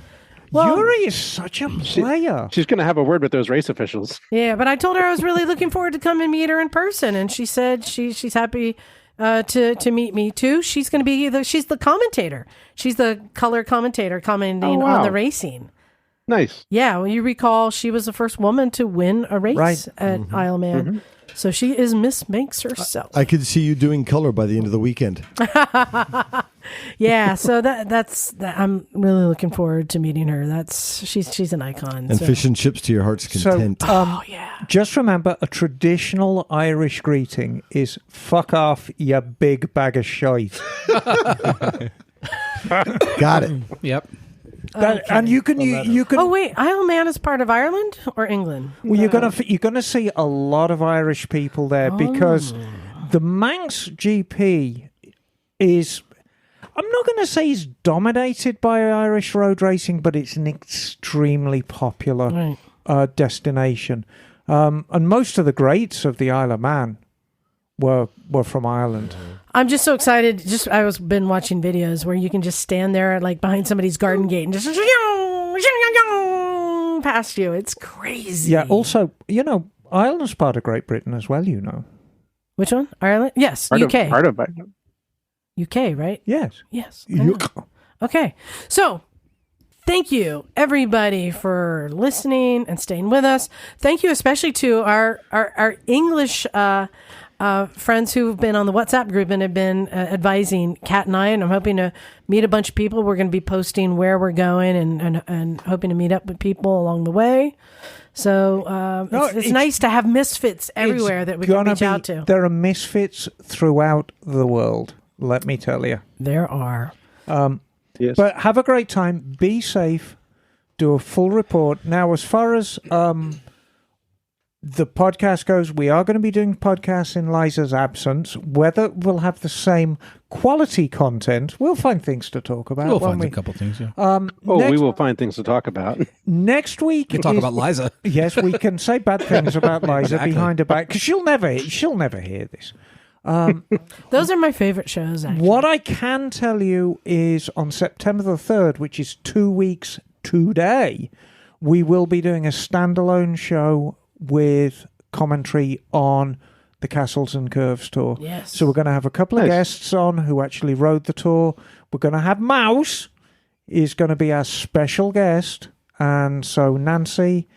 Well- Yuri is such a player. She's going to have a word with those race officials. Yeah, but I told her I was really looking forward to come and meet her in person, and she said she's happy to meet me too. She's going to be she's the commentator. She's the color commentator commenting Oh, wow. on the racing. Nice. Yeah, well, you recall she was the first woman to win a race Right. at Isle of Man. So she is Miss Manx herself. I could see you doing color by the end of the weekend. Yeah, so that's I'm really looking forward to meeting her. She's an icon. And so. fish and chips to your heart's So, content. Oh yeah. just remember, a traditional Irish greeting is "fuck off, you big bag of shite." Got it. Yep. And you can Oh wait, Isle of Man is part of Ireland or England? well, you're gonna see a lot of Irish people there because the Manx GP is. I'm not going to say it's dominated by Irish road racing, but it's an extremely popular destination. And most of the greats of the Isle of Man were from Ireland. I'm just so excited. I was been watching videos where you can just stand there like behind somebody's garden gate and just past you. It's crazy. Yeah. Also, Ireland's part of Great Britain as well. Which one? Ireland? Yes. UK. Part of it. UK, right? Yes. Yes. I know. Okay. So thank you, everybody, for listening and staying with us. Thank you especially to our English friends who've been on the WhatsApp group and have been advising Kat and I, and I'm hoping to meet a bunch of people. We're going to be posting where we're going and hoping to meet up with people along the way. So it's nice to have misfits everywhere that we can reach out to. There are misfits throughout the world, let me tell you. There are. Yes. But have a great time. Be safe. Do a full report. Now, as far as the podcast goes, we are going to be doing podcasts in Liza's absence. Whether we'll have the same quality content, we'll find things to talk about. We'll won't find we? a couple things, yeah. we will find things to talk about. Next week, We can talk is- about Liza. Yes, we can say bad things about Liza Exactly. behind her back because she'll never hear this. Those are my favorite shows, actually. What I can tell you is on September the 3rd, which is 2 weeks today, we will be doing a standalone show with commentary on the Castles and Curves tour. Yes. So we're going to have a couple of Nice. guests on who actually rode the tour. We're going to have Mouse is going to be our special guest. And so Nancy,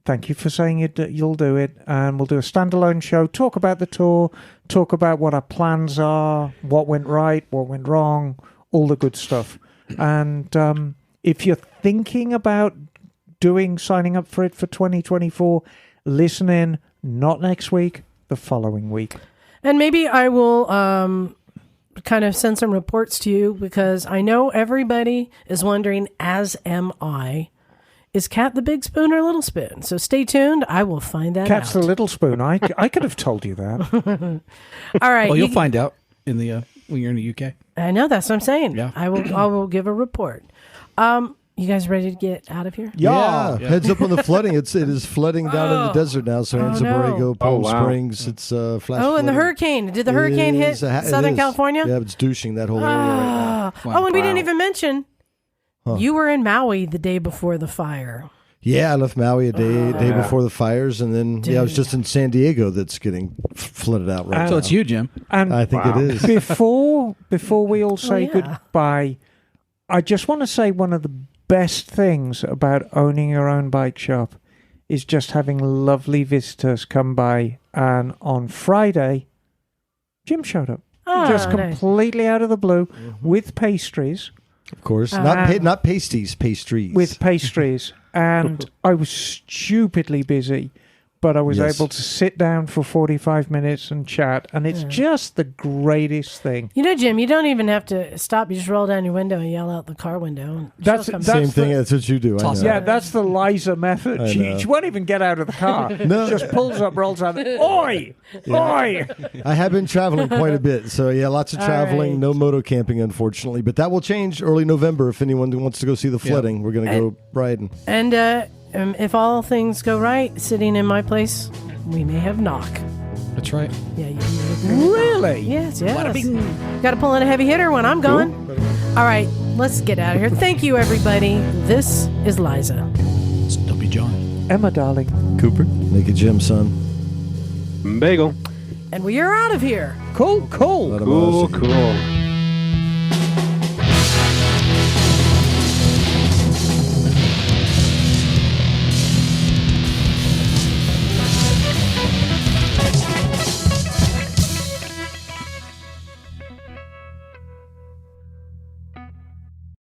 thank you for saying you'll do it. And we'll do a standalone show, talk about the tour, talk about what our plans are, what went right, what went wrong, all the good stuff. And if you're thinking about signing up for it for 2024, listen in, not next week, the following week. And maybe I will kind of send some reports to you, because I know everybody is wondering, as am I, is Cat the big spoon or little spoon? So stay tuned. I will find that Cat's out. the little spoon. I could have told you that. All right. Well, you'll find out in the when you're in the UK. I know, that's what I'm saying. Yeah. I will give a report. You guys ready to get out of here? Yeah. Heads up on the flooding. It is flooding down in the desert now. So Anza no. Borrego, Palm wow. Springs. It's flash. Oh, and the flooding. hurricane. Did the hurricane hit Southern California? Yeah, it's douching that whole area right now. Oh, and we didn't even mention you were in Maui the day before the fire. Yeah, I left Maui a day before the fires, and then I was just in San Diego. That's getting flooded out right now. So it's you, Jim. And I think it is. before we all say yeah. goodbye, I just want to say one of the best things about owning your own bike shop is just having lovely visitors come by. And on Friday, Jim showed up. Just nice. completely out of the blue with pastries. Of course, not pasties, pastries. With pastries. And I was stupidly busy, but I was Yes. able to sit down for 45 minutes and chat. And it's just the greatest thing. You know, Jim, you don't even have to stop. You just roll down your window and yell out the car window. And That's- she'll come that's Same back. thing. That's what you do. I know. Yeah, that's the Liza method. I She know. won't even get out of the car. No. Just pulls up, rolls out. Oi! Oi! I have been traveling quite a bit, so yeah, lots of traveling. right. No moto camping, unfortunately, but that will change early November. If anyone wants to go see the flooding, we're going to go riding. And if all things go right, sitting in my place, we may have knock. That's right. Yeah, you Really? Yes. Got to pull in a heavy hitter when I'm gone. All right, let's get out of here. Thank you, everybody. This is Liza. Stumpy John. Emma, darling. Cooper. Make it Jim, son. Bagel. And we are out of here. Cool. Let 'em Cool, know. cool.